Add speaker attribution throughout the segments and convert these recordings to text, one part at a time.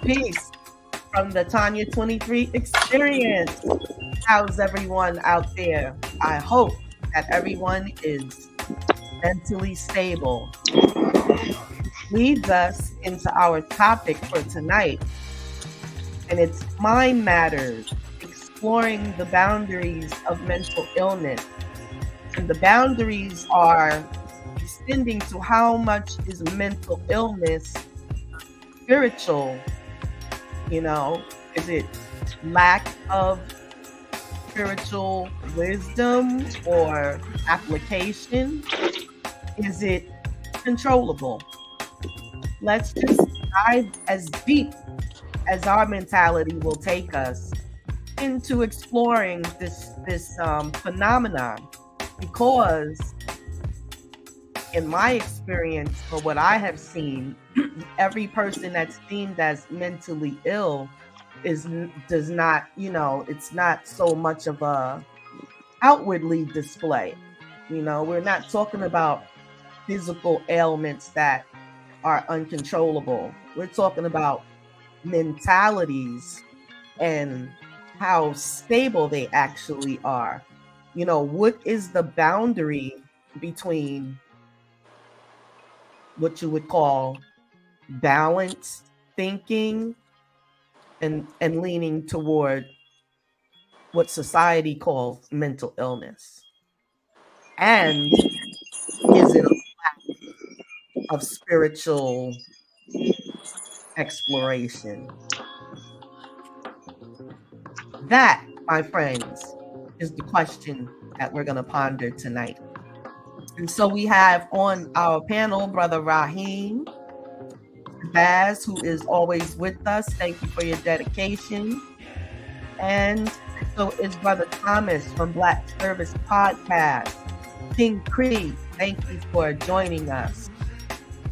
Speaker 1: Peace from the Tanya 23 experience. How's everyone out there? I hope that everyone is mentally stable. Leads us into our topic for tonight, and it's mind matters, exploring the boundaries of mental illness. And the boundaries are extending to how much is mental illness spiritual. Is it lack of spiritual wisdom or application? Is it controllable? Let's just dive as deep as our mentality will take us into exploring this phenomenon, because in my experience, for what I have seen, every person that's deemed as mentally ill does not, it's not so much of a outwardly display. We're not talking about physical ailments that are uncontrollable. We're talking about mentalities and how stable they actually are. What is the boundary between what you would call balanced thinking and leaning toward what society calls mental illness? And is it a lack of spiritual exploration? That, my friends, is the question that we're going to ponder tonight. And so we have on our panel Brother Raheem Baz, who is always with us. Thank you for your dedication. And so is Brother Thomas from Black Service Podcast. King Creed, thank you for joining us.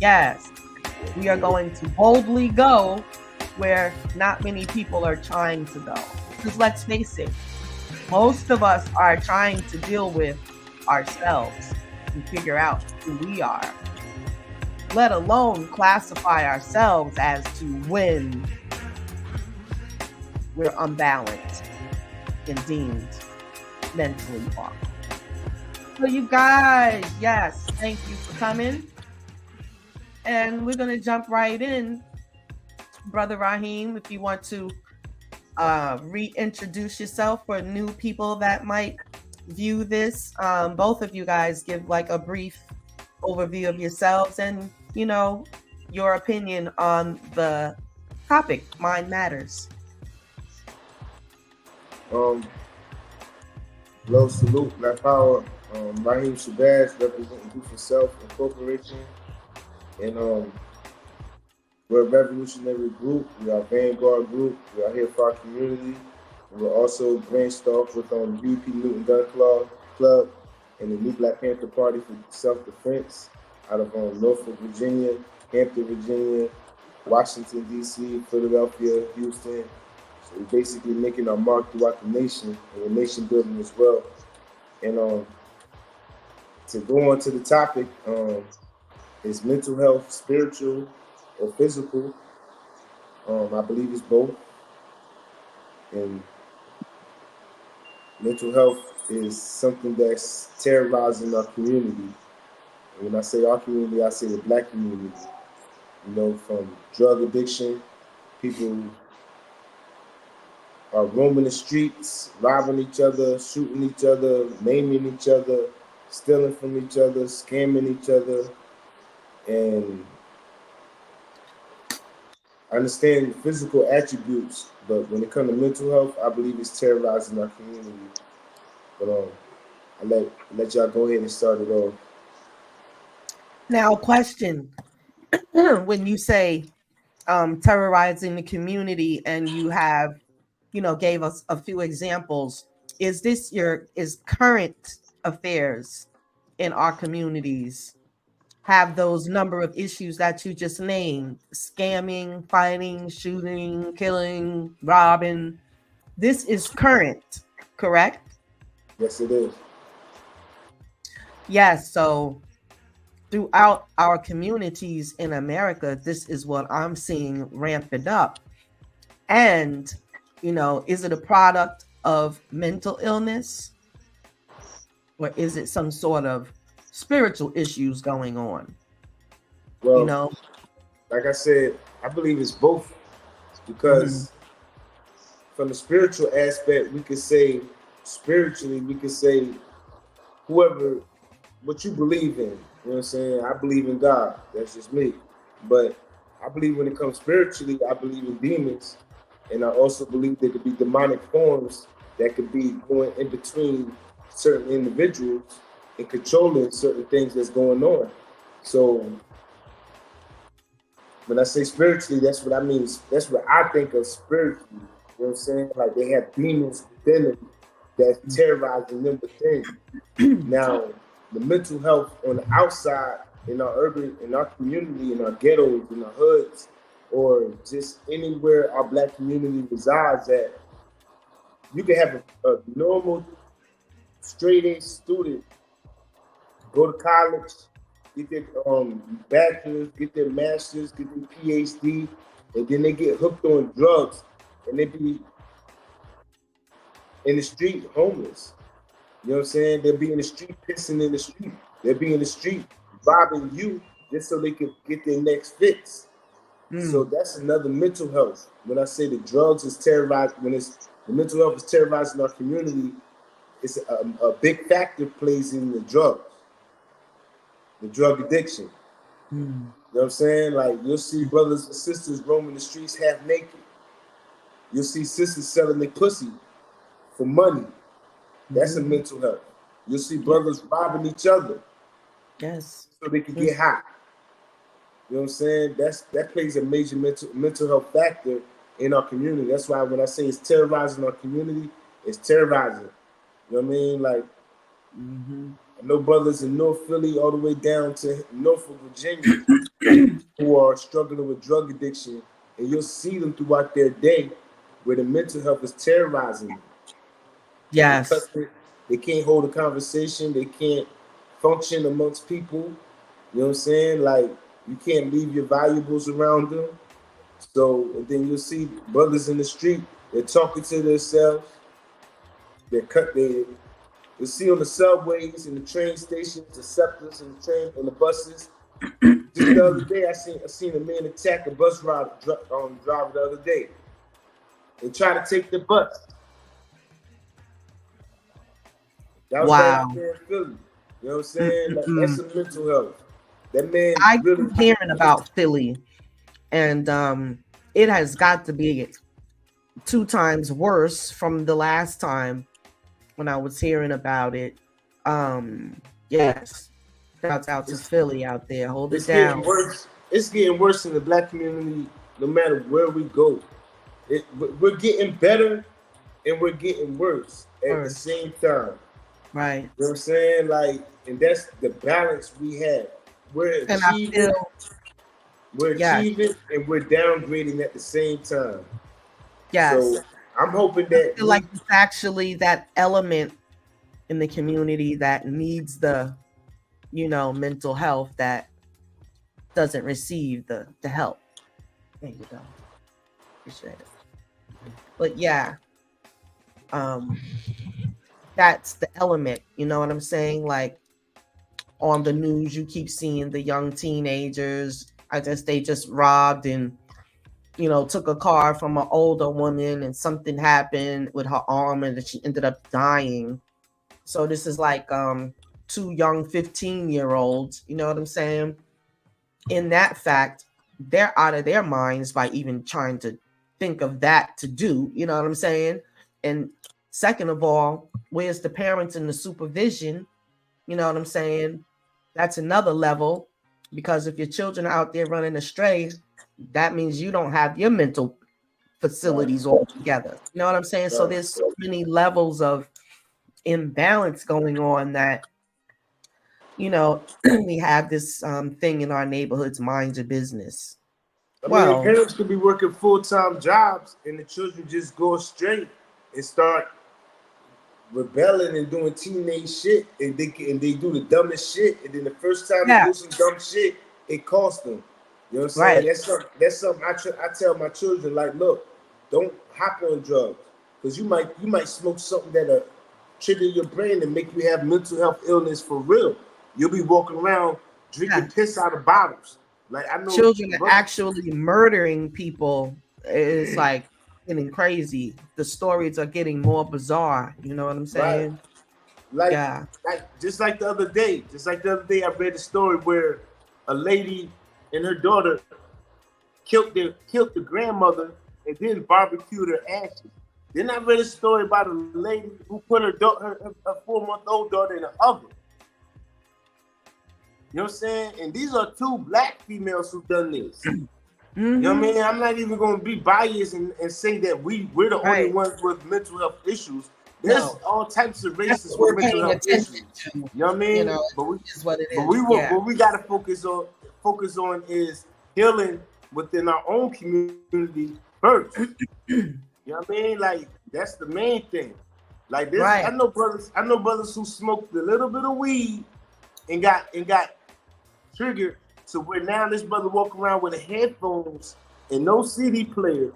Speaker 1: Yes, we are going to boldly go where not many people are trying to go. Because let's face it, most of us are trying to deal with ourselves and figure out who we are, let alone classify ourselves as to when we're unbalanced and deemed mentally off. So you guys, yes, thank you for coming. And we're going to jump right in. Brother Raheem, if you want to reintroduce yourself for new people that might view this. Both of you guys give like a brief overview of yourselves and, your opinion on the topic, Mind Matters.
Speaker 2: Hello, salute, Black Power. Raheem Shabazz, representing Do for Self Incorporation. And we're a revolutionary group. We are a vanguard group. We are here for our community. We're also branched off with UP Newton Gun Club and the New Black Panther Party for Self-Defense out of Norfolk, Virginia, Hampton, Virginia, Washington, D.C., Philadelphia, Houston. So we're basically making our mark throughout the nation, and we're nation building as well. And to go on to the topic, is mental health spiritual or physical? I believe it's both. And mental health is something that's terrorizing our community. And when I say our community, I say the Black community. From drug addiction, people are roaming the streets, robbing each other, shooting each other, maiming each other, stealing from each other, scamming each other. And I understand physical attributes, but when it comes to mental health, I believe it's terrorizing our community. But I'll let y'all go ahead and start it off.
Speaker 1: Now, question. When you say terrorizing the community and you have, gave us a few examples, is this is current affairs in our communities have those number of issues that you just named: scamming, fighting, shooting, killing, robbing? This is current, correct?
Speaker 2: Yes, it is.
Speaker 1: Yes. So throughout our communities in America, this is what I'm seeing rampant up. And, is it a product of mental illness, or is it some sort of spiritual issues going on?
Speaker 2: Well, like I said, I believe it's both,
Speaker 1: Mm-hmm.
Speaker 2: because from the spiritual aspect, we could say spiritually, we could say whoever, what you believe in. You know what I'm saying? I believe in God. That's just me. But I believe when it comes spiritually, I believe in demons. And I also believe there could be demonic forms that could be going in between certain individuals and controlling certain things that's going on. So when I say spiritually, that's what I mean. That's what I think of spiritually. You know what I'm saying? Like they have demons within them that's terrorizing them within. Now, the mental health on the outside, in our urban, in our community, in our ghettos, in our hoods, or just anywhere our black community resides at, you can have a normal straight A student go to college, get their bachelor's, get their master's, get their PhD, and then they get hooked on drugs, and they be in the street homeless. You know what I'm saying? They'll be in the street pissing in the street. They'll be in the street robbing you just so they can get their next fix. So that's another mental health. When I say the drugs is terrorized, when it's the mental health is terrorizing our community, it's a big factor plays in the drug addiction. You know what I'm saying? Like you'll see brothers and sisters roaming the streets half naked. You'll see sisters selling their pussy for money. That's a mental health. You'll see brothers robbing each other.
Speaker 1: Yes.
Speaker 2: So they can get high. You know what I'm saying? That plays a major mental health factor in our community. That's why when I say it's terrorizing our community, it's terrorizing. You know what I mean? Like I know brothers in North Philly all the way down to Norfolk, Virginia, who are struggling with drug addiction, and you'll see them throughout their day where the mental health is terrorizing them.
Speaker 1: Yes.
Speaker 2: They can't hold a conversation. They can't function amongst people. You know what I'm saying? Like you can't leave your valuables around them. So and then you'll see brothers in the street. They're talking to themselves. You see on the subways and the train stations, the scepters and the train and the buses. Just the other day, I seen a man attack a bus driver the other day and try to take the bus. That was right out there in Philly. You know what I'm saying? That's some mental health. That man
Speaker 1: I
Speaker 2: really
Speaker 1: keep hearing about Philly, and it has got to be 2 times worse from the last time when I was hearing about it. Yes. Shouts out to Philly out there. Hold it down.
Speaker 2: Getting worse. It's getting worse in the black community no matter where we go. We're getting better and we're getting worse at the same time.
Speaker 1: Right.
Speaker 2: You know what I'm saying? Like, and that's the balance we have. We're achieving, and we're downgrading at the same time.
Speaker 1: Yes.
Speaker 2: So I'm hoping that
Speaker 1: I feel like it's actually that element in the community that needs the, mental health that doesn't receive the help. There you go. Appreciate it. But yeah, that's the element. You know what I'm saying? Like on the news, you keep seeing the young teenagers. I guess they just robbed and took a car from an older woman, and something happened with her arm, and she ended up dying. So this is like 2 young 15-year-olds. You know what I'm saying? In that fact, they're out of their minds by even trying to think of that to do. You know what I'm saying? And second of all, where's the parents and the supervision? You know what I'm saying? That's another level, because if your children are out there running astray, that means you don't have your mental facilities all together. You know what I'm saying? So there's so many levels of imbalance going on that, we have this thing in our neighborhoods, mind your business.
Speaker 2: I mean, parents could be working full-time jobs and the children just go straight and start rebelling and doing teenage shit, and they do the dumbest shit, and then the first time they do some dumb shit, it costs them. You know what I'm saying? That's something I tell my children, like, look, don't hop on drugs because you might smoke something that'll trigger your brain and make you have mental health illness for real. You'll be walking around drinking
Speaker 1: Yeah.
Speaker 2: piss out of bottles. Like I know,
Speaker 1: Children are actually murdering people. It's like getting crazy. The stories are getting more bizarre. You know what I'm
Speaker 2: right?
Speaker 1: saying?
Speaker 2: Like,
Speaker 1: Yeah.
Speaker 2: just like the other day, I read a story where a lady and her daughter killed the grandmother and then barbecued her ashes. Then I read a story about a lady who put her 4-month-old daughter in an oven. You know what I'm saying? And these are two black females who done this. You know what I mean? I'm not even going to be biased and say that we're the only ones with mental health issues. There's all types of races with mental health issues.
Speaker 1: To.
Speaker 2: You know what I mean?
Speaker 1: You know,
Speaker 2: but
Speaker 1: is what it is.
Speaker 2: What we got to focus on is healing within our own community first. You know what I mean? Like that's the main thing. Like this, I know brothers who smoked a little bit of weed and got triggered to where now this brother walk around with a headphones and no CD player.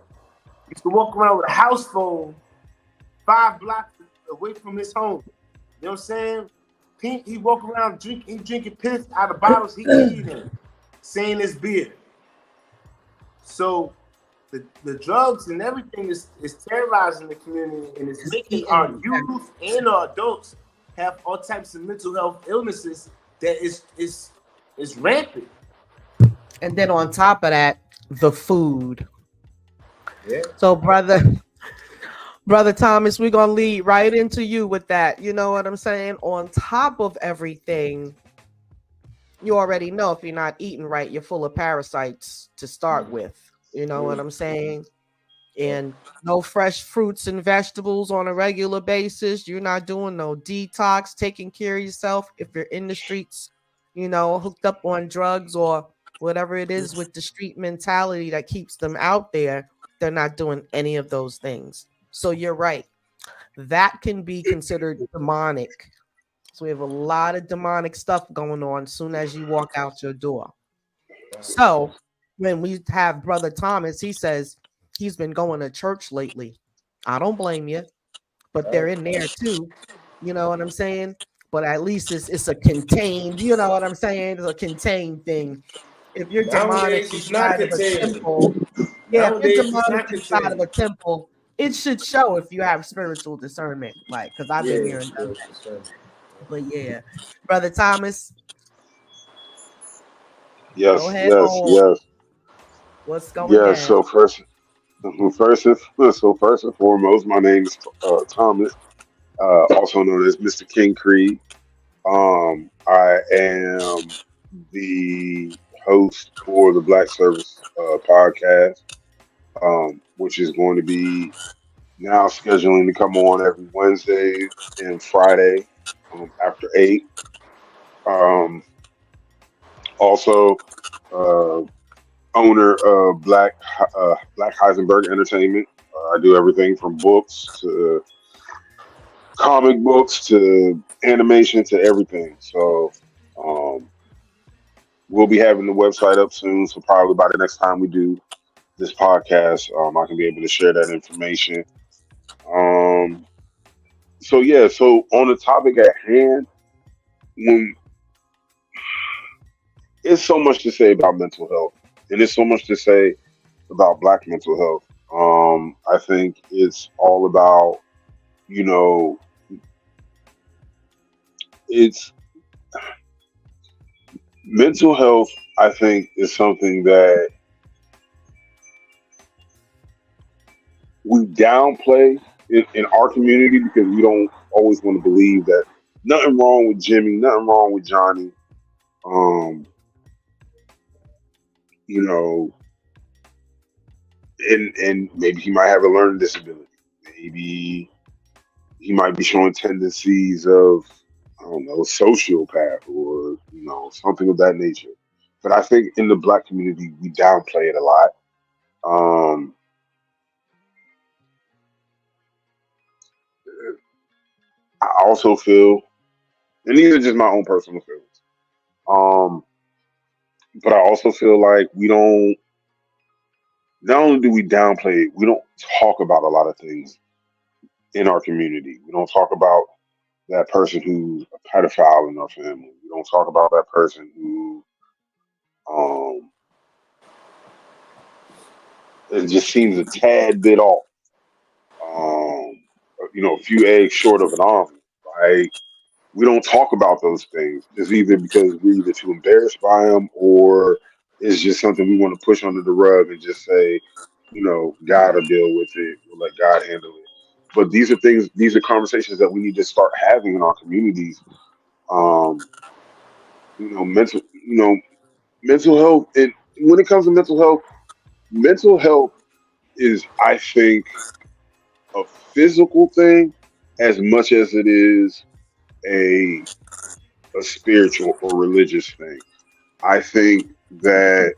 Speaker 2: He used to walk around with a house phone 5 blocks away from his home. You know what I'm saying? He walk around drinking piss out of bottles he eating, saying it's beer. So the drugs and everything is terrorizing the community and it's making our youth and our adults have all types of mental health illnesses that is rampant.
Speaker 1: And then on top of that, the food.
Speaker 2: Yeah.
Speaker 1: So Brother Thomas, we're gonna lead right into you with that. You know what I'm saying? On top of everything, you already know if you're not eating right, you're full of parasites to start with. You know what I'm saying? And no fresh fruits and vegetables on a regular basis. You're not doing no detox, taking care of yourself. If you're in the streets, you know, hooked up on drugs or whatever it is with the street mentality that keeps them out there, they're not doing any of those things. So you're right. That can be considered demonic. So we have a lot of demonic stuff going on as soon as you walk out your door. So when we have Brother Thomas, he says he's been going to church lately. I don't blame you, but they're in there too. You know what I'm saying? But at least it's a contained, you know what I'm saying? It's a contained thing. If you're demonic
Speaker 2: Nowadays it's not
Speaker 1: inside of a
Speaker 2: contained.
Speaker 1: temple, yeah, if you're
Speaker 2: Nowadays it's
Speaker 1: demonic
Speaker 2: not
Speaker 1: inside of
Speaker 2: contained.
Speaker 1: a temple, it should show if you have spiritual discernment. Like, because I've been
Speaker 2: Yeah,
Speaker 1: here and done
Speaker 2: yes,
Speaker 1: that.
Speaker 2: yes.
Speaker 1: But yeah, Brother Thomas, go
Speaker 3: Yes,
Speaker 1: ahead
Speaker 3: yes,
Speaker 1: on.
Speaker 3: yes,
Speaker 1: What's going
Speaker 3: yes.
Speaker 1: down?
Speaker 3: First and foremost, my name is Thomas, also known as Mr. King Creed. I am the host for the Black Service podcast, which is going to be now scheduling to come on every Wednesday and Friday after 8. Um, also, uh, owner of Black Heisenberg Entertainment. I do everything from books to comic books to animation to everything. So um, we'll be having the website up soon. So probably by the next time we do this podcast, I can be able to share that information. Um, so yeah. So on the topic at hand, when it's so much to say about mental health, and there's so much to say about Black mental health. I think it's all about, you know, it's mental health. I think is something that we downplay in our community because we don't always want to believe that nothing wrong with Jimmy, nothing wrong with Johnny. Um, you know, and maybe he might have a learning disability. Maybe he might be showing tendencies of, I don't know, sociopath or, something of that nature. But I think in the Black community we downplay it a lot. Um, I also feel, and these are just my own personal feelings. Um, but I also feel like we don't not only do we downplay it, we don't talk about a lot of things in our community. We don't talk about that person who's a pedophile in our family. We don't talk about that person who um, it just seems a tad bit off. Um, a few eggs short of an omelet. Like we don't talk about those things. It's either because we're either too embarrassed by them, or it's just something we want to push under the rug and just say, God will deal with it. We'll let God handle it. But these are things. These are conversations that we need to start having in our communities. Um, mental. Mental health. And when it comes to mental health is, I think, a physical thing as much as it is a a spiritual or religious thing. I think that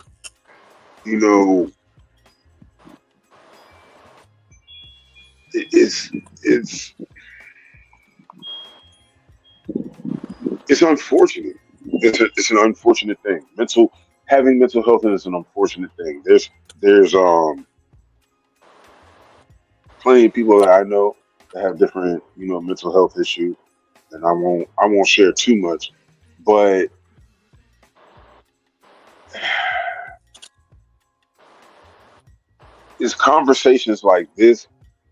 Speaker 3: you know it's it's it's unfortunate. It's an unfortunate thing. Having mental health is an unfortunate thing. There's plenty of people that I know that have different mental health issues, and I won't share too much, but it's conversations like this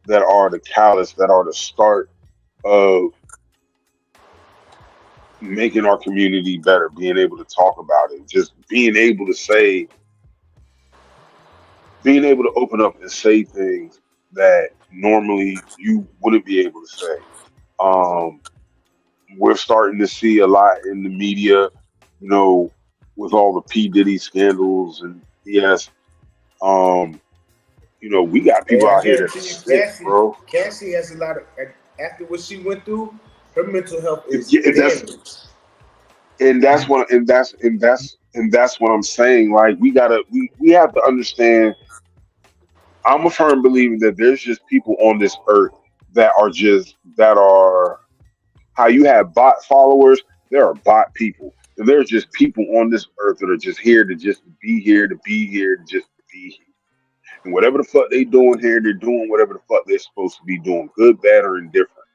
Speaker 3: that are the catalyst, that are the start of making our community better, being able to talk about it, just being able to open up and say things that normally you wouldn't be able to say. Um, we're starting to see a lot in the media, you know, with all the P Diddy scandals and yes, um, we got
Speaker 2: Hey,
Speaker 3: people
Speaker 2: I
Speaker 3: out here that are
Speaker 2: guarantee you,
Speaker 3: sick, bro.
Speaker 2: Cassie has a lot of. After what she went through, her mental health is
Speaker 3: Yeah,
Speaker 2: damaged.
Speaker 3: and that's what I'm saying. Like we have to understand. I'm a firm believer that there's just people on this earth that are how you have bot followers. There are bot people, and there's just people on this earth that are just here to just be here to be here to just be here. And whatever the fuck they doing here, they're doing whatever the fuck they're supposed to be doing, good, bad, or indifferent.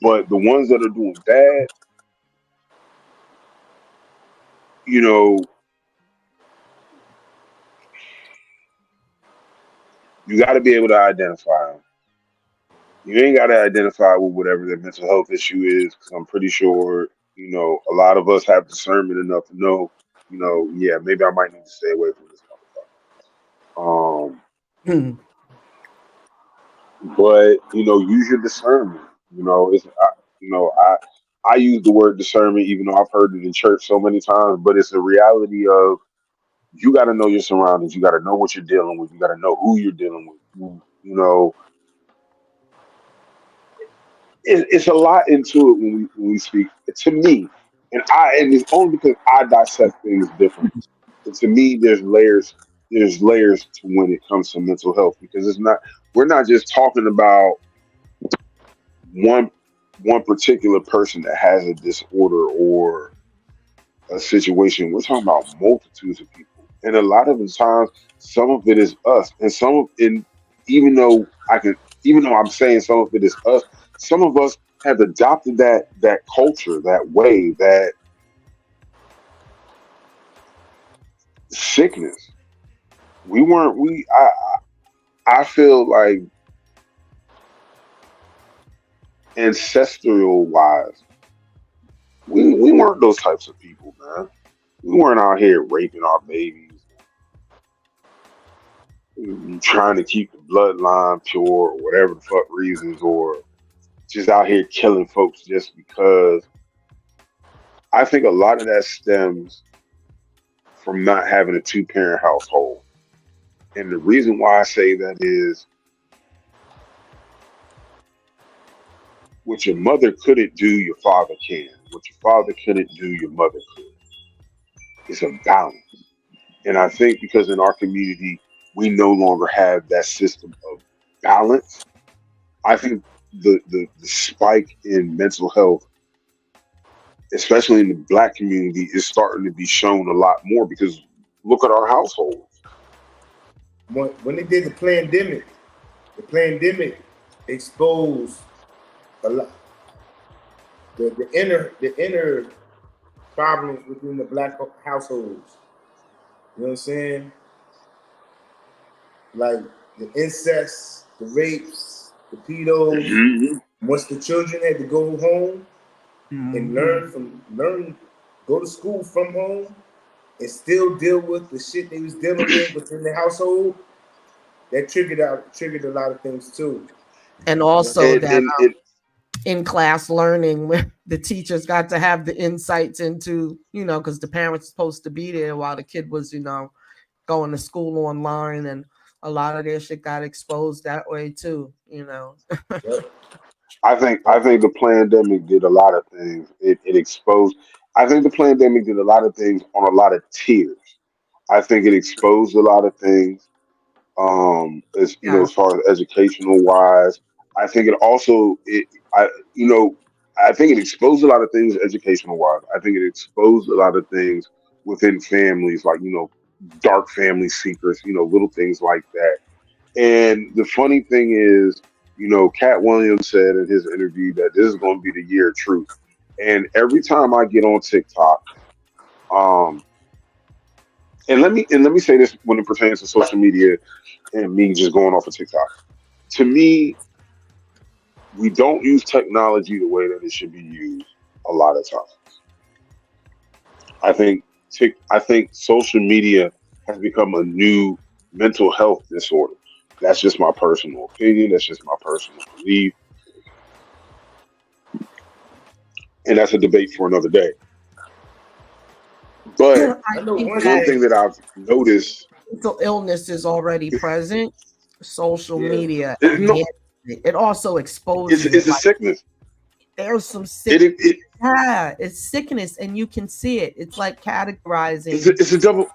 Speaker 3: But the ones that are doing bad, you know, you got to be able to identify them. You ain't got to identify with whatever their mental health issue is, because I'm pretty sure, a lot of us have discernment enough to know, yeah, maybe I might need to stay away from this motherfucker.
Speaker 1: Hmm.
Speaker 3: But use your discernment. I use the word discernment, even though I've heard it in church so many times. But it's a reality of you got to know your surroundings. You got to know what you're dealing with. You got to know who you're dealing with. It's a lot into it when we speak. To me, and it's only because I dissect things differently. And to me, there's layers. There's layers to when it comes to mental health because it's not. We're not just talking about one one particular person that has a disorder or a situation. We're talking about multitudes of people, and a lot of the times, some of it is us, and even though even though I'm saying some of it is us, some of us have adopted that culture, that way, that sickness. We weren't. I feel like ancestral wise, we weren't those types of people, man. We weren't out here raping our babies, trying to keep the bloodline pure or whatever the fuck reasons, or just out here killing folks just because. I think a lot of that stems from not having a two-parent household. And the reason why I say that is what your mother couldn't do, your father can. What your father couldn't do, your mother could. It's a balance. And I think because in our community, we no longer have that system of balance, I think the spike in mental health, especially in the black community, is starting to be shown a lot more because look at our households.
Speaker 2: when they did the pandemic exposed a lot the inner problems within the black households. You know what I'm saying? Like the incest, the rapes, the pedos.
Speaker 3: Mm-hmm.
Speaker 2: Once the children had to go home and go to school from home and still deal with the shit they was dealing with within the household, that triggered a lot of things too.
Speaker 1: And also that
Speaker 3: And
Speaker 1: in class learning where the teachers got to have the insights into, because the parents supposed to be there while the kid was, going to school online, and a lot of their shit got exposed that way too.
Speaker 2: Yep.
Speaker 3: I think the pandemic did a lot of things. It exposed. I think the pandemic did a lot of things on a lot of tiers. I think it exposed a lot of things. As you know,
Speaker 1: Yeah.
Speaker 3: as far as educational wise, I think it also I you know, I think it exposed a lot of things educational wise. I think it exposed a lot of things within families, like dark family secrets, little things like that. And the funny thing is, Cat Williams said in his interview that this is going to be the year of truth. And every time I get on TikTok, um, and let me say this when it pertains to social media and me just going off of TikTok. To me, we don't use technology the way that it should be used a lot of times. I think I think social media has become a new mental health disorder. That's just my personal opinion. That's just my personal belief, and that's a debate for another day. But
Speaker 2: I
Speaker 1: I
Speaker 2: know
Speaker 1: think
Speaker 2: one
Speaker 3: one
Speaker 1: that
Speaker 3: thing
Speaker 2: thing.
Speaker 3: that I've noticed,
Speaker 1: mental illness is already present. Social
Speaker 2: Yeah.
Speaker 1: media
Speaker 3: no,
Speaker 1: enhances it. It also exposes it.
Speaker 3: it's a
Speaker 1: Like
Speaker 3: sickness.
Speaker 1: there's some
Speaker 3: It,
Speaker 1: sick,
Speaker 3: it, it
Speaker 1: yeah, it's sickness, and you can see it. It's like
Speaker 3: it's
Speaker 1: categorizing.
Speaker 3: a double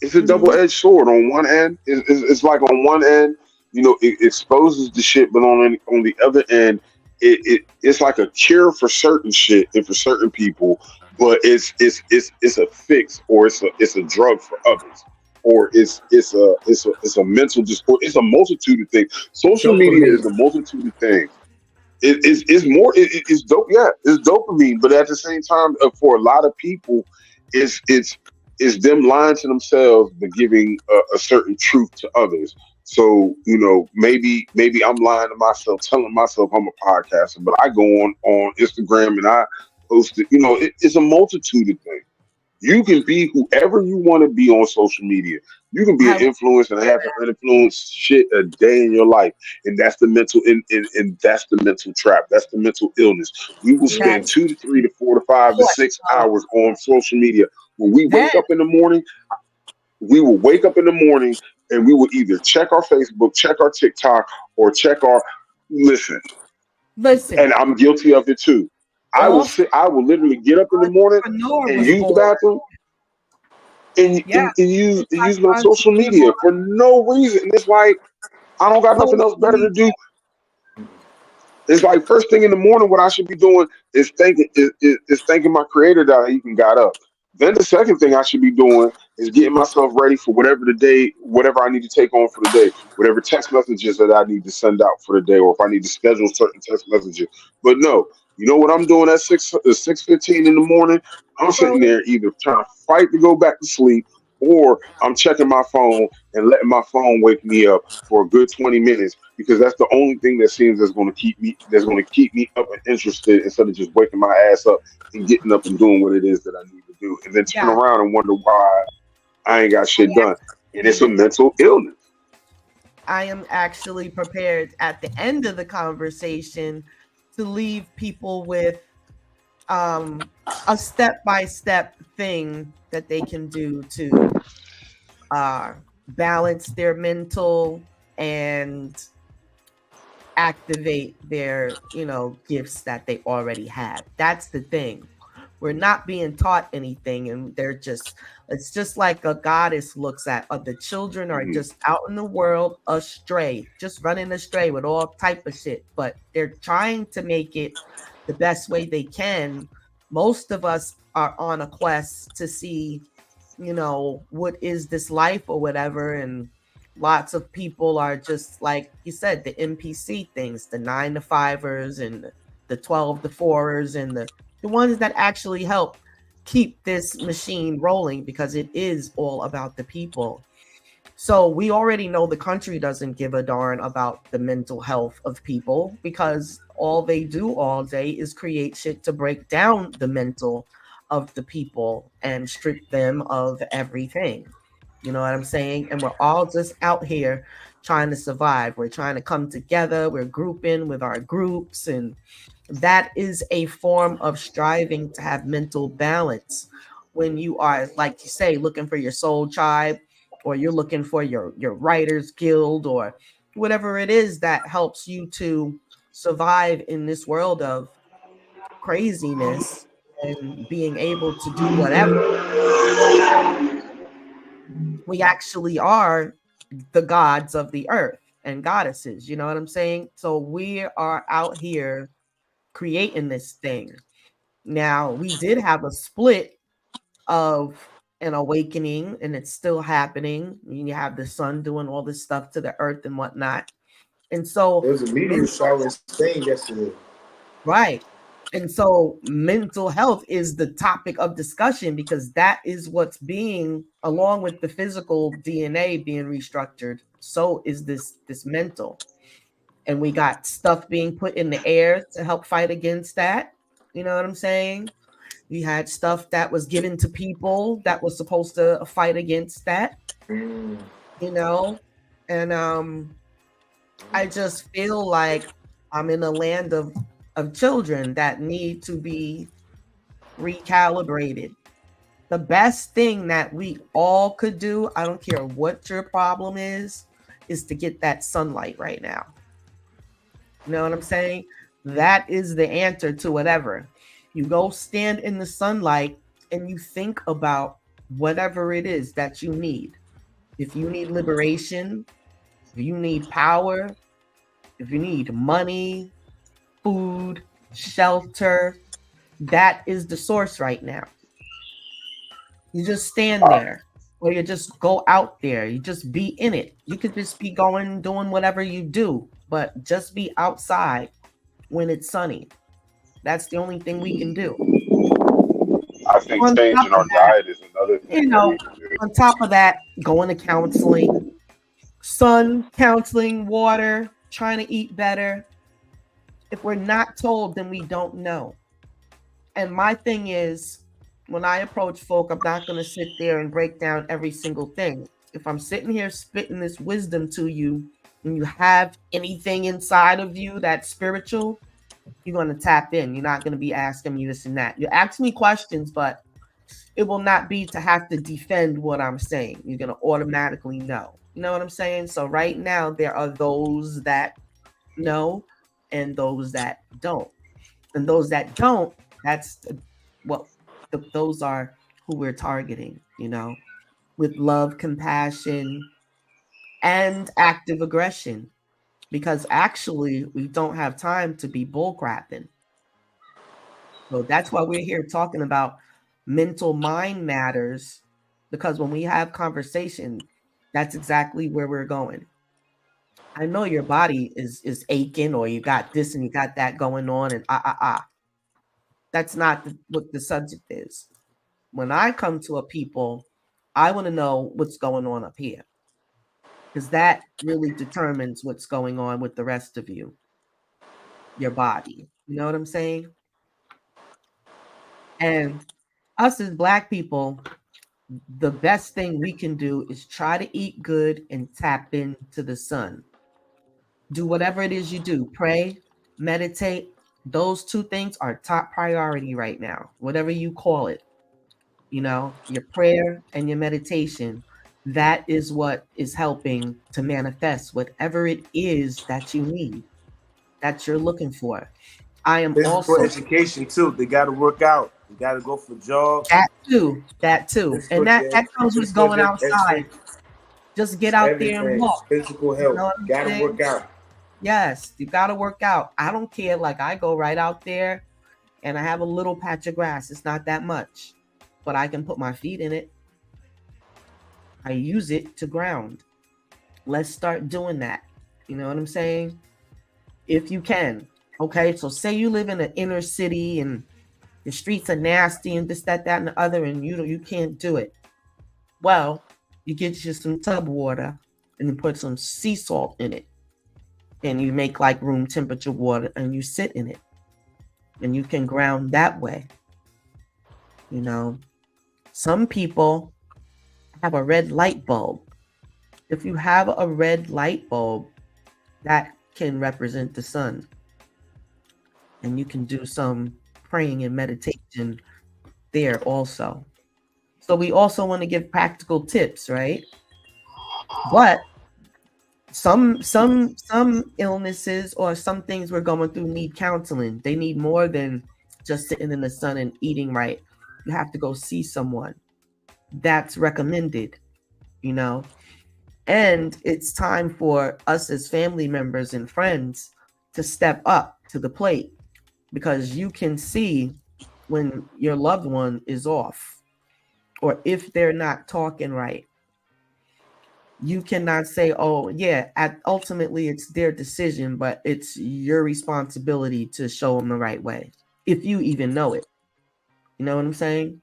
Speaker 3: it's a double
Speaker 1: Mhm.
Speaker 3: edged sword. On one end, it's like on one end, it exposes the shit, but on the other end, it's like a cure for certain shit and for certain people, but it's a fix, or it's a drug for others, or it's a mental disorder. It's a multitude of things. Social media is
Speaker 2: Dopamine.
Speaker 3: a multitude of things. It's more it's dope, yeah, it's dopamine, but at the same time, for a lot of people, it's them lying to themselves but giving a certain truth to others. So maybe I'm lying to myself, telling myself I'm a podcaster, but I go on Instagram and I post it. It's a multitude of things. You can be whoever you want to be on social media. You can be an
Speaker 1: I
Speaker 3: influence and have an influence shit a day in your life. And that's the mental and that's the mental trap. That's the mental illness. We will spend
Speaker 1: that's
Speaker 3: 2 to 3 to 4 to 5 to 6 hours on social media. When we
Speaker 1: then
Speaker 3: wake up in the morning, we will wake up in the morning and we will either check our Facebook, check our TikTok, or check our listen.
Speaker 1: listen.
Speaker 3: And I'm guilty of it too.
Speaker 1: Also,
Speaker 3: I will literally get up in the morning
Speaker 1: entrepreneur
Speaker 3: and
Speaker 1: was
Speaker 3: use the
Speaker 1: born.
Speaker 3: bathroom
Speaker 1: Yeah,
Speaker 3: and use my social
Speaker 1: entrepreneur.
Speaker 3: media for no reason. And it's like I don't got nothing else
Speaker 1: Social
Speaker 3: better to
Speaker 1: media.
Speaker 3: do. It's like first thing in the morning, what I should be doing is thanking my creator that I even got up. Then the second thing I should be doing is getting myself ready for whatever I need to take on for the day, whatever text messages that I need to send out for the day, or if I need to schedule certain text messages. But no, you know what I'm doing at 6:15 in the morning? I'm sitting
Speaker 1: Scrolling.
Speaker 3: there either trying to fight to go back to sleep, or I'm checking my phone and letting my phone wake me up for a good 20 minutes, because that's the only thing that seems that's going to keep me up and interested, instead of just waking my ass up and getting up and doing what it is that I need to do, and then turn
Speaker 1: Yeah,
Speaker 3: around and wonder why I ain't got shit done. And it's a
Speaker 1: actually,
Speaker 3: mental illness.
Speaker 1: I am actually prepared at the end of the conversation to leave people with um, a step by step thing that they can do to uh, balance their mental and activate their gifts that they already have. That's the thing. We're not being taught anything, and it's just like a goddess looks at the children are
Speaker 3: Mhm.
Speaker 1: just out in the world astray, just running astray with all type of shit, but they're trying to make it the best way they can. Most of us are on a quest to see what is this life or whatever, and lots of people are just like you said, the NPC things, the 9 to 5ers and the 12 to 4ers and the ones that actually help keep this machine rolling, because it is all about the people. So we already know the country doesn't give a darn about the mental health of people, because all they do all day is create shit to break down the mental of the people and strip them of everything. You know what I'm saying? And we're all just out here trying to survive. We're trying to come together. We're grouping with our groups. And that is a form of striving to have mental balance. When you are, like you say, looking for your soul tribe, or you're looking for your writers guild, or whatever it is that helps you to survive in this world of craziness and being able to do whatever. We actually are the gods of the earth and goddesses, you know what I'm saying? So we are out here creating this thing. Now, we did have a split of an awakening, and it's still happening. You have the sun doing all this stuff to the earth and whatnot. And so
Speaker 2: There was a meteor shower in Spain yesterday.
Speaker 1: right. And so mental health is the topic of discussion, because that is what's being, along with the physical DNA being restructured, so is this mental. And we got stuff being put in the air to help fight against that. You know what I'm saying? We had stuff that was given to people that was supposed to fight against that,
Speaker 2: Mm.
Speaker 1: you know? And I just feel like I'm in a land of children that need to be recalibrated. The best thing that we all could do, I don't care what your problem is to get that sunlight right now. You know what I'm saying? That is the answer to whatever. You go stand in the sunlight and you think about whatever it is that you need. If you need liberation, if you need power, if you need money, food, shelter, that is the source right now. You just stand there, or you just go out there. You just be in it. You could just be going, doing whatever you do, but just be outside when it's sunny. That's the only thing we can do.
Speaker 3: I think
Speaker 1: On top
Speaker 3: changing
Speaker 1: of
Speaker 3: our
Speaker 1: that,
Speaker 3: diet is another thing
Speaker 1: you
Speaker 3: that
Speaker 1: know,
Speaker 3: we can do.
Speaker 1: on top of that, going to counseling, sun counseling, water, trying to eat better. If we're not told, then we don't know. And my thing is, when I approach folk, I'm not going to sit there and break down every single thing. If I'm sitting here spitting this wisdom to you, and you have anything inside of you that's spiritual, you're going to tap in. You're not going to be asking me this and that. You ask me questions, but it will not be to have to defend what I'm saying. You're going to automatically know. You know what I'm saying? So right now, there are those that know and those that don't. And those that don't, that's what those are who we're targeting, you know, with love, compassion, and active aggression. Because actually, we don't have time to be bullcrapping. So that's why we're here talking about mental mind matters, because when we have conversation, that's exactly where we're going. I know your body is aching, or you got this and you got that going on, and that's not what the subject is. When I come to a people, I want to know what's going on up here, because that really determines what's going on with the rest of you, your body. You know what I'm saying? And us as Black people, the best thing we can do is try to eat good and tap into the sun. Do whatever it is you do, pray, meditate. Those two things are top priority right now, whatever you call it. You know, your prayer and your meditation, that is what is helping to manifest whatever it is that you need, that you're looking for. I am
Speaker 2: Physical
Speaker 1: also
Speaker 2: education too. They got to work out. They got to go for jobs.
Speaker 1: that too, and that comes with going outside. Just get out there and
Speaker 2: Everything.
Speaker 1: walk.
Speaker 2: Physical
Speaker 1: You
Speaker 2: health.
Speaker 1: know what I'm
Speaker 2: Got to
Speaker 1: saying?
Speaker 2: work out.
Speaker 1: Yes, you got to work out. I don't care. Like, I go right out there and I have a little patch of grass. It's not that much, but I can put my feet in it. I use it to ground. Let's start doing that. You know what I'm saying? If you can. Okay, so say you live in an inner city and the streets are nasty and this, that, and the other, and you can't do it. Well, you get you some tub water and you put some sea salt in it, and you make like room temperature water, and you sit in it, and you can ground that way. You know, some people have a red light bulb. If you have a red light bulb, that can represent the sun, and you can do some praying and meditation there also. So we also want to give practical tips, right? But some illnesses or some things we're going through need counseling. They need more than just sitting in the sun and eating right. You have to go see someone. That's recommended, you know. And it's time for us as family members and friends to step up to the plate, because you can see when your loved one is off or if they're not talking right. You cannot say, oh yeah, ultimately it's their decision, but it's your responsibility to show them the right way, if you even know it. You know what I'm saying?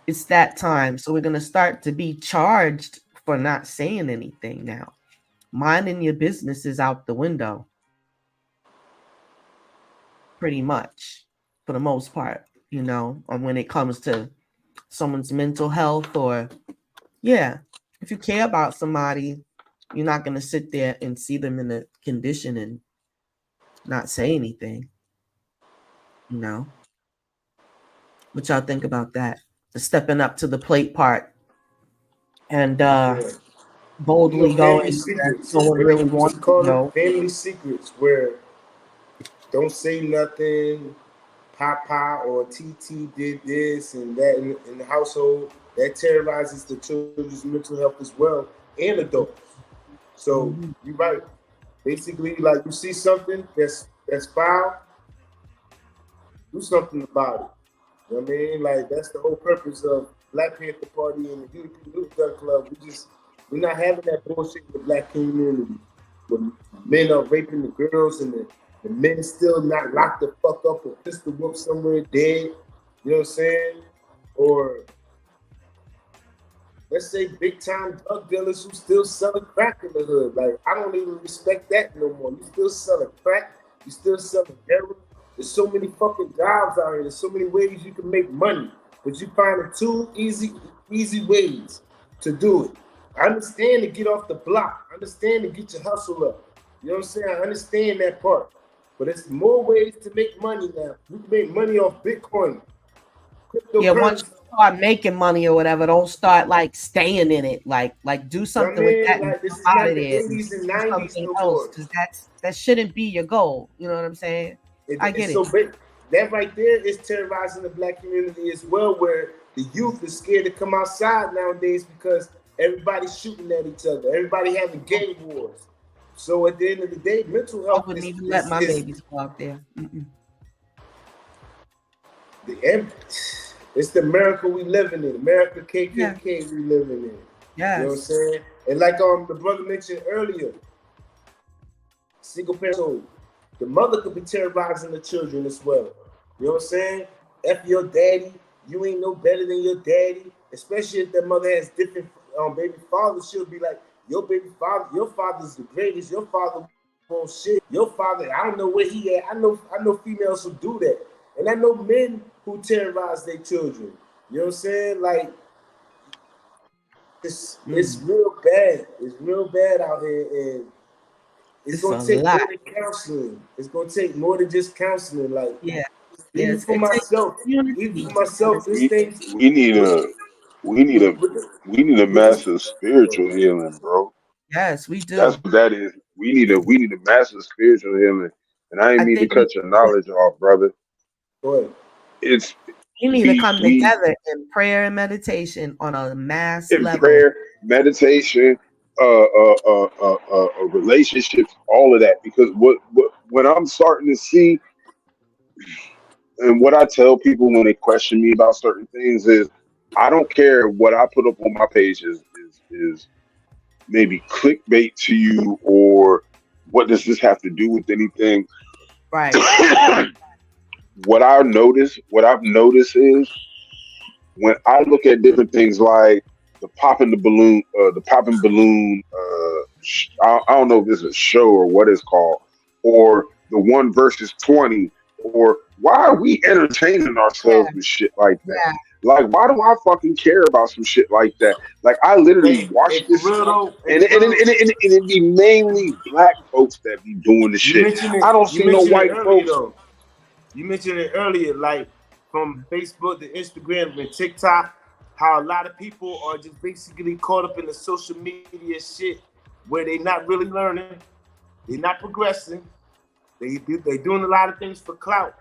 Speaker 1: It's that time. So we're going to start to be charged for not saying anything now. Minding your business is out the window, pretty much, for the most part, you know, when it comes to someone's mental health. Or yeah, if you care about somebody, you're not going to sit there and see them in a condition and not say anything, you know. What y'all think about that? The stepping up to the plate part and boldly
Speaker 2: family
Speaker 1: going where
Speaker 2: secrets.
Speaker 1: no one
Speaker 2: What
Speaker 1: really
Speaker 2: they used
Speaker 1: wants
Speaker 2: to
Speaker 1: to
Speaker 2: call them
Speaker 1: go.
Speaker 2: family secrets, where don't say nothing. Papa or TT did this and that in the household. That terrorizes the children's mental health as well, and adults. So
Speaker 1: Mm-hmm.
Speaker 2: you're right. Basically, like you see something that's foul, do something about it. You know what I mean? Like that's the whole purpose of Black Panther Party and the Youth Gun Club. We're not having that bullshit in the black community. When men are raping the girls and the men still not locked the fuck up or pistol whoop somewhere dead. You know what I'm saying? Or let's say big time drug dealers who still selling crack in the hood. Like I don't even respect that no more. You still selling crack, you still selling heroin. There's so many fucking jobs out here. There's so many ways you can make money, but you find two easy ways to do it. I understand to get off the block. I understand to get your hustle up. You know what I'm saying? I understand that part. But it's more ways to make money now. You can make money off Bitcoin,
Speaker 1: Yeah, once
Speaker 2: cryptocurrency.
Speaker 1: you start making money or whatever, don't start like staying in it. Like do
Speaker 2: You know what I
Speaker 1: something with
Speaker 2: mean?
Speaker 1: that and
Speaker 2: Like this
Speaker 1: jump
Speaker 2: is
Speaker 1: out
Speaker 2: not
Speaker 1: of
Speaker 2: the
Speaker 1: there and
Speaker 2: 80s and
Speaker 1: do
Speaker 2: 90s
Speaker 1: something
Speaker 2: no
Speaker 1: else,
Speaker 2: more.
Speaker 1: because that shouldn't be your goal. You know what I'm saying? I get
Speaker 2: So
Speaker 1: it.
Speaker 2: that right there is terrorizing the black community as well, where the youth is scared to come outside nowadays because everybody's shooting at each other. Everybody having gang wars. So at the end of the day, mental
Speaker 1: I
Speaker 2: health
Speaker 1: wouldn't
Speaker 2: is
Speaker 1: even let
Speaker 2: is,
Speaker 1: my
Speaker 2: is
Speaker 1: babies go out there. Mm-mm.
Speaker 2: the it's the America we living in. America
Speaker 1: Yeah.
Speaker 2: KKK we living in. You know what I'm
Speaker 1: Yes.
Speaker 2: saying? And like the brother mentioned earlier, single parent, the mother could be terrorizing the children as well. You know what I'm saying? F your daddy, you ain't no better than your daddy. Especially if that mother has different baby fathers, she'll be like, your father's the greatest. Your father won't shit. Your father, I don't know where he at. I know females who do that, and I know men who terrorize their children. You know what I'm saying? Like it's
Speaker 1: Mm.
Speaker 2: real bad. It's real bad out here, and it's
Speaker 1: It's a
Speaker 2: gonna take
Speaker 1: lot.
Speaker 2: more than counseling. It's gonna take more than just counseling. Like
Speaker 1: Yeah.
Speaker 2: even
Speaker 1: Yes.
Speaker 2: for
Speaker 1: It takes
Speaker 2: myself,
Speaker 1: community to kind of
Speaker 2: this
Speaker 3: We
Speaker 2: thing
Speaker 3: we need
Speaker 2: with
Speaker 3: a we need
Speaker 2: with
Speaker 3: a
Speaker 2: with, the,
Speaker 3: we need a
Speaker 2: with this.
Speaker 3: massive spiritual healing, bro.
Speaker 1: yes, we
Speaker 3: That's
Speaker 1: do.
Speaker 3: what that is. We need a massive spiritual healing. And I ain't
Speaker 1: I
Speaker 3: mean to
Speaker 1: think we
Speaker 3: cut your knowledge off, brother.
Speaker 2: Go ahead.
Speaker 3: It's
Speaker 1: need to come
Speaker 3: we
Speaker 1: together in prayer and meditation on a mass
Speaker 3: in
Speaker 1: level.
Speaker 3: prayer, meditation, relationships, all of that. Because what when I'm starting to see, and what I tell people when they question me about certain things is, I don't care what I put up on my page is maybe clickbait to you, or what does this have to do with anything?
Speaker 1: Right.
Speaker 3: What I've noticed is when I look at different things like the popping balloon. I don't know if it's a show or what it's called, or the 1 versus 20, or why are we entertaining
Speaker 1: Yeah.
Speaker 3: ourselves with shit like that?
Speaker 1: Yeah.
Speaker 3: Like, why do I fucking care about some shit like that? Like, I literally
Speaker 2: Hey,
Speaker 3: watch
Speaker 2: for
Speaker 3: this
Speaker 2: real
Speaker 3: stuff,
Speaker 2: though, hey,
Speaker 3: and
Speaker 2: for real.
Speaker 3: it be mainly black folks that be doing the
Speaker 2: You
Speaker 3: shit.
Speaker 2: mentioned it.
Speaker 3: I don't
Speaker 2: You
Speaker 3: see no
Speaker 2: mentioned it
Speaker 3: white
Speaker 2: earlier
Speaker 3: folks.
Speaker 2: though. You mentioned it earlier, like from Facebook to Instagram and TikTok, how a lot of people are just basically caught up in the social media shit where they not really learning, they not progressing, they doing a lot of things for clout.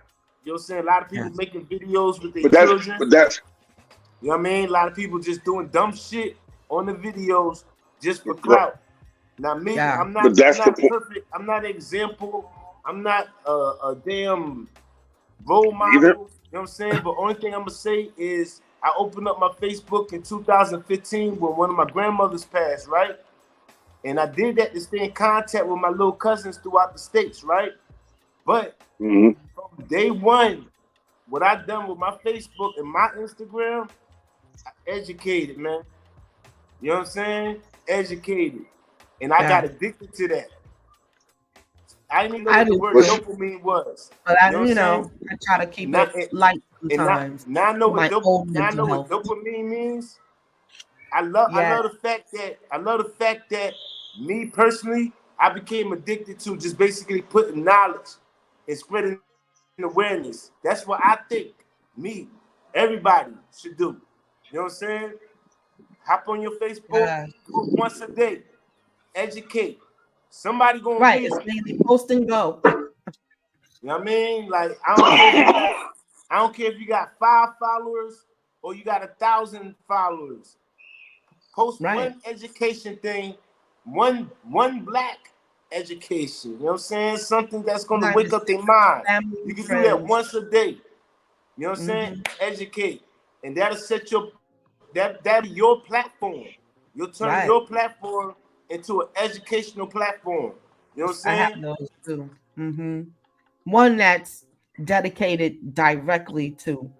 Speaker 2: You know what I'm saying? A lot of people
Speaker 1: Yes.
Speaker 2: making videos with their
Speaker 3: But that's
Speaker 2: children.
Speaker 3: but that's
Speaker 2: You know what I mean? A lot of people just doing dumb shit on the videos just for
Speaker 3: right.
Speaker 2: clout. Now me,
Speaker 1: Yeah.
Speaker 3: But
Speaker 2: I'm
Speaker 3: that's the
Speaker 2: not
Speaker 3: point.
Speaker 2: perfect. I'm not an example. I'm not a damn role
Speaker 3: Either.
Speaker 2: model. You know what I'm saying? But only thing I'm gonna say is I opened up my Facebook in 2015 when one of my grandmothers passed, right? And I did that to stay in contact with my little cousins throughout the states, right? But
Speaker 3: Hmm.
Speaker 2: from day one, what I done with my Facebook and my Instagram, I educated, man. You know what I'm saying? Educated. And I got
Speaker 1: Yeah.
Speaker 2: addicted to that. I didn't even know
Speaker 1: I
Speaker 2: what the
Speaker 1: do
Speaker 2: word
Speaker 3: What's
Speaker 1: too.
Speaker 2: dopamine was.
Speaker 1: But
Speaker 2: You know what I'm saying?
Speaker 1: I try to
Speaker 2: And
Speaker 1: keep
Speaker 2: now,
Speaker 1: it light
Speaker 2: and now,
Speaker 1: sometimes
Speaker 2: now I know
Speaker 1: for
Speaker 2: what
Speaker 1: my own
Speaker 2: now I know
Speaker 1: mental
Speaker 2: what
Speaker 1: health.
Speaker 2: dopamine means. I
Speaker 1: Yeah.
Speaker 2: love the fact that me personally, I became addicted to just basically putting knowledge and spreading awareness. That's what I think me, everybody should do. You know what I'm saying? Hop on your Facebook,
Speaker 1: Yeah.
Speaker 2: do it once a day, educate. Somebody gonna
Speaker 1: Right.
Speaker 2: read
Speaker 1: It's
Speaker 2: it.
Speaker 1: mainly post and go.
Speaker 2: You know what I mean? Like I don't care if you got 5 followers or you got 1,000 followers. Post
Speaker 1: Right.
Speaker 2: one education thing, one black education. You know what I'm saying? Something that's gonna
Speaker 1: Not
Speaker 2: wake
Speaker 1: just
Speaker 2: up their mind.
Speaker 1: family,
Speaker 2: You can do that
Speaker 1: friends.
Speaker 2: once a day. You know what I'm saying?
Speaker 1: Hmm.
Speaker 2: Educate. And that'll set that'll be your platform. You'll turn
Speaker 1: Right.
Speaker 2: your platform into an educational platform. You know what I'm
Speaker 1: I have
Speaker 2: saying?
Speaker 1: those too. One that's dedicated directly to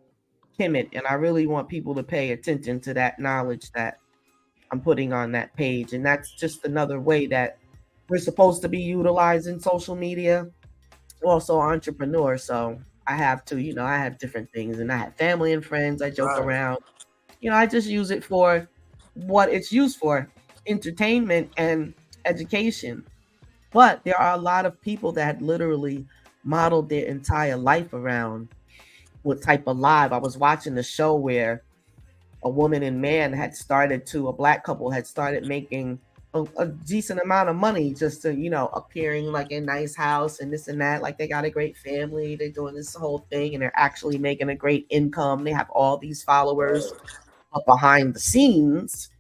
Speaker 1: Kemet, and I really want people to pay attention to that knowledge that I'm putting on that page. And that's just another way that we're supposed to be utilizing social media. Also, entrepreneur. So I have to, I have different things, and I have family and friends. I joke
Speaker 2: Right.
Speaker 1: around. I just use it for what it's used for, entertainment and education. But there are a lot of people that literally modeled their entire life around what type of live. I was watching a show where a woman and man a black couple had started making a decent amount of money just to, appearing like a nice house and this and that. Like they got a great family. They're doing this whole thing and they're actually making a great income. They have all these followers. But behind the scenes,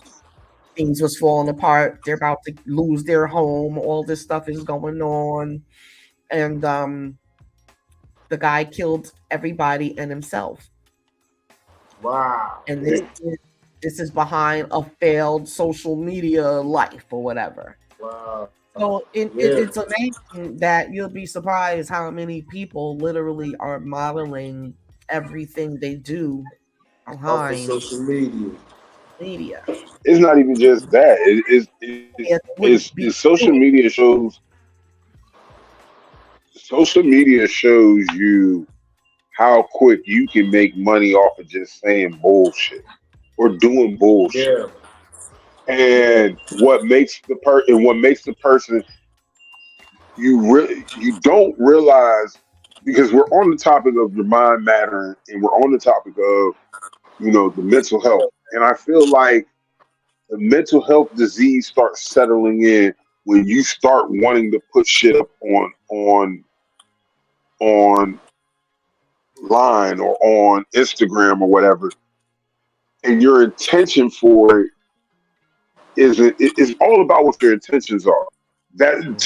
Speaker 1: things was falling apart. They're about to lose their home. All this stuff is going on. And the guy killed everybody and himself.
Speaker 2: Wow.
Speaker 1: And this is behind a failed social media life or whatever.
Speaker 2: Wow.
Speaker 1: So
Speaker 2: Yeah.
Speaker 1: it's amazing that you'll be surprised how many people literally are modeling everything they do
Speaker 2: Off of
Speaker 1: behind
Speaker 2: social media.
Speaker 1: media.
Speaker 3: It's not even just that.
Speaker 1: It would
Speaker 3: Is
Speaker 1: be doing.
Speaker 3: social media shows you how quick you can make money off of just saying bullshit or doing bullshit.
Speaker 2: Yeah.
Speaker 3: And what makes the person you don't realize, because we're on the topic of your mind matter and we're on the topic of the mental health. And I feel like the mental health disease starts settling in when you start wanting to put shit up on line or on Instagram or whatever, and your intention for it is all about what your intentions are. That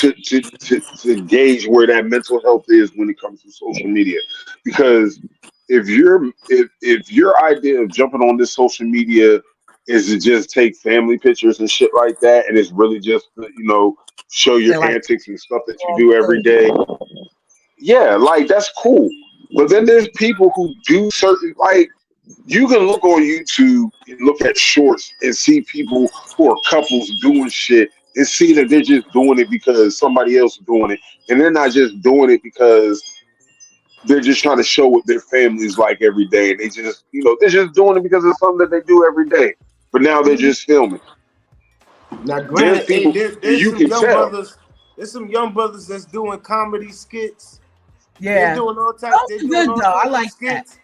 Speaker 3: to gauge where that mental health is when it comes to social media, because if your idea of jumping on this social media is to just take family pictures and shit like that, and it's really just to, show your
Speaker 1: They're like
Speaker 3: antics and stuff that you
Speaker 1: all
Speaker 3: do every
Speaker 1: silly.
Speaker 3: day. Yeah, like that's cool. But then there's people who do certain like you can look on YouTube and look at shorts and see people who are couples doing shit and see that they're just doing it because somebody else is doing it, and they're not just doing it because they're just trying to show what their family's like every day, and they just they're just doing it because it's something that they do every day. But now they're
Speaker 2: Mhm.
Speaker 3: just filming.
Speaker 2: Now,
Speaker 3: There's
Speaker 2: granted, hey,
Speaker 3: people
Speaker 2: there's
Speaker 3: you
Speaker 2: some
Speaker 3: can
Speaker 2: young
Speaker 3: tell.
Speaker 2: brothers. There's some young brothers that's doing comedy skits. They're
Speaker 1: Yeah.
Speaker 2: doing all types. They're
Speaker 1: Those are
Speaker 2: doing
Speaker 1: good
Speaker 2: all
Speaker 1: though. I
Speaker 2: types of
Speaker 1: like that.
Speaker 2: skits.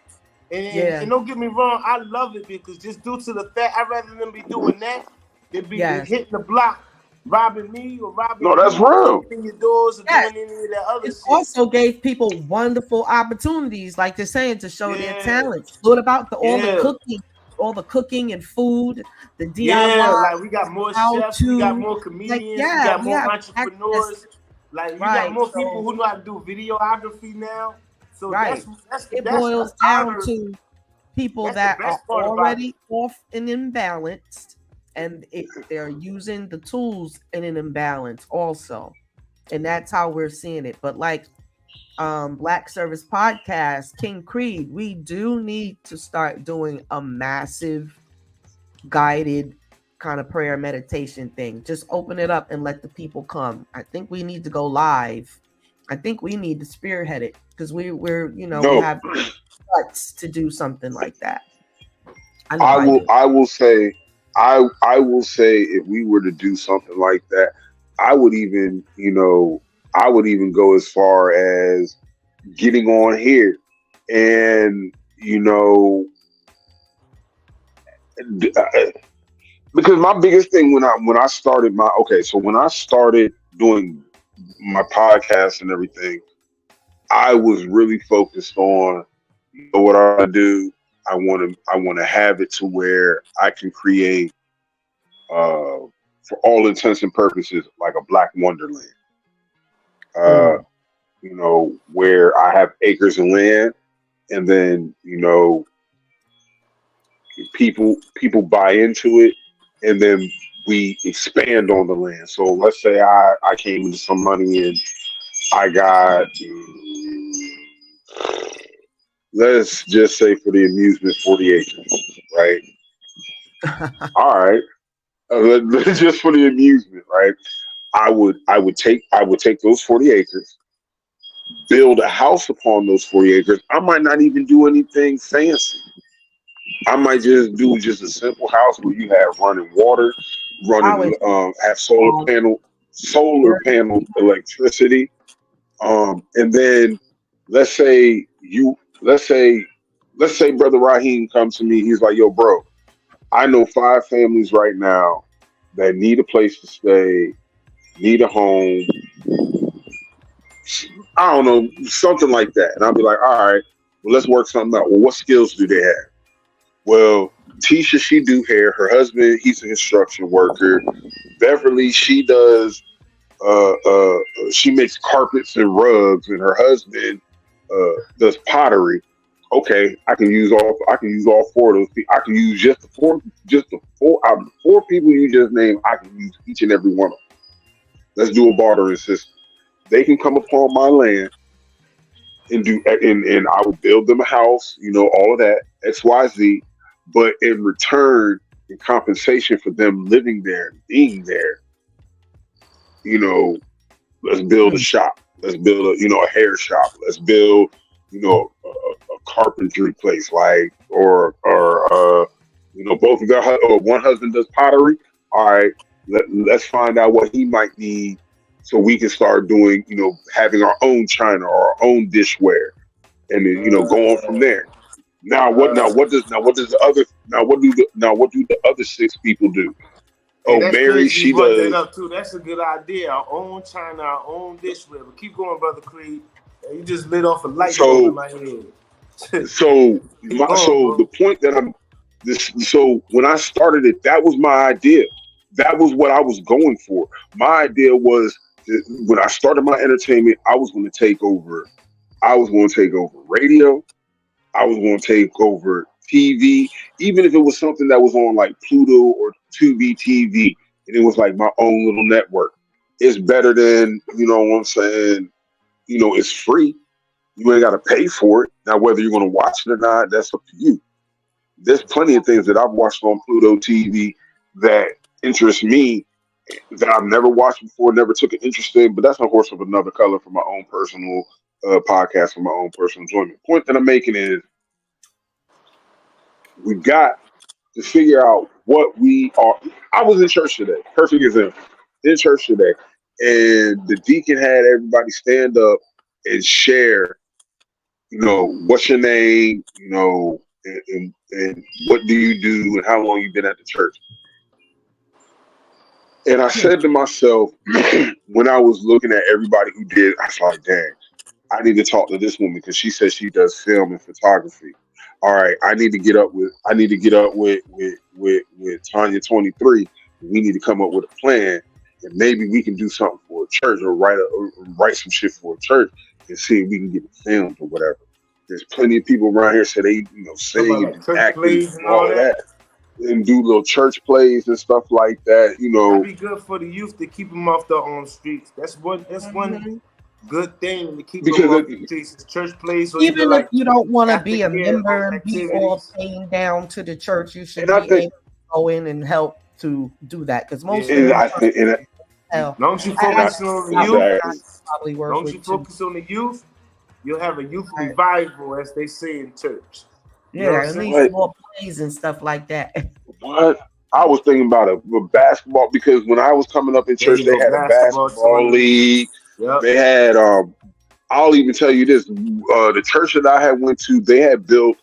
Speaker 2: And,
Speaker 1: Yeah.
Speaker 2: and don't get me wrong, I love it because just due to the fact I'd rather them be doing that than be
Speaker 1: Yes.
Speaker 2: hitting the block, robbing me or robbing
Speaker 3: No, that's
Speaker 2: you,
Speaker 3: real.
Speaker 2: breaking your doors or
Speaker 1: Yes.
Speaker 2: doing any of that other
Speaker 1: It
Speaker 2: shit.
Speaker 1: also gave people wonderful opportunities, like they're saying, to show their
Speaker 2: Yeah,
Speaker 1: talents. What about
Speaker 2: yeah,
Speaker 1: all the cooking and food, the
Speaker 2: yeah.
Speaker 1: DIY,
Speaker 2: Like we got more
Speaker 1: how
Speaker 2: chefs, we got
Speaker 1: to,
Speaker 2: more
Speaker 1: like,
Speaker 2: comedians, we
Speaker 1: yeah,
Speaker 2: got
Speaker 1: we
Speaker 2: more
Speaker 1: have access,
Speaker 2: entrepreneurs. Like you got
Speaker 1: right?
Speaker 2: more people
Speaker 1: So,
Speaker 2: who know how to do videography now. So
Speaker 1: right, it
Speaker 2: that's
Speaker 1: boils
Speaker 2: I
Speaker 1: down
Speaker 2: heard
Speaker 1: to people
Speaker 2: that's the
Speaker 1: that are
Speaker 2: best part about it.
Speaker 1: already off and imbalanced, and they're using the tools in an imbalance also, and that's how we're seeing it. But like Black Service Podcast, King Creed, we do need to start doing a massive guided kind of prayer meditation thing. Just open it up and let the people come. I think we need to go live. I think we need to spearhead it because we're we
Speaker 3: No,
Speaker 1: have guts to do something like that. I know
Speaker 3: I
Speaker 1: I
Speaker 3: will.
Speaker 1: do.
Speaker 3: I will say. I will say if we were to do something like that, I would even I would even go as far as getting on here and d- uh, because my biggest thing when I started my so when I started doing my podcast and everything, I was really focused on what I do. I want to have it to where I can create for all intents and purposes like a black wonderland. Uh,
Speaker 1: Mm.
Speaker 3: where I have acres of land, and then people buy into it, and then we expand on the land. So let's say I came into some money and I got, let's just say for the amusement, 40 acres, right? All right, just for the amusement, right? I would take those 40 acres, build a house upon those 40 acres. I might not even do anything fancy. I might just do just a simple house where you have running water,
Speaker 1: I
Speaker 3: running
Speaker 1: was
Speaker 3: have
Speaker 1: um,
Speaker 3: solar panel electricity. And then let's say you let's say Brother Raheem comes to me, he's like, yo, bro, I know 5 families right now that need a place to stay, need a home, I don't know, something like that. And I'll be like, all right, well, let's work something out. Well, what skills do they have? Well, Tisha, she do hair. Her husband, he's a construction worker. Beverly, she makes carpets and rugs, and her husband does pottery. Okay, I can use all 4 of those people. I can use just the four out of the 4 people you just named. I can use each and every one of them. Let's do a bartering system. They can come upon my land and I would build them a house, all of that, XYZ. But in return, in compensation for them living there, being there, you know, let's build a
Speaker 1: mm,
Speaker 3: shop. Let's build a hair shop. Let's build a carpentry place, like both of their or one husband does pottery. All right, let's find out what he might need so we can start doing having our own china or our own dishware, and then going from
Speaker 2: Uh,
Speaker 3: there. Now what do the other 6 people do?
Speaker 2: Hey,
Speaker 3: Oh,
Speaker 2: that's
Speaker 3: Mary,
Speaker 2: crazy. You
Speaker 3: she
Speaker 2: brought that
Speaker 3: does.
Speaker 2: up too. That's a good idea. Our own China, our own dishware. But keep going, brother Creed. Hey, you just lit off a light bulb in
Speaker 3: So
Speaker 2: my head. Keep going,
Speaker 3: so the
Speaker 2: bro.
Speaker 3: point that I'm this so when I started it, that was my idea. That was what I was going for. My idea was when I started my entertainment, I was going to take over. I was going to take over radio. I was going to take over TV, even if it was something that was on like Pluto or Tubi TV, and it was like my own little network. It's better than, you know what I'm saying, it's free. You ain't got to pay for it. Now, whether you're going to watch it or not, that's up to you. There's plenty of things that I've watched on Pluto TV that interest me that I've never watched before, never took an interest in, but that's a horse of another color for my own personal podcast, for my own personal enjoyment. Point that I'm making is we got to figure out what we are. I was in church today. Perfect example. In church today, and the deacon had everybody stand up and share. What's your name? And what do you do, and how long you been at the church? And I said to myself, when I was looking at everybody who did, I was like, dang, I need to talk to this woman because she says she does film and photography. All right, I need to get up with Tanya 23. We need to come up with a plan, and maybe we can do something for a church or write some shit for a church and see if we can get it filmed or whatever. There's plenty of people around here say they sing
Speaker 2: like
Speaker 3: and
Speaker 2: church
Speaker 3: act
Speaker 2: plays
Speaker 3: and all of that, and do little church plays and stuff like that.
Speaker 2: That'd be good for the youth to keep them off the streets. That's one good thing to keep them off the streets. Is church plays, or
Speaker 1: even if you don't want to be a
Speaker 2: aftercare
Speaker 1: member and be all chained down to the church, you should be able to go in and help to do that, because most of them
Speaker 2: Don't you focus on the youth, you'll have a youth revival, as they say in church.
Speaker 1: Yeah, at least more plays and stuff like that.
Speaker 3: What? I was thinking about a basketball, because when I was coming up in church, they had a basketball league. Yep. They had I'll even tell you this: the church that I had went to, they had built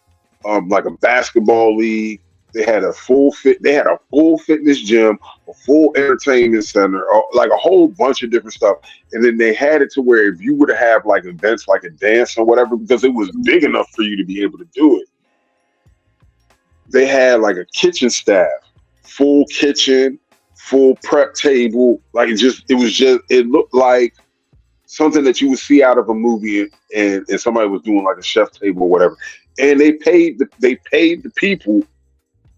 Speaker 3: like a basketball league. They had a full fitness gym, a full entertainment center, like a whole bunch of different stuff. And then they had it to where if you were to have like events, like a dance or whatever, because it was big enough for you to be able to do it, they had like a kitchen staff, full kitchen, full prep table. Like it looked like something that you would see out of a movie, and somebody was doing like a chef table or whatever. And they paid the people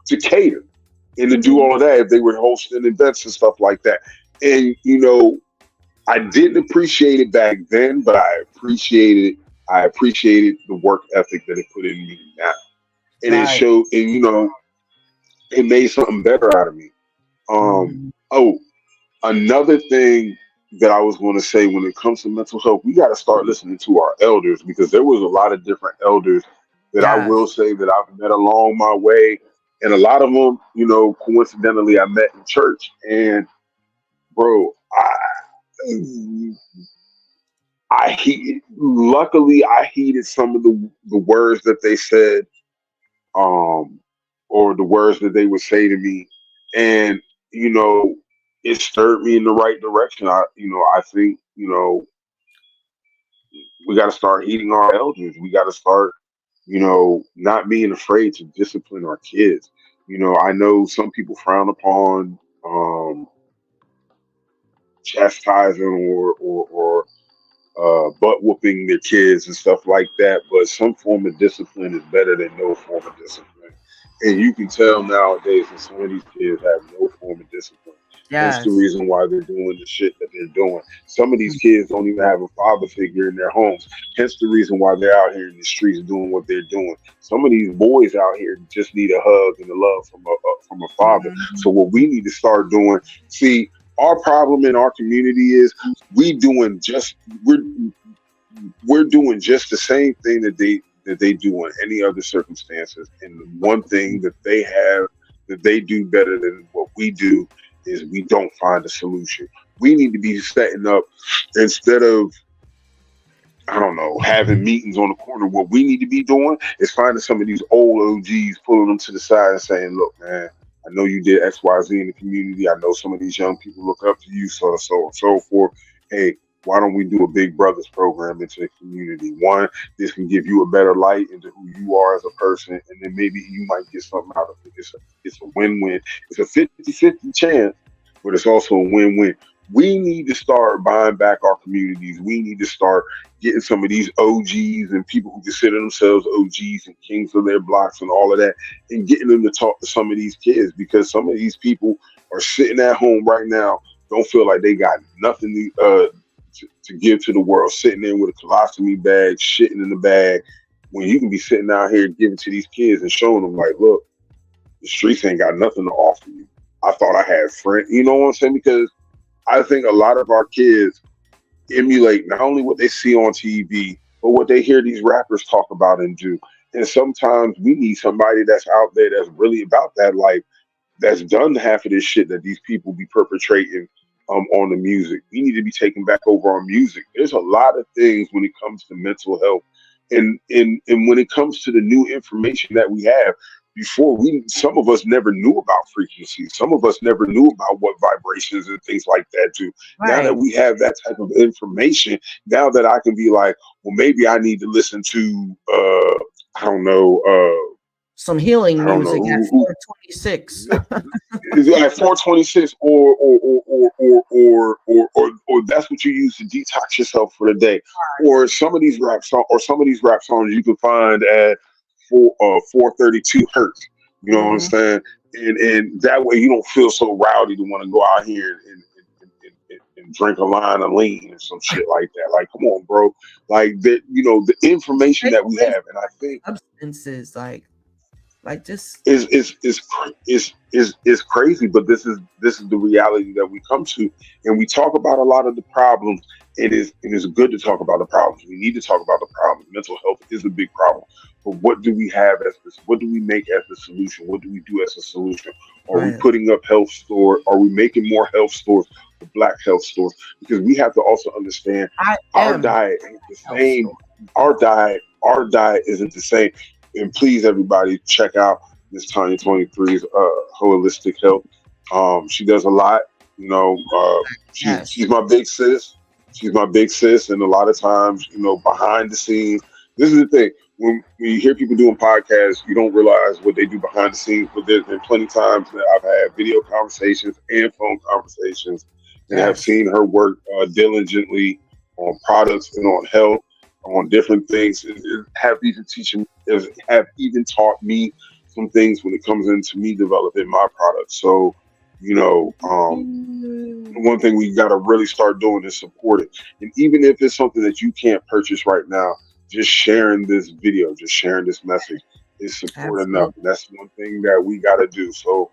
Speaker 3: to cater and to do all of that if they were hosting events and stuff like that. And I didn't appreciate it back then, but I appreciated the work ethic that it put in me now. And it showed, and it made something better out of me. Another thing that I was going to say, when it comes to mental health, we got to start listening to our elders, because there was a lot of different elders that I will say that I've met along my way. And a lot of them, coincidentally, I met in church. And bro, luckily I heeded some of the words that they said, or the words that they would say to me. And, it stirred me in the right direction. I think, we got to start heeding our elders. We got to start, not being afraid to discipline our kids. I know some people frown upon chastising or butt whooping their kids and stuff like that, but some form of discipline is better than no form of discipline. And you can tell nowadays that some of these kids have no form of discipline. That's the reason why they're doing the shit that they're doing. Some of these kids don't even have a father figure in their homes. Hence the reason why they're out here in the streets doing what they're doing. Some of these boys out here just need a hug and a love from a father. So what we need to start doing, see, our problem in our community is we're doing just the same thing that they do in any other circumstances. And the one thing that they have that they do better than what we do is we don't find a solution. We need to be setting up, instead of, I don't know, having meetings on the corner. What we need to be doing is finding some of these old OGs, pulling them to the side and saying, look, man, I know you did X, Y, Z in the community. I know some of these young people look up to you, so forth. Hey, why don't we do a Big Brothers program into the community? One, this can give you a better light into who you are as a person, and then maybe you might get something out of it. It's a win-win. It's a 50-50 chance, but it's also a win-win. We need to start buying back our communities. We need to start getting some of these OGs and people who consider themselves OGs and kings of their blocks and all of that, and getting them to talk to some of these kids, because some of these people are sitting at home right now, don't feel like they got nothing to give to the world, sitting there with a colostomy bag, shitting in the bag, when you can be sitting out here giving to these kids and showing them like, look, the streets ain't got nothing to offer you. I thought I had friends. You know what I'm saying? Because I think a lot of our kids emulate not only what they see on TV, but what they hear these rappers talk about and do. And sometimes we need somebody that's out there that's really about that life, that's done half of this shit that these people be perpetrating on the music. We need to be taking back over our music. There's a lot of things when it comes to mental health, and when it comes to the new information that we have. Before, we some of us never knew about frequencies. Some of us never knew about what vibrations and things like that do. Now that
Speaker 1: Right.
Speaker 3: we have that type of information, now that I can be like, well, maybe I need to listen to I don't know,
Speaker 1: Some healing
Speaker 3: I don't know
Speaker 1: music at
Speaker 3: who
Speaker 1: 426.
Speaker 3: is it like 426, or that's what you use to detox yourself for the day. Or some of these rap songs you can find at 432 hertz. You know what I'm
Speaker 1: Mhm.
Speaker 3: saying? And that way you don't feel so rowdy to want to go out here and drink a line of lean and some shit like that. Like, come on, bro. Like that, the information
Speaker 1: Take
Speaker 3: that we
Speaker 1: away
Speaker 3: have, and I think
Speaker 1: substances, like just
Speaker 3: is crazy, but this is the reality that we come to, and we talk about a lot of the problems. It is good to talk about the problems. We need to talk about the problems. Mental health is a big problem, but what do we have as this? What do we make as the solution? What do we do as a solution? Are we
Speaker 1: right.
Speaker 3: putting up health store? Are we making more health stores for Black health stores? Because we have to also understand
Speaker 1: I
Speaker 3: our
Speaker 1: am
Speaker 3: diet ain't the
Speaker 1: health
Speaker 3: same.
Speaker 1: store.
Speaker 3: Our diet isn't the same. And please, everybody, check out Miss Tanya 23's holistic health. She does a lot. She's
Speaker 1: Yes.
Speaker 3: my big sis. She's my big sis, and a lot of times, behind the scenes. This is the thing. When you hear people doing podcasts, you don't realize what they do behind the scenes. But there's been plenty of times that I've had video conversations and phone conversations, and have
Speaker 1: Yes.
Speaker 3: seen her work diligently on products and on health, on different things, and have even taught me some things when it comes into me developing my product. So,
Speaker 1: Mm.
Speaker 3: one thing we got to really start doing is support it. And even if it's something that you can't purchase right now, just sharing this video, just sharing this message is support enough.
Speaker 1: Absolutely.
Speaker 3: And that's one thing that we got to do. So,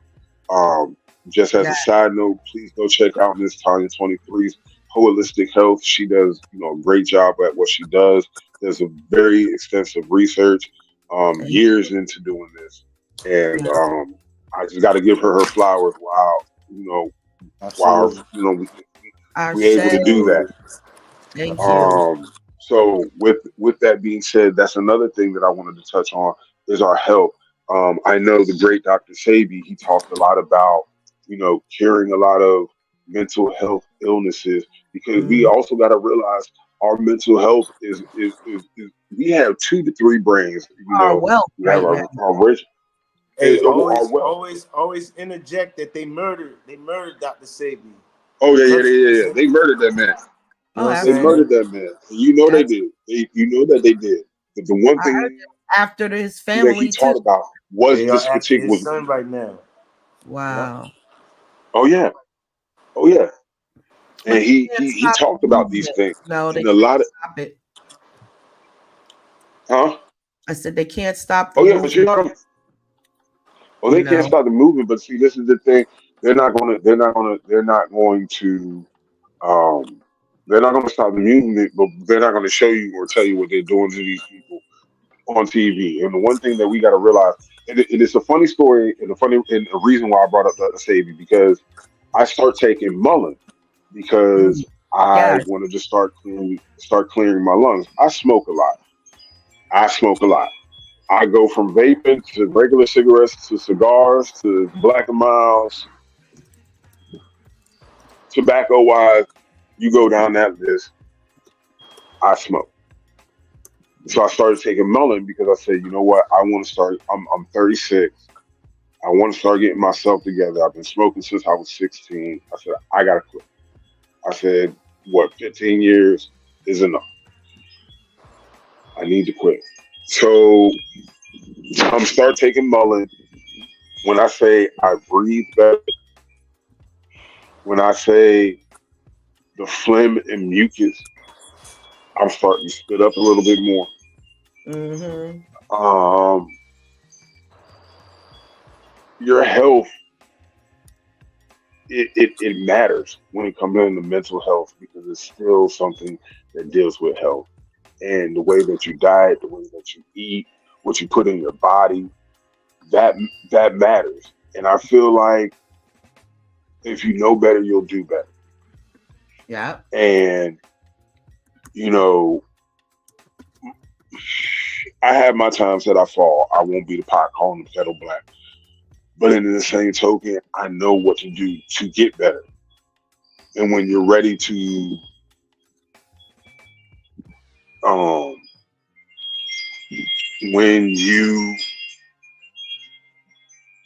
Speaker 3: um, just as
Speaker 1: Yeah.
Speaker 3: a side note, please go check out Miss Tanya 23's holistic health. She does, a great job at what she does. There's a very extensive research,
Speaker 1: Thank
Speaker 3: years into doing this, and
Speaker 1: you.
Speaker 3: I just got to give her flowers. Wow, you know, wow,
Speaker 2: Absolutely.
Speaker 3: we able
Speaker 1: Ashe.
Speaker 3: to do that.
Speaker 1: Thank you.
Speaker 2: Absolutely.
Speaker 3: So with that being said, that's another thing that I wanted to touch on is our health. I know the great Dr. Sabi, he talked a lot about, curing a lot of mental health illnesses, because we
Speaker 1: Mm.
Speaker 3: also got to realize our mental health is we have 2 to 3 brains.
Speaker 1: Our wealth
Speaker 3: We have
Speaker 1: right now.
Speaker 3: our rich,
Speaker 2: Hey,
Speaker 3: our
Speaker 2: always,
Speaker 3: wealth.
Speaker 2: always, always interject that they murdered Dr. Sabi.
Speaker 3: Oh yeah, yeah, yeah, yeah, yeah.
Speaker 2: 100%.
Speaker 3: They murdered that man.
Speaker 2: You know
Speaker 1: Oh,
Speaker 2: what I'm
Speaker 3: They
Speaker 2: saying?
Speaker 3: murdered
Speaker 1: absolutely.
Speaker 3: that man. And you know they
Speaker 1: That's
Speaker 3: did. You know that they did. But the one
Speaker 1: I heard
Speaker 3: thing
Speaker 1: after his
Speaker 3: that he
Speaker 1: family too.
Speaker 3: taught about was
Speaker 2: They are
Speaker 3: this
Speaker 2: after his
Speaker 3: particular.
Speaker 2: son right now. Yep.
Speaker 1: Wow.
Speaker 3: Oh yeah, oh yeah.
Speaker 1: But
Speaker 3: And
Speaker 1: they can't
Speaker 3: he
Speaker 1: stop
Speaker 3: talked
Speaker 1: the
Speaker 3: about these
Speaker 1: movement.
Speaker 3: things,
Speaker 1: No, they
Speaker 3: and a
Speaker 1: can't
Speaker 3: lot of,
Speaker 1: stop it.
Speaker 3: huh?
Speaker 1: I said they can't stop the
Speaker 3: Oh yeah, but
Speaker 1: movement,
Speaker 3: they
Speaker 1: you
Speaker 3: can't
Speaker 1: know.
Speaker 3: stop the movement. But see, this is the thing. They're not going to um they're not going to stop the movement, but they're not going to show you or tell you what they're doing to these people on TV. And the one thing that we got to realize, and it's a funny story, and a reason why I brought up the Sabi, because I start taking Mullen
Speaker 1: Mm.
Speaker 3: because I
Speaker 1: Yes.
Speaker 3: wanted to start clearing my lungs. I smoke a lot. I smoke a lot. I go from vaping to regular cigarettes to cigars to Black and Miles, tobacco wise. You go down that list. I smoke. So I started taking Mullen because I said, you know what? I want to start. I'm 36. I want to start getting myself together. I've been smoking since I was 16. I said, I got to quit. I said, what, 15 years is enough. I need to quit. So start taking mullet. When I say I breathe better, when I say the phlegm and mucus, I'm starting to spit up a little bit more.
Speaker 1: Mm-hmm.
Speaker 3: Um, your health, it matters when it comes into mental health because it's still something that deals with health and the way that you diet, the way that you eat, what you put in your body, that that matters. And I feel like if you know better, you'll do better.
Speaker 1: Yeah.
Speaker 3: And you know, I have my times that I fall. I won't be the pot calling the kettle black. But in the same token, I know what to do to get better. And when you're ready to um when you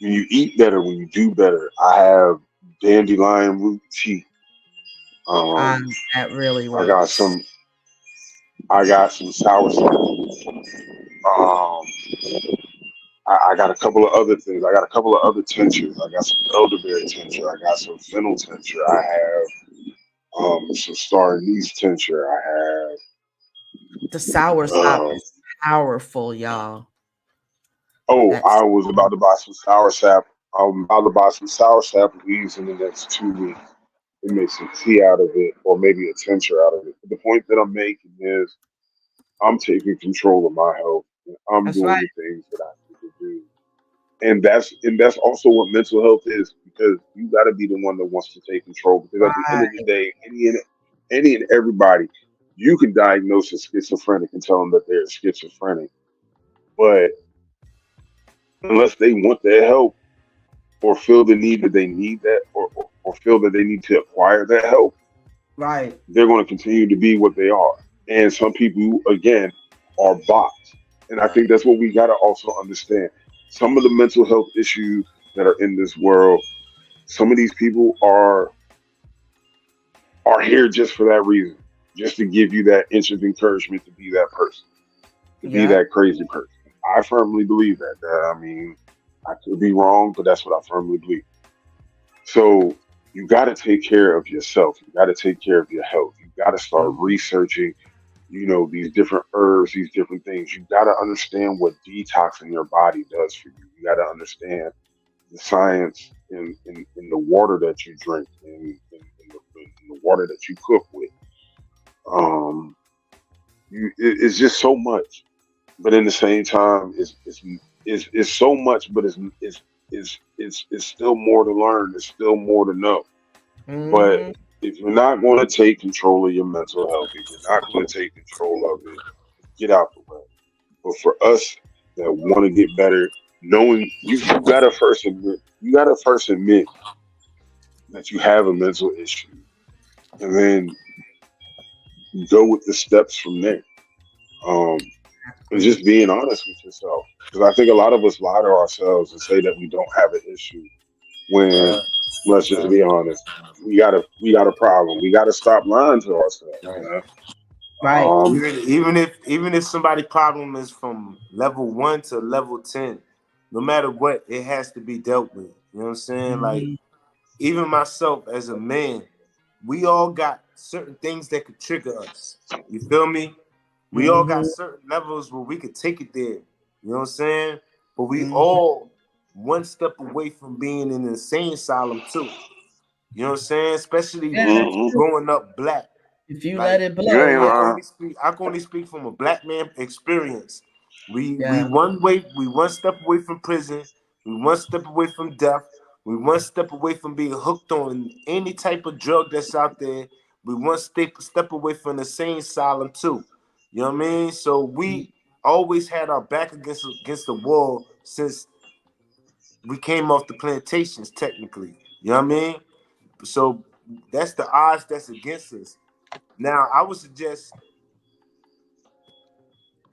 Speaker 3: when you eat better, when you do better, I have dandelion root tea. Um
Speaker 1: That really
Speaker 3: I got
Speaker 1: works.
Speaker 3: some I got some sour sauce. I got a couple of other things. I got a couple of other tinctures. I got some elderberry tincture. I got some fennel tincture. I have some star anise tincture. I
Speaker 1: The sour
Speaker 3: have
Speaker 1: sop is powerful, y'all.
Speaker 3: oh,
Speaker 1: That's
Speaker 3: I was about to buy some sour sap. I'm about to buy some sour sap leaves in the next 2 weeks and make some tea out of it or maybe a tincture out of it. But the point that I'm making is I'm taking control of my health and I'm
Speaker 1: that's right.
Speaker 3: doing the things that I need to do. And that's also what mental health is because you got to be the one that wants to take control because at the end of the
Speaker 1: Right.
Speaker 3: day any and everybody you can diagnose a schizophrenic and tell them that they're schizophrenic, but unless they want their help or feel the need that they need that or feel that they need to acquire that help,
Speaker 1: Right.
Speaker 3: they're going to continue to be what they are. And some people, again, are bots. And I think that's what we got to also understand. Some of the mental health issues that are in this world, some of these people are here just for that reason, just to give you that inch of encouragement to be that person, to be
Speaker 1: Yeah.
Speaker 3: that crazy person. I firmly believe that. I mean, I could be wrong, but that's what I firmly believe. So you got to take care of yourself. You got to take care of your health. You got to start researching, these different herbs, these different things. You got to understand what detoxing your body does for you. You got to understand the science in the water that you drink in the water that you cook with. Um, it's just so much, but in the same time, it's so much, but it's still more to learn. There's still more to know. But
Speaker 1: Mm-hmm.
Speaker 3: if you're not going to take control of your mental health, if you're not going to take control of it, get out the way. But for us that want to get better, knowing you gotta first admit that you have a mental issue, and then go with the steps from there. Um, and
Speaker 1: Exactly.
Speaker 3: just being honest with yourself, because I think a lot of us lie to ourselves and say that we don't have an issue when,
Speaker 2: Right.
Speaker 3: let's just be honest, we got a problem. We got to stop lying to ourselves.
Speaker 2: Right.
Speaker 1: Right.
Speaker 3: Um,
Speaker 4: Even if somebody problem is from level 1 to level 10, no matter what, it has to be dealt with. You know what I'm saying? Like
Speaker 1: Mhm.
Speaker 4: even myself as a man, we all got certain things that could trigger us. You feel me? We all got
Speaker 1: Mhm.
Speaker 4: certain levels where we could take it there. You know what I'm saying? But we
Speaker 1: Mhm.
Speaker 4: all one step away from being in an insane asylum too. You know what I'm saying? Especially
Speaker 1: Yeah, that's
Speaker 3: mhm.
Speaker 1: true.
Speaker 4: growing up black.
Speaker 1: If you let
Speaker 4: Like
Speaker 1: it
Speaker 3: You
Speaker 1: blow,
Speaker 3: ain't
Speaker 1: yeah.
Speaker 3: lying.
Speaker 4: I can only speak from a black man experience. We
Speaker 1: Yeah.
Speaker 4: one step away from prison, we one step away from death, we one step away from being hooked on any type of drug that's out there. We one step away from the sane asylum too. You know what I mean? So we always had our back against the wall since we came off the plantations, technically. You know what I mean? So that's the odds that's against us. Now, I would suggest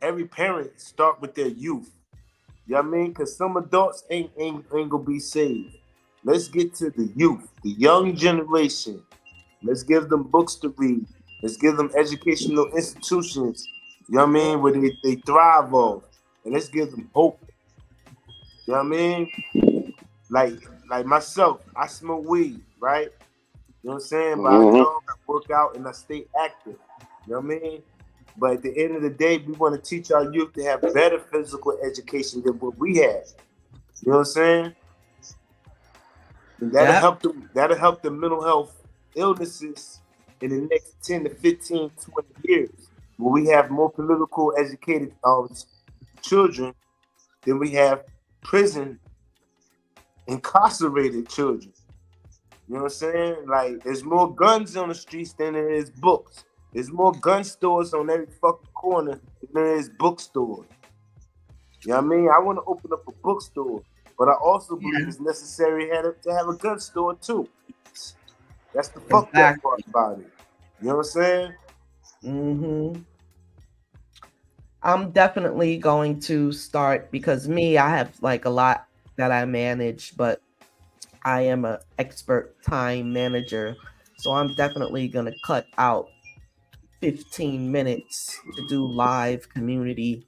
Speaker 4: every parent start with their youth. You know what I mean? Because some adults ain't gonna be saved. Let's get to the youth, the young generation. Let's give them books to read. Let's give them educational institutions, you know what I mean, where they thrive off. And let's give them hope. You know what I mean? Like myself, I smoke weed, right? You know what I'm saying? But I
Speaker 3: Mm-hmm.
Speaker 4: jog, I work out, and I stay active. You know what I mean? But at the end of the day, we want to teach our youth to have better physical education than what we had. You know what I'm saying? And
Speaker 1: Yep.
Speaker 4: That'll help the mental health illnesses in the next 10 to 15, 20 years. Where we have more political educated children than we have prison incarcerated children. You know what I'm saying? Like, there's more guns on the streets than there is books. There's more gun stores on every fucking corner than there is bookstores. You know what I mean? I want to open up a bookstore, but I also believe it's necessary to have a gun store too. That's the fucked up part about it. You know what I'm saying?
Speaker 1: Mm-hmm. I'm definitely going to start, because I have like a lot that I manage, but I am an expert time manager. So I'm definitely going to cut out 15 minutes to do live community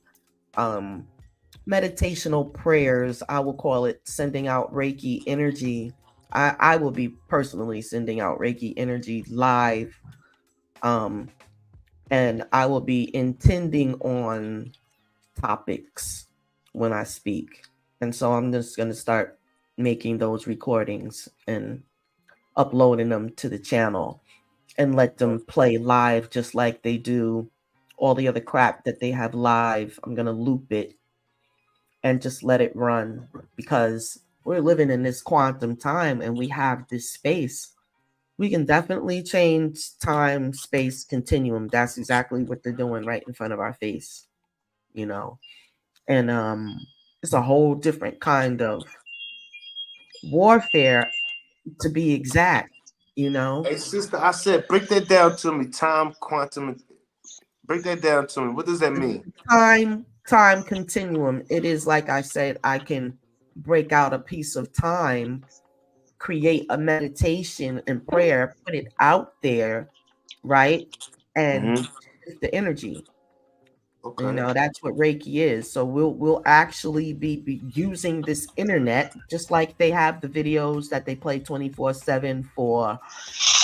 Speaker 1: meditational prayers. I will call it sending out Reiki energy. I will be personally sending out Reiki energy live. And I will be intending on topics when I speak. And so I'm just going to start making those recordings and uploading them to the channel and let them play live just like they do all the other crap that they have live. I'm going to loop it and just let it run, because we're living in this quantum time and we have this space. We can definitely change time, space, continuum. That's exactly what they're doing right in front of our face, you know. And it's a whole different kind of warfare, to be exact, you know.
Speaker 4: Hey, sister, I said, break that down to me. Time, quantum. Break that down to me. What does that mean?
Speaker 1: Time continuum. It is like I said, I can break out a piece of time, create a meditation and prayer, put it out there, right? And shift the energy.
Speaker 4: Okay.
Speaker 1: You know, that's what Reiki is. So we'll actually be using this internet, just like they have the videos that they play 24/7 for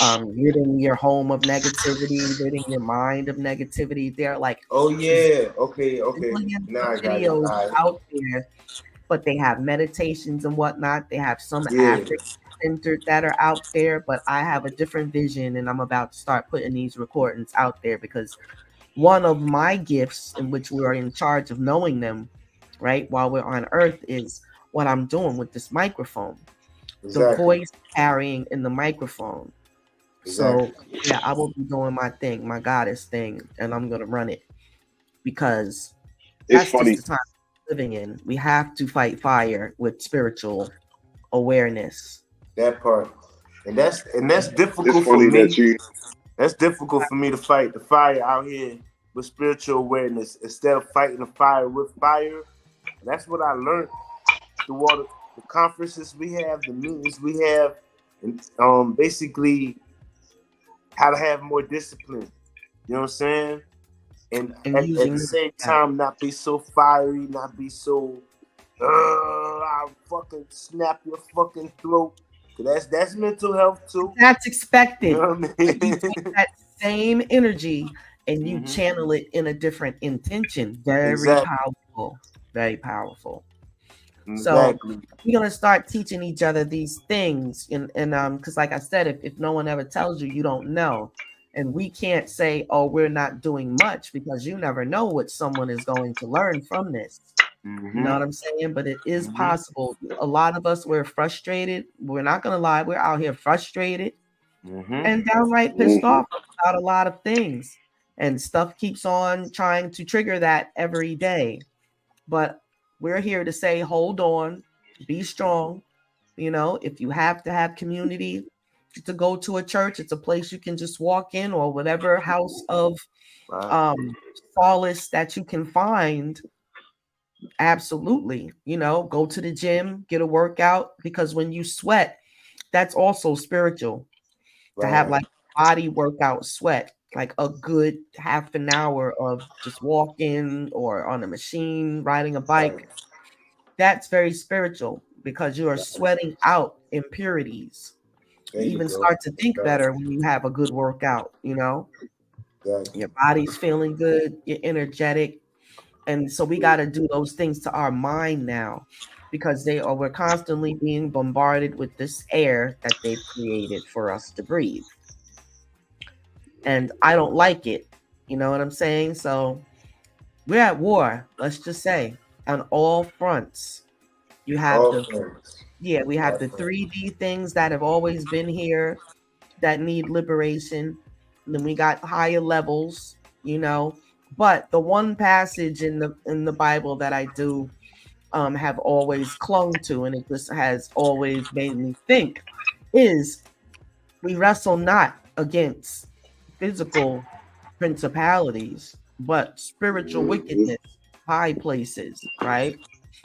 Speaker 1: ridding your home of negativity, ridding your mind of negativity. They're like,
Speaker 4: oh yeah, okay.
Speaker 1: millions
Speaker 4: Now
Speaker 1: of
Speaker 4: I got it.
Speaker 1: videos
Speaker 4: All right.
Speaker 1: out there, but they have meditations and whatnot. They have some
Speaker 4: Yeah.
Speaker 1: African centered that are out there, but I have a different vision, and I'm about to start putting these recordings out there, because one of my gifts, in which we are in charge of knowing them, right, while we're on Earth, is what I'm doing with this microphone. The voice carrying in the microphone. So yeah, I will be doing my thing, my goddess thing, and I'm gonna run it, because
Speaker 3: It's
Speaker 1: that's just
Speaker 3: funny.
Speaker 1: the time we're living in. We have to fight fire with spiritual awareness.
Speaker 4: That part. And that's
Speaker 3: It's
Speaker 4: difficult for
Speaker 3: funny that
Speaker 4: me.
Speaker 3: you.
Speaker 4: That's difficult for me to fight the fire out here with spiritual awareness instead of fighting the fire with fire. That's what I learned through all the conferences we have, the meetings we have, and basically how to have more discipline. You know what I'm saying? And at the same time, not be so fiery, not be so. I'll fucking snap your fucking throat. That's mental health too.
Speaker 1: That's expected.
Speaker 4: You know what I mean?
Speaker 1: You take that same energy and you channel it in a different intention. Very powerful. Very powerful.
Speaker 4: Exactly.
Speaker 1: So we're gonna start teaching each other these things, and because like I said, if no one ever tells you, you don't know. And we can't say, oh, we're not doing much, because you never know what someone is going to learn from this. You know what I'm saying? But it is possible. A lot of us, we're frustrated. We're not gonna lie, we're out here frustrated and downright pissed off about a lot of things. And stuff keeps on trying to trigger that every day. But we're here to say, hold on, be strong. You know, if you have to have community to go to a church, it's a place you can just walk in, or whatever house of solace that you can find. Absolutely. You know, go to the gym, get a workout, because when you sweat, that's also spiritual. To have like body workout sweat, like a good half an hour of just walking or on a machine, riding a bike. That's very spiritual because you are sweating out impurities.
Speaker 2: There
Speaker 1: You
Speaker 2: you
Speaker 1: even
Speaker 2: go.
Speaker 1: start to think
Speaker 2: Exactly.
Speaker 1: better when you have a good workout, you know?
Speaker 2: Exactly.
Speaker 1: Your body's feeling good, you're energetic. And so we got to do those things to our mind now because we're constantly being bombarded with this air that they've created for us to breathe. And I don't like it. You know what I'm saying? So we're at war, let's just say, on all fronts. You have
Speaker 2: All
Speaker 1: the
Speaker 2: friends.
Speaker 1: we have
Speaker 2: All
Speaker 1: the
Speaker 2: friends.
Speaker 1: 3D things that have always been here that need liberation. And then we got higher levels, you know. But the one passage in the Bible that I do have always clung to, and it just has always made me think, is we wrestle not against physical principalities, but spiritual
Speaker 3: Mhm.
Speaker 1: wickedness, high places, right?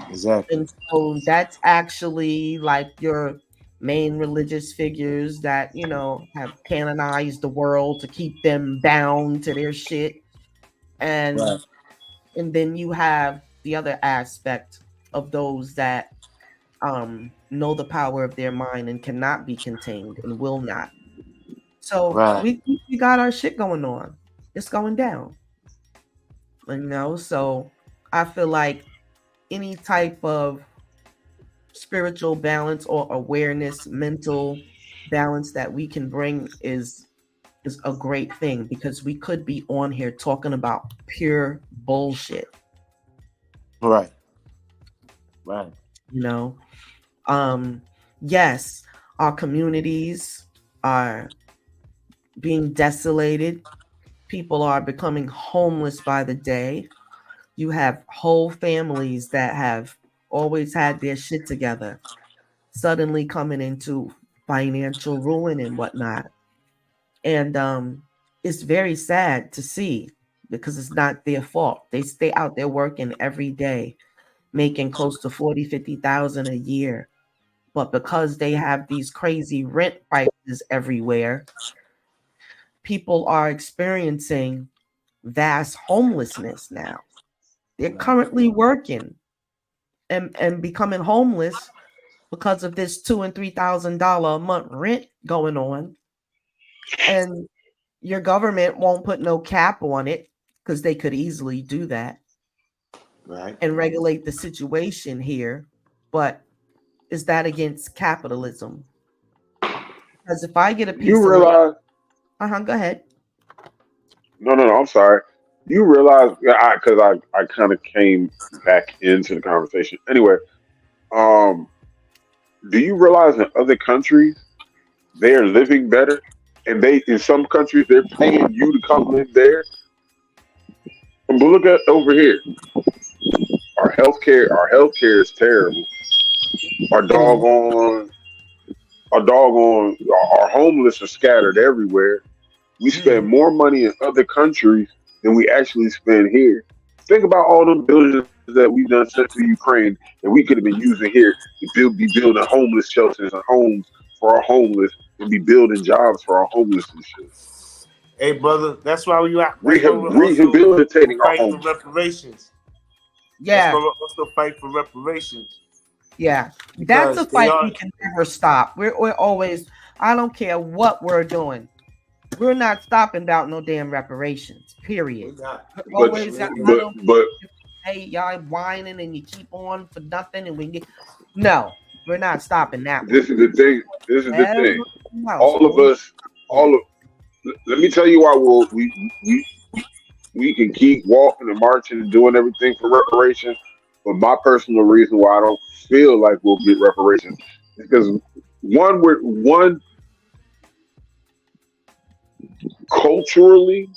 Speaker 4: Exactly.
Speaker 1: And so that's actually like your main religious figures that, you know, have canonized the world to keep them bound to their shit.
Speaker 2: Right.
Speaker 1: And then you have the other aspect of those that know the power of their mind and cannot be contained and will not. So
Speaker 4: Right.
Speaker 1: we got our shit going on. It's going down. You know, so I feel like any type of spiritual balance or awareness, mental balance that we can bring is a great thing because we could be on here talking about pure bullshit,
Speaker 4: Right. Right.
Speaker 1: you know. Um yes, our communities are being desolated. People are becoming homeless by the day. You have whole families that have always had their shit together suddenly coming into financial ruin and whatnot. And it's very sad to see because it's not their fault. They stay out there working every day, making close to 40, 50,000 a year. But because they have these crazy rent prices everywhere, people are experiencing vast homelessness now. They're currently working and becoming homeless because of this $2,000 and $3,000 a month rent going on. And your government won't put no cap on it because they could easily do that
Speaker 4: Right.
Speaker 1: and regulate the situation here. But is that against capitalism? Because if I get a
Speaker 3: You
Speaker 1: piece of land,
Speaker 3: realize?
Speaker 1: go ahead.
Speaker 3: No, no, no. I'm sorry. You realize? Because I kind of came back into the conversation. Anyway, um, do you realize in other countries they are living better, and they in some countries they're paying you to come live there? But look at over here. Our healthcare is terrible. Our
Speaker 1: Mhm.
Speaker 3: doggone, our homeless are scattered everywhere. We spend
Speaker 1: Mhm.
Speaker 3: more money in other countries than we actually spend here. Think about all the billions that we've done sent to Ukraine that we could have been using here to be building homeless shelters and homes for our homeless and be building jobs for our homeless and shit.
Speaker 4: Hey, brother, that's why we are. That's why we're also
Speaker 3: Rehabilitating our
Speaker 4: fighting for
Speaker 3: homeless.
Speaker 4: reparations. That's why
Speaker 1: Yeah,
Speaker 4: we're also fighting for reparations
Speaker 1: yeah. That's a
Speaker 4: because they
Speaker 1: fight
Speaker 4: are.
Speaker 1: we can never stop. We're always, I don't care what we're doing. We're not stopping about no damn reparations, period.
Speaker 4: We're not.
Speaker 1: We're
Speaker 3: But
Speaker 1: always, I
Speaker 3: but
Speaker 1: don't
Speaker 3: but
Speaker 1: hey, y'all whining and you keep on for nothing and we get no, we're not stopping that one.
Speaker 3: this is the thing. This is the thing.
Speaker 1: Everything else,
Speaker 3: All of
Speaker 1: boy.
Speaker 3: us, all of. Let me tell you why we can keep walking and marching and doing everything for reparations. But my personal reason why I don't feel like we'll get reparations is because one culturally,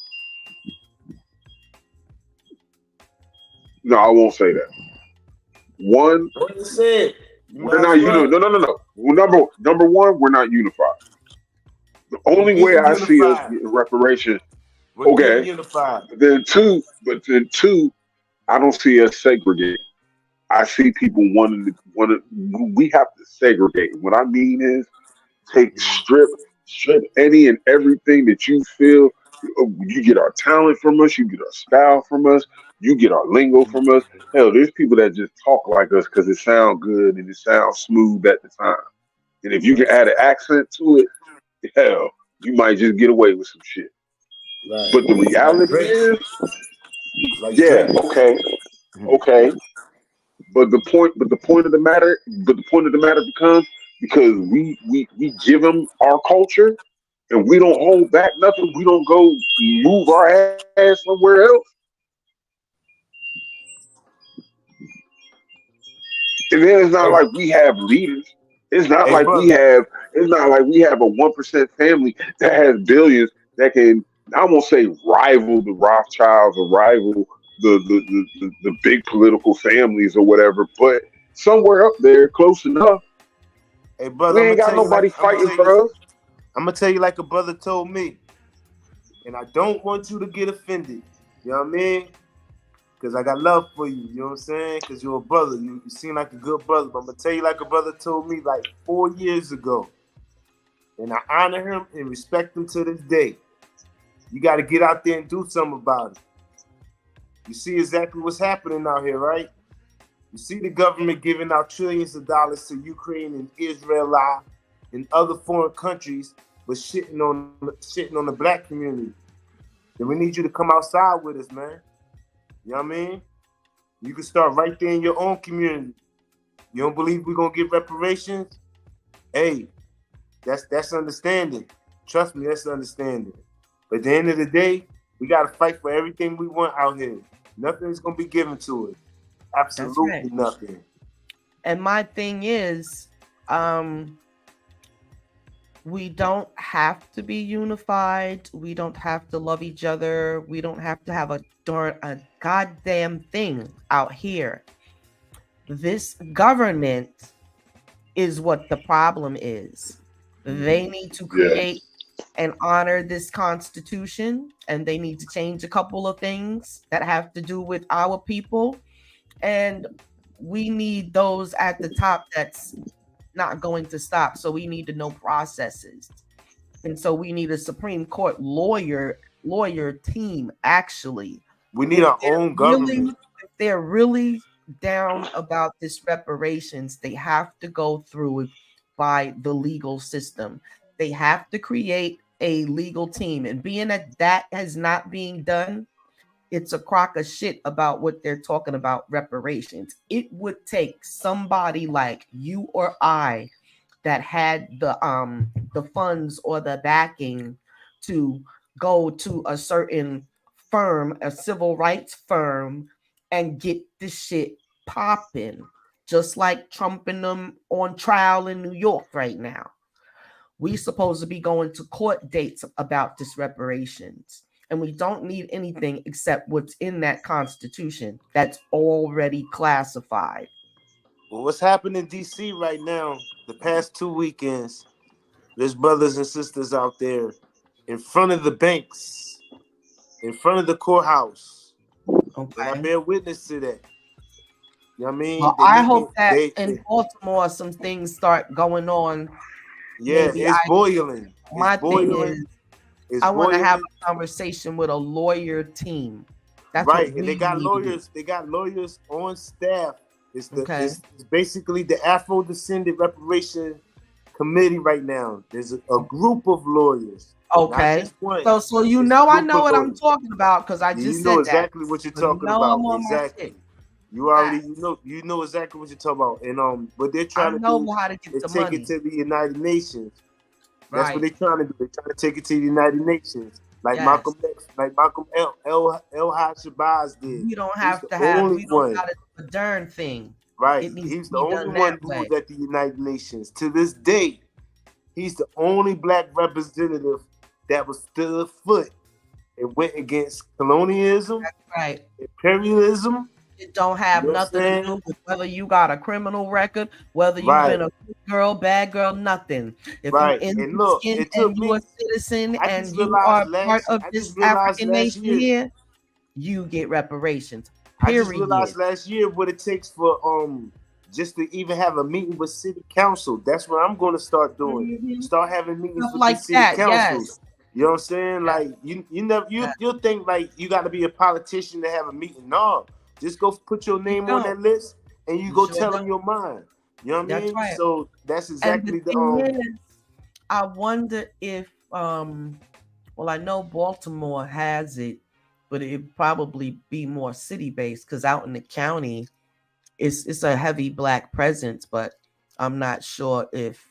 Speaker 3: no, I won't say that. One,
Speaker 4: What you said? You
Speaker 3: we're
Speaker 4: might
Speaker 3: not
Speaker 4: as well.
Speaker 3: No, no, no, no. Well, number one, we're not unified. The
Speaker 4: We're
Speaker 3: only way
Speaker 4: getting
Speaker 3: I see us
Speaker 4: unified.
Speaker 3: getting reparations,
Speaker 4: We're getting
Speaker 3: okay.
Speaker 4: unified.
Speaker 3: But then two, I don't see us segregating. I see people wanting to. We have to segregate. What I mean is take strip. strip any and everything that you feel. You get our talent from us. You get our style from us. You get our lingo from us. Hell, there's people that just talk like us because it sounds good and it sounds smooth at the time. And if you can add an accent to it, hell, you might just get away with some shit.
Speaker 2: Right.
Speaker 3: But the
Speaker 4: Like
Speaker 3: reality
Speaker 4: Drake.
Speaker 3: is,
Speaker 4: Like
Speaker 3: yeah,
Speaker 4: Drake.
Speaker 3: okay, okay. But the point of the matter becomes because we give them our culture and we don't hold back nothing. We don't go move our ass somewhere else. And then it's not
Speaker 4: Hey,
Speaker 3: like we have leaders. It's not
Speaker 4: hey,
Speaker 3: like we
Speaker 4: brother.
Speaker 3: have. It's not like we have a 1% family that has billions that can. I won't say rival the Rothschilds or rival the big political families or whatever, but somewhere up there, close enough.
Speaker 4: Hey, brother.
Speaker 3: We ain't got nobody fighting for us.
Speaker 4: I'm gonna tell you like a brother told me, and I don't want you to get offended. You know what I mean? Because I got love for you. You know what I'm saying? Because you're a brother. You seem like a good brother. But I'm gonna tell you like a brother told me like 4 years ago, and I honor him and respect him to this day. You got to get out there and do something about it. You see exactly what's happening out here, right? You see the government giving out trillions of dollars to Ukraine and Israel and other foreign countries, but shitting on the black community. Then we need you to come outside with us, man. You know what I mean? You can start right there in your own community. You don't believe we're gonna get reparations? Hey, that's understanding. Trust me, that's understanding. But at the end of the day, we gotta fight for everything we want out here. Nothing's gonna be given to us.
Speaker 1: That's right.
Speaker 4: Absolutely nothing.
Speaker 1: And my thing is, we don't have to be unified. We don't have to love each other. We don't have to have a goddamn thing out here. This government is what the problem is. They need to create and honor this constitution, and they need to change a couple of things that have to do with our people. And we need those at the top that's not going to stop. So we need to know processes. And so we need a Supreme Court lawyer team, actually.
Speaker 4: We need our own government.
Speaker 1: If they're really down about this reparations, they have to go through it by the legal system. They have to create a legal team. And being that is not being done, it's a crock of shit about what they're talking about reparations. It would take somebody like you or I that had the funds or the backing to go to a certain firm, a civil rights firm, and get this shit popping, just like Trump and them on trial in New York right now. We supposed to be going to court dates about this reparations. And we don't need anything except what's in that constitution that's already classified.
Speaker 4: Well, what's happening in DC right now, the past 2 weekends, there's brothers and sisters out there in front of the banks, in front of the courthouse. And I
Speaker 1: Okay.
Speaker 4: bear witness to that. You know what I mean?
Speaker 1: Well, I hope that in Baltimore some things start going on.
Speaker 4: Yeah,
Speaker 1: Maybe
Speaker 4: it's boiling.
Speaker 1: My
Speaker 4: it's boiling.
Speaker 1: thing is, I want to have a conversation with a lawyer team. That's
Speaker 4: right,
Speaker 1: what
Speaker 4: and they got lawyers. They got lawyers on staff. It's basically the Afro-descended reparation committee right now. There's a group of lawyers.
Speaker 1: Okay. So you know I know what I'm talking about because I just said
Speaker 4: exactly what you're talking about. Exactly. You already you know exactly what you're talking about. And but they're trying to do
Speaker 1: how to get the
Speaker 4: take
Speaker 1: money.
Speaker 4: it to the United Nations. That's
Speaker 1: right.
Speaker 4: what they're trying to do. They're trying to take it to the United Nations. Like Malcolm X, like Malcolm El Shabazz did.
Speaker 1: We don't have to have we don't got a darn thing.
Speaker 4: Right. He's the only one who was at the United Nations. To this day, he's the only black representative that was stood foot and went against colonialism, imperialism.
Speaker 1: It don't have nothing to do with whether you got a criminal record, whether you've been a good girl, bad girl, nothing. If you're in the skin and you're a citizen and you are part of this African nation here, you get reparations. Period.
Speaker 4: I just realized last year what it takes for just to even have a meeting with city council. That's what I'm going to start doing.
Speaker 1: Mhm.
Speaker 4: Start having meetings
Speaker 1: Stuff
Speaker 4: with
Speaker 1: like
Speaker 4: the city
Speaker 1: that,
Speaker 4: councils.
Speaker 1: yes.
Speaker 4: You know what I'm saying?
Speaker 1: Yeah.
Speaker 4: Like you never
Speaker 1: Yeah.
Speaker 4: you'll think like you got to be a politician to have a meeting. No, just go put your name on that list and you
Speaker 1: You
Speaker 4: go
Speaker 1: sure
Speaker 4: tell them
Speaker 1: don't.
Speaker 4: your mind. You know what I
Speaker 1: That's
Speaker 4: mean?
Speaker 1: right.
Speaker 4: So that's
Speaker 1: And the
Speaker 4: exactly the
Speaker 1: thing is, I wonder if well, I know Baltimore has it, but it'd probably be more city based because out in the county it's a heavy black presence, but I'm not sure if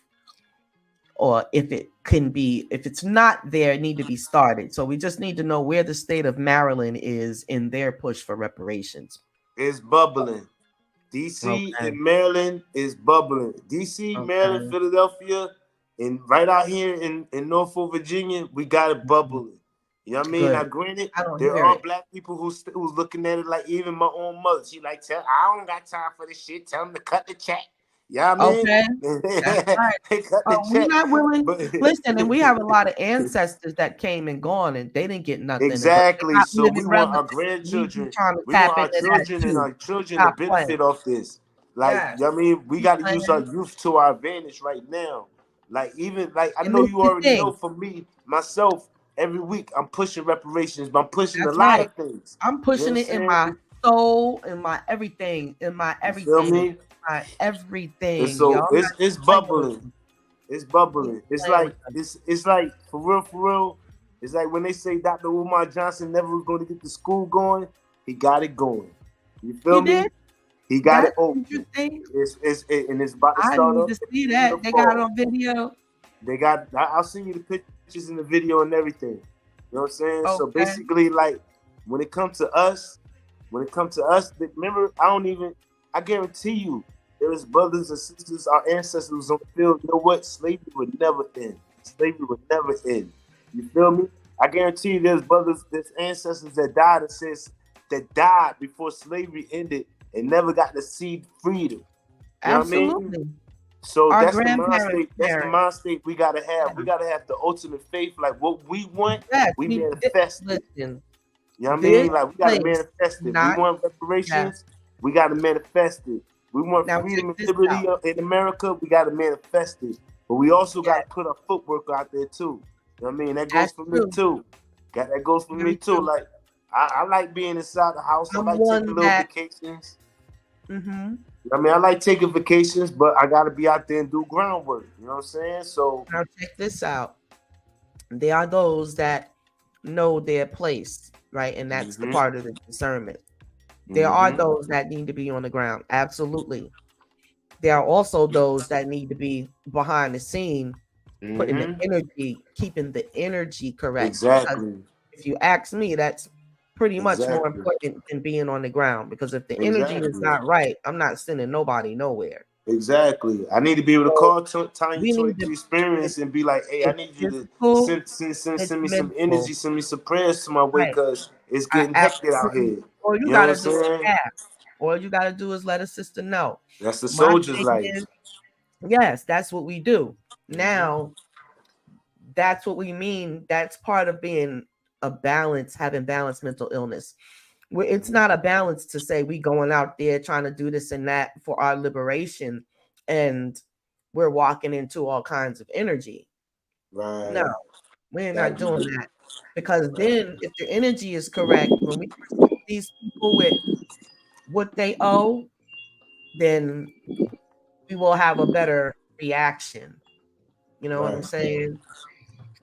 Speaker 1: it can be, if it's not there, it need to be started. So we just need to know where the state of Maryland is in their push for reparations.
Speaker 4: is bubbling. DC
Speaker 1: Okay.
Speaker 4: and Maryland is bubbling. DC, Maryland,
Speaker 1: Okay.
Speaker 4: Philadelphia, and right out here in Norfolk, Virginia, we got it bubbling. You know what I mean? Now,
Speaker 1: Good.
Speaker 4: granted,
Speaker 1: I don't
Speaker 4: there
Speaker 1: hear
Speaker 4: are
Speaker 1: it.
Speaker 4: black people who's looking at it like even my own mother. She like, I don't got time for this shit. Tell them to cut the check. You know what I mean?
Speaker 1: Okay. That's right.
Speaker 4: They cut the
Speaker 1: We're
Speaker 4: check.
Speaker 1: not willing.
Speaker 4: But
Speaker 1: Listen, and we have a lot of ancestors that came and gone, and they didn't get nothing. But they
Speaker 4: exactly.
Speaker 1: got
Speaker 4: So we
Speaker 1: living
Speaker 4: want our
Speaker 1: relatives. We be
Speaker 4: grandchildren,
Speaker 1: trying to
Speaker 4: we
Speaker 1: tap
Speaker 4: want our
Speaker 1: into that
Speaker 4: children and
Speaker 1: too.
Speaker 4: our children to
Speaker 1: Stop playing.
Speaker 4: benefit off this. Like,
Speaker 1: Yes.
Speaker 4: you know what I mean? We
Speaker 1: Keep
Speaker 4: got to
Speaker 1: playing.
Speaker 4: use our youth to our advantage right now. Like, even like I
Speaker 1: And
Speaker 4: know
Speaker 1: this
Speaker 4: you
Speaker 1: the
Speaker 4: already know
Speaker 1: thing.
Speaker 4: for me, myself, every week I'm pushing reparations, but I'm pushing a
Speaker 1: That's
Speaker 4: lot
Speaker 1: right.
Speaker 4: of things.
Speaker 1: I'm
Speaker 4: You know what
Speaker 1: pushing
Speaker 4: I'm
Speaker 1: it in
Speaker 4: saying?
Speaker 1: my soul, in my everything,
Speaker 4: You feel me?
Speaker 1: my
Speaker 4: And
Speaker 1: everything.
Speaker 4: so
Speaker 1: Y'all not
Speaker 4: it's
Speaker 1: playing with
Speaker 4: bubbling.
Speaker 1: me.
Speaker 4: It's
Speaker 1: Keep
Speaker 4: bubbling. It's
Speaker 1: playing with
Speaker 4: like
Speaker 1: them.
Speaker 4: it's like for real. It's like when they say Dr. Umar Johnson never was going to get the school going, he got it going. You feel
Speaker 1: He
Speaker 4: me?
Speaker 1: did?
Speaker 4: He got it
Speaker 1: That's
Speaker 4: open.
Speaker 1: interesting.
Speaker 4: And it's about to
Speaker 1: I
Speaker 4: start
Speaker 1: need
Speaker 4: up
Speaker 1: to
Speaker 4: in
Speaker 1: see
Speaker 4: the
Speaker 1: that. They got it
Speaker 4: fall.
Speaker 1: on video.
Speaker 4: They got. I'll send you the pictures and the video and everything. You know what I'm saying? So
Speaker 1: Okay.
Speaker 4: basically, like when it comes to us, remember, I guarantee you, there's brothers and sisters, our ancestors on the field. You know what? Slavery would never end. Slavery would never end. You feel me? I guarantee you, there's ancestors that died before slavery ended and never got to see freedom. You know what I mean?
Speaker 1: Absolutely.
Speaker 4: So
Speaker 1: Our
Speaker 4: that's the mind
Speaker 1: grandparents'
Speaker 4: state. That's the
Speaker 1: parents.
Speaker 4: mind state we gotta have.
Speaker 1: Yeah.
Speaker 4: We gotta have the ultimate faith. Like what we want,
Speaker 1: Yes.
Speaker 4: we manifest it.
Speaker 1: Listen,
Speaker 4: You know what I
Speaker 1: this
Speaker 4: mean? Like we gotta
Speaker 1: place,
Speaker 4: manifest it. We
Speaker 1: not,
Speaker 4: want
Speaker 1: yeah.
Speaker 4: reparations, we gotta manifest it. We want
Speaker 1: Now
Speaker 4: freedom
Speaker 1: check
Speaker 4: and
Speaker 1: this
Speaker 4: liberty
Speaker 1: out.
Speaker 4: in America, we gotta manifest it. But we also
Speaker 1: Yeah,
Speaker 4: gotta put our footwork out there too. You know what I mean? That goes
Speaker 1: that's
Speaker 4: for me
Speaker 1: true.
Speaker 4: too. That goes for me
Speaker 1: Very
Speaker 4: too.
Speaker 1: true.
Speaker 4: Like I like being inside the house. I
Speaker 1: I'm
Speaker 4: like taking
Speaker 1: one
Speaker 4: little
Speaker 1: that,
Speaker 4: vacations.
Speaker 1: mm-hmm.
Speaker 4: I mean, I like taking vacations, but I gotta be out there and do groundwork. You know what I'm saying? So
Speaker 1: Now check this out. There are those that know their place, right? And that's the part of the discernment. There are those that need to be on the ground. Absolutely. There are also those that need to be behind the scene, putting the energy, keeping the energy correct. Because
Speaker 4: exactly.
Speaker 1: if you ask me, that's pretty much more
Speaker 4: Exactly.
Speaker 1: important than being on the ground. Because if the energy is
Speaker 4: Exactly.
Speaker 1: not right, I'm not sending nobody nowhere.
Speaker 4: Exactly. I need to be able to
Speaker 1: So
Speaker 4: call Tanya
Speaker 1: we need
Speaker 4: 23
Speaker 1: to,
Speaker 4: experience and be like, hey, I
Speaker 1: it's
Speaker 4: need you to
Speaker 1: physical, it's
Speaker 4: send me some
Speaker 1: mental.
Speaker 4: energy, send me some prayers to my way
Speaker 1: Right.
Speaker 4: because it's
Speaker 1: I
Speaker 4: getting hectic out
Speaker 1: absolutely.
Speaker 4: here.
Speaker 1: All you
Speaker 4: You know what
Speaker 1: gotta
Speaker 4: I'm
Speaker 1: do is
Speaker 4: saying?
Speaker 1: ask. All you gotta do is let a sister know.
Speaker 4: That's the
Speaker 1: My
Speaker 4: soldier's
Speaker 1: thing
Speaker 4: life.
Speaker 1: is, yes, that's what we do. Now, that's what we mean. That's part of being a balance, having balanced mental illness. It's not a balance to say we going out there trying to do this and that for our liberation, and we're walking into all kinds of energy.
Speaker 4: Right.
Speaker 1: No, we're not doing that. Because then if the energy is correct, when we present these people with what they owe, then we will have a better reaction. You know what I'm
Speaker 4: Right.
Speaker 1: saying?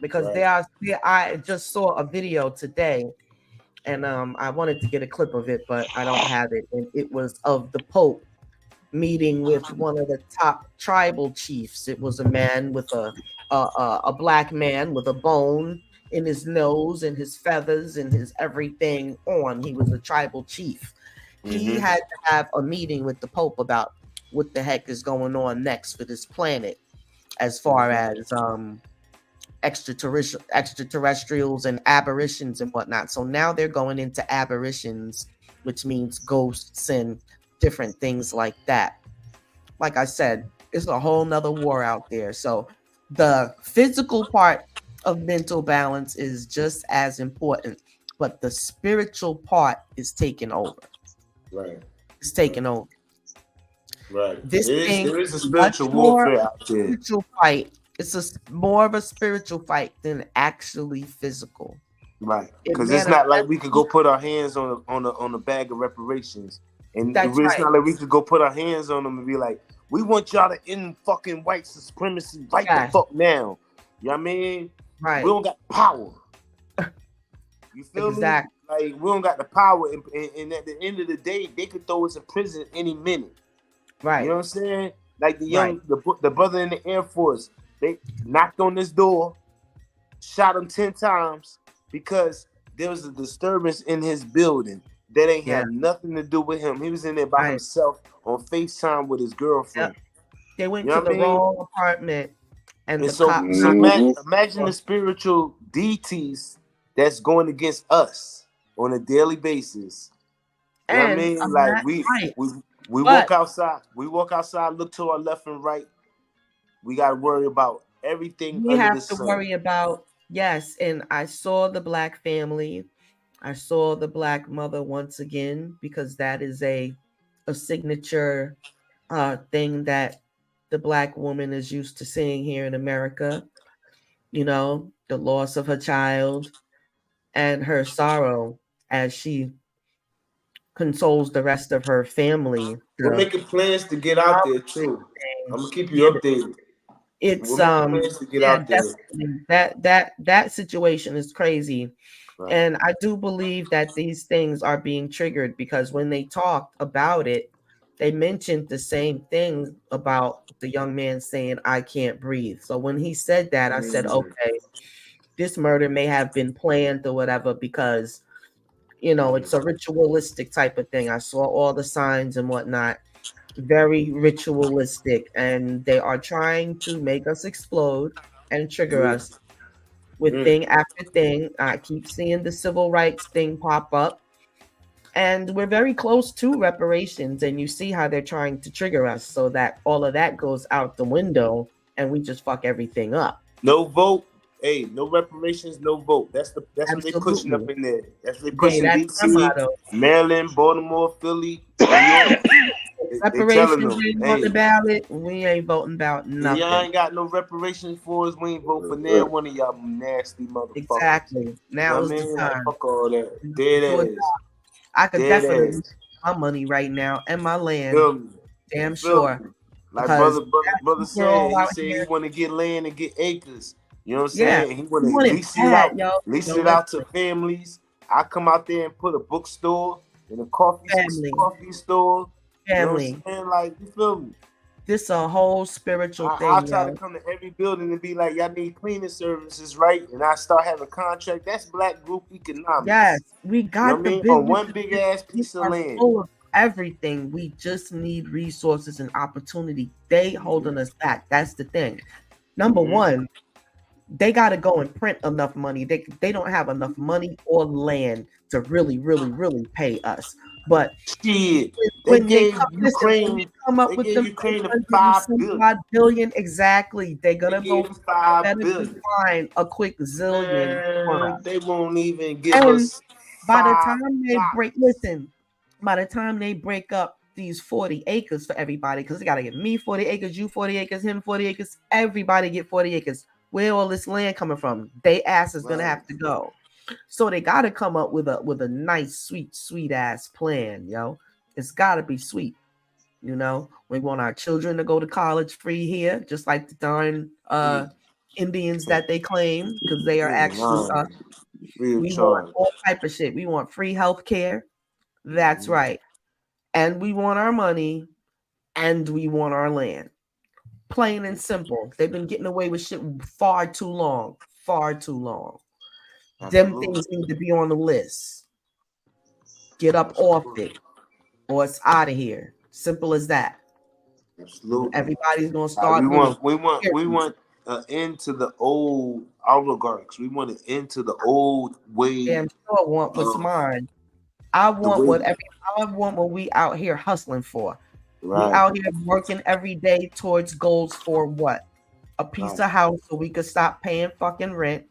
Speaker 1: Because
Speaker 4: Right.
Speaker 1: I just saw a video today, and I wanted to get a clip of it, but I don't have it. And it was of the Pope meeting with one of the top tribal chiefs. It was a man with a black man with a bone in his nose and his feathers and his everything on. He was a tribal chief. He had to have a meeting with the Pope about what the heck is going on next for this planet, as far as extraterrestrials and aberrations and whatnot. So now they're going into aberrations, which means ghosts and different things like that. Like I said, it's a whole nother war out there. So the physical part of mental balance is just as important, but the spiritual part is taking over.
Speaker 4: Right.
Speaker 1: It's taking over.
Speaker 4: Right.
Speaker 1: This thing
Speaker 4: There is a
Speaker 1: is much
Speaker 4: spiritual
Speaker 1: more
Speaker 4: warfare out there.
Speaker 1: spiritual fight. It's more of a spiritual fight than actually physical.
Speaker 4: Right.
Speaker 1: It
Speaker 4: Because it's not like we could
Speaker 1: manifests.
Speaker 4: go put our hands on a bag of reparations. And
Speaker 1: That's
Speaker 4: it's
Speaker 1: right.
Speaker 4: not like we could go put our hands on them and be like, we want y'all to end fucking white supremacy right the
Speaker 1: Yes.
Speaker 4: fuck now. You know what I mean?
Speaker 1: Right.
Speaker 4: We don't got power. You feel
Speaker 1: Exactly.
Speaker 4: me? Like, we don't got the power. And at the end of the day, they could throw us in prison any minute.
Speaker 1: Right.
Speaker 4: You know what I'm saying? Like the brother in the Air Force, they knocked on this door, shot him 10 times because there was a disturbance in his building that ain't
Speaker 1: Yeah.
Speaker 4: had nothing to do with him. He was in there by
Speaker 1: Right.
Speaker 4: himself on FaceTime with his girlfriend.
Speaker 1: Yep. They went
Speaker 4: You know
Speaker 1: to
Speaker 4: what I
Speaker 1: the
Speaker 4: mean?
Speaker 1: wrong apartment, and
Speaker 4: And
Speaker 1: the
Speaker 4: so
Speaker 1: cops.
Speaker 4: imagine the spiritual deities that's going against us on a daily basis. You know what I
Speaker 1: And
Speaker 4: mean?
Speaker 1: I'm
Speaker 4: Like
Speaker 1: not right.
Speaker 4: we
Speaker 1: But
Speaker 4: walk outside, look to our left and right. We got to worry about everything
Speaker 1: we
Speaker 4: under the
Speaker 1: have to
Speaker 4: sun.
Speaker 1: worry about, yes. And I saw the Black family. I saw the Black mother once again, because that is a signature thing that the Black woman is used to seeing here in America. You know, the loss of her child and her sorrow as she consoles the rest of her family.
Speaker 4: We're making plans to get out there too. I'm gonna keep you updated.
Speaker 1: It's
Speaker 4: We're making plans to get out there.
Speaker 1: definitely that situation is crazy.
Speaker 4: Right.
Speaker 1: And I do believe that these things are being triggered because when they talked about it, they mentioned the same thing about the young man saying, "I can't breathe." So when he said that, I said, okay, this murder may have been planned or whatever, because, you know, it's a ritualistic type of thing. I saw all the signs and whatnot, very ritualistic, and they are trying to make us explode and trigger us with thing after thing. I keep seeing the civil rights thing pop up, and we're very close to reparations, and you see how they're trying to trigger us so that all of that goes out the window and we just fuck everything up.
Speaker 4: No vote. Hey, no reparations, no vote. That's what they're pushing up
Speaker 1: Absolutely.
Speaker 4: in there. That's what they're pushing.
Speaker 1: That's their
Speaker 4: DC,
Speaker 1: motto.
Speaker 4: Maryland, Baltimore, Philly, New York. They telling
Speaker 1: Reparations
Speaker 4: them,
Speaker 1: ain't on
Speaker 4: hey,
Speaker 1: the ballot. We ain't voting about
Speaker 4: y'all
Speaker 1: nothing.
Speaker 4: ain't got no reparations for us. We ain't vote for near one of y'all nasty motherfuckers.
Speaker 1: Exactly. Now
Speaker 4: You
Speaker 1: is
Speaker 4: know what I
Speaker 1: the
Speaker 4: mean?
Speaker 1: time.
Speaker 4: Like, fuck all that. Dead ass.
Speaker 1: I could
Speaker 4: Dead
Speaker 1: definitely
Speaker 4: ass.
Speaker 1: my money right now and my land.
Speaker 4: Feel me?
Speaker 1: Damn
Speaker 4: Feel
Speaker 1: sure.
Speaker 4: me? Like
Speaker 1: Because
Speaker 4: brother
Speaker 1: we're all
Speaker 4: said, he
Speaker 1: out
Speaker 4: said
Speaker 1: here.
Speaker 4: he want to get land and get acres. You know what I'm
Speaker 1: Yeah,
Speaker 4: saying? He want
Speaker 1: we
Speaker 4: to
Speaker 1: want it
Speaker 4: lease it
Speaker 1: bad,
Speaker 4: out,
Speaker 1: yo.
Speaker 4: lease
Speaker 1: Yo,
Speaker 4: it out to
Speaker 1: listen,
Speaker 4: families. I come out there and put a bookstore and a coffee store. You know what I'm saying? Like, you feel me?
Speaker 1: This a whole spiritual
Speaker 4: I'll
Speaker 1: thing,
Speaker 4: try
Speaker 1: yo.
Speaker 4: to come to every building and be like, y'all need cleaning services, right? And I start having contract. That's black group economics.
Speaker 1: Yes, we
Speaker 4: You know
Speaker 1: got
Speaker 4: what I
Speaker 1: the
Speaker 4: mean?
Speaker 1: business.
Speaker 4: On one big ass piece of land.
Speaker 1: Full of everything. We just need resources and opportunity. They holding us back. That's the thing. Number one, they got to go and print enough money. They don't have enough money or land to really pay us. But
Speaker 4: shit,
Speaker 1: when
Speaker 4: they
Speaker 1: they come up with them
Speaker 4: Ukraine $5
Speaker 1: billion, exactly, they're gonna
Speaker 4: they
Speaker 1: go
Speaker 4: $5 billion.
Speaker 1: find a quick zillion for us.
Speaker 4: They won't even give
Speaker 1: And
Speaker 4: us.
Speaker 1: by the time they by the time they break up these 40 acres for everybody, because they gotta get me 40 acres, you 40 acres, him 40 acres, everybody get 40 acres. Where all this land coming from? They ass is gonna have to go. So they gotta come up with a nice, sweet ass plan, yo. It's gotta be sweet. You know, we want our children to go to college free here, just like the darn Indians that they claim, because they are actually we want all type of shit. We want free health care. That's right. And we want our money and we want our land. Plain and simple. They've been getting away with shit far too long. Far too long. Them things need to be on the list. Get up off it, or it's out of here. Simple as that.
Speaker 4: Absolutely.
Speaker 1: Everybody's gonna start.
Speaker 4: We want an end to the old oligarchs. We want an end to the old way.
Speaker 1: Damn sure want what's mine. I want what we out here hustling for. Right. We out here working every day towards goals for what? A piece of house so we could stop paying fucking rent,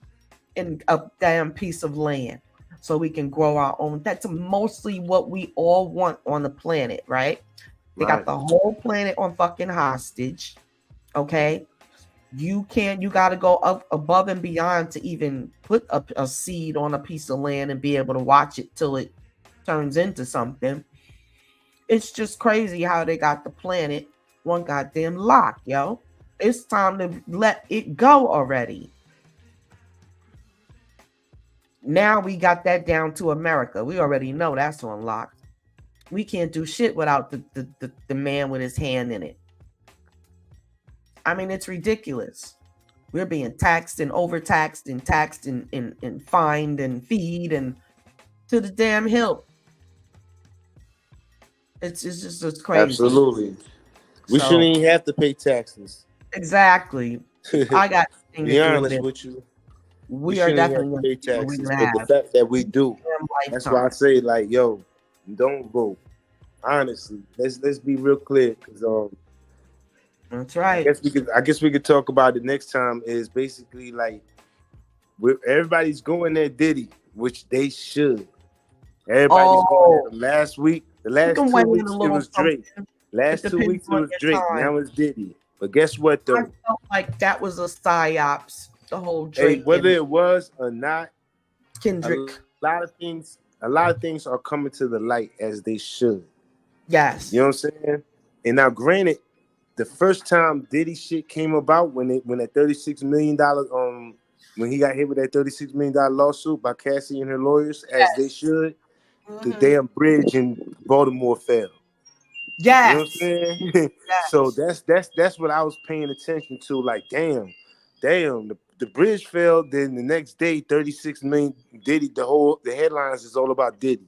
Speaker 1: and a damn piece of land so we can grow our own. That's mostly what we all want on the planet, right? They got the whole planet on fucking hostage. Okay. You got to go up above and beyond to even put a seed on a piece of land and be able to watch it till it turns into something. It's just crazy how they got the planet one goddamn lock, yo. It's time to let it go already. Now we got that down to America. We already know that's unlocked. We can't do shit without the man with his hand in it. I mean, it's ridiculous. We're being taxed and overtaxed and taxed and fined and feed and to the damn hilt. It's crazy.
Speaker 4: Absolutely. We shouldn't even have to pay taxes.
Speaker 1: Exactly. I got to
Speaker 4: be honest with you.
Speaker 1: We are definitely
Speaker 4: have to pay taxes, but the fact that we do, that's why I say, like, yo, don't vote. Honestly, let's be real clear, because
Speaker 1: that's right.
Speaker 4: I guess we could talk about it next time. Is basically like everybody's going at Diddy, which they should. Everybody's going at him. Last week, the last 2 weeks it was Drake. Last 2 weeks it was Drake. Now it's Diddy. But guess what though? I
Speaker 1: felt like that was a psyops. The whole Drake.
Speaker 4: Hey, whether it was or not,
Speaker 1: Kendrick.
Speaker 4: A lot of things are coming to the light as they should.
Speaker 1: Yes.
Speaker 4: You know what I'm saying? And now, granted, the first time Diddy shit came about when that $36 million when he got hit with that $36 million lawsuit by Cassie and her lawyers, as they should, the damn bridge in Baltimore fell.
Speaker 1: Yes.
Speaker 4: You know what I'm saying? Yes. So that's what I was paying attention to. Like, damn, the bridge fell. Then the next day, 36 million Diddy. The headlines is all about Diddy.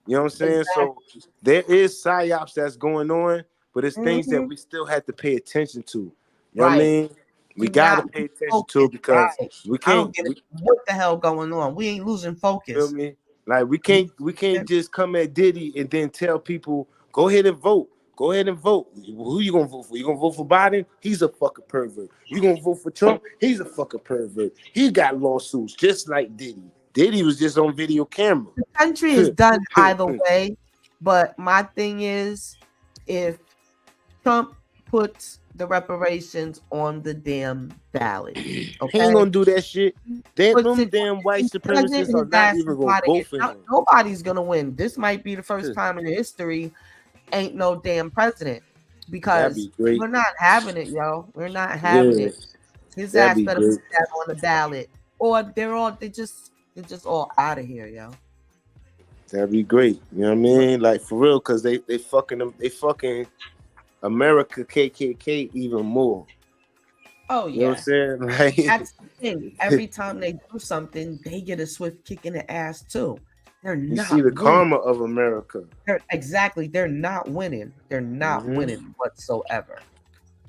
Speaker 4: You know what I'm saying? Exactly. So there is psyops that's going on, but it's things that we still have to pay attention to. You know what I mean? We gotta pay attention to because we can't.
Speaker 1: I don't get what the hell going on. We ain't losing focus.
Speaker 4: Feel me? Like we can't just come at Diddy and then tell people go ahead and vote. Go ahead and vote. Who you gonna vote for? You gonna vote for Biden? He's a fucking pervert. You gonna vote for Trump? He's a fucking pervert. He got lawsuits just like Diddy. Diddy was just on video camera.
Speaker 1: The country is done either way, but my thing is, if Trump puts the reparations on the damn ballot, okay?
Speaker 4: He ain't gonna do that shit. Them damn white supremacists are not even gonna vote for him.
Speaker 1: Nobody's gonna win. This might be the first time in history ain't no damn president, because we're not having it, yo. We're not having it. His ass better put that on the ballot, or they're just all out of here, yo.
Speaker 4: That'd be great. You know what I mean? Like, for real, because they fucking America KKK even more.
Speaker 1: Oh yeah.
Speaker 4: You know what I'm saying? Like,
Speaker 1: that's the thing. Every time they do something, they get a swift kick in the ass too. They're not.
Speaker 4: You see the karma of America.
Speaker 1: They're not winning. They're not winning whatsoever.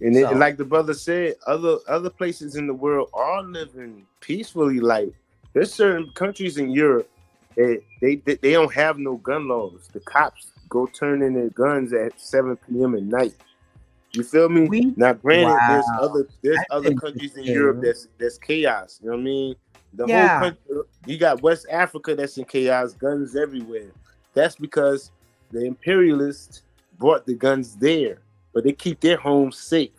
Speaker 4: And like the brother said, other places in the world are living peacefully. Like, there's certain countries in Europe that they don't have no gun laws. The cops go turn in their guns at 7 p.m. at night. You feel me? Now, granted, there's other countries in Europe that's chaos. You know what I mean? The whole country, you got West Africa that's in chaos, guns everywhere. That's because the imperialists brought the guns there, but they keep their homes safe.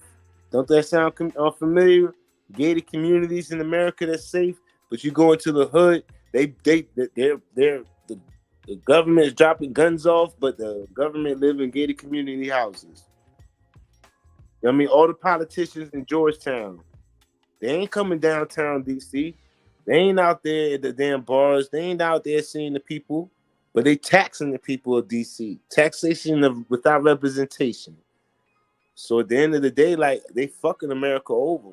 Speaker 4: Don't that sound familiar? Gated communities in America that's safe, but you go into the hood, the government is dropping guns off, but the government live in gated community houses. You know what I mean? All the politicians in Georgetown, they ain't coming downtown DC. They ain't out there at the damn bars. They ain't out there seeing the people, but they taxing the people of DC. Taxation without representation. So at the end of the day, like, they fucking America over.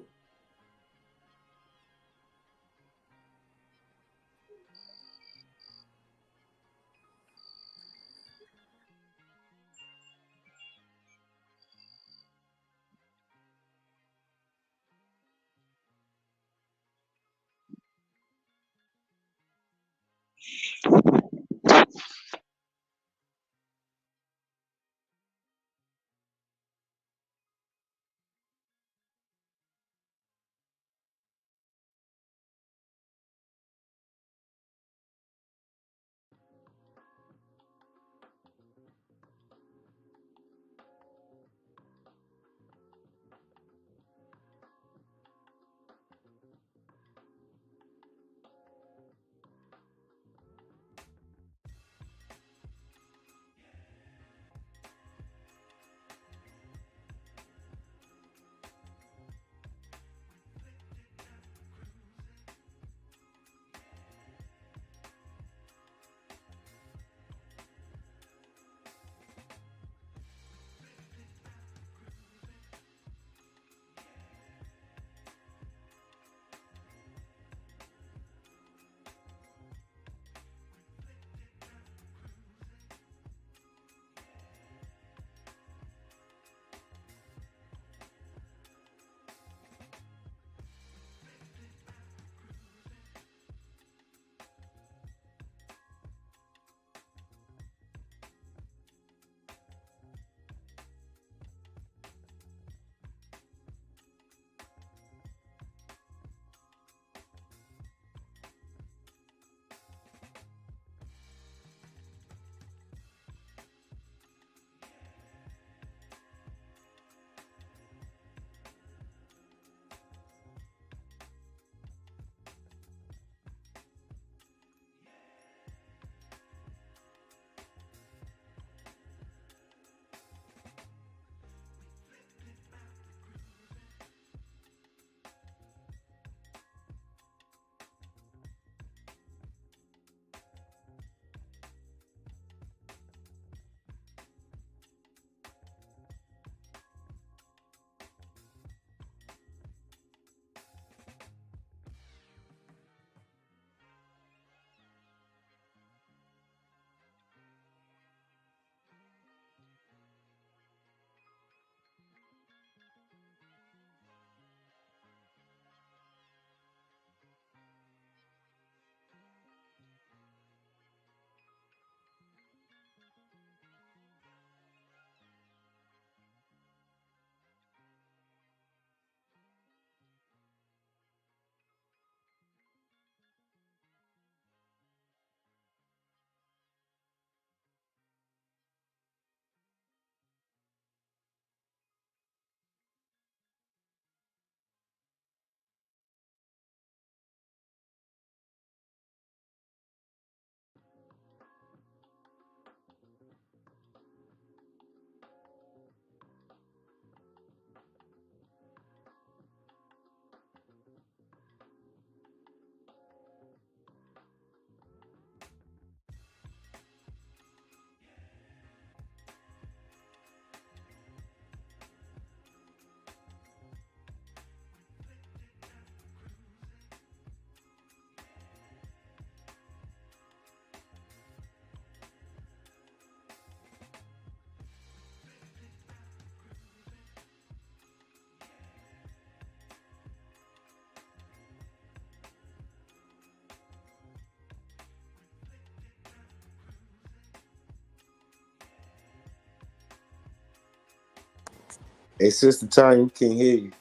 Speaker 4: Hey, Sister Tanya, we can't hear you.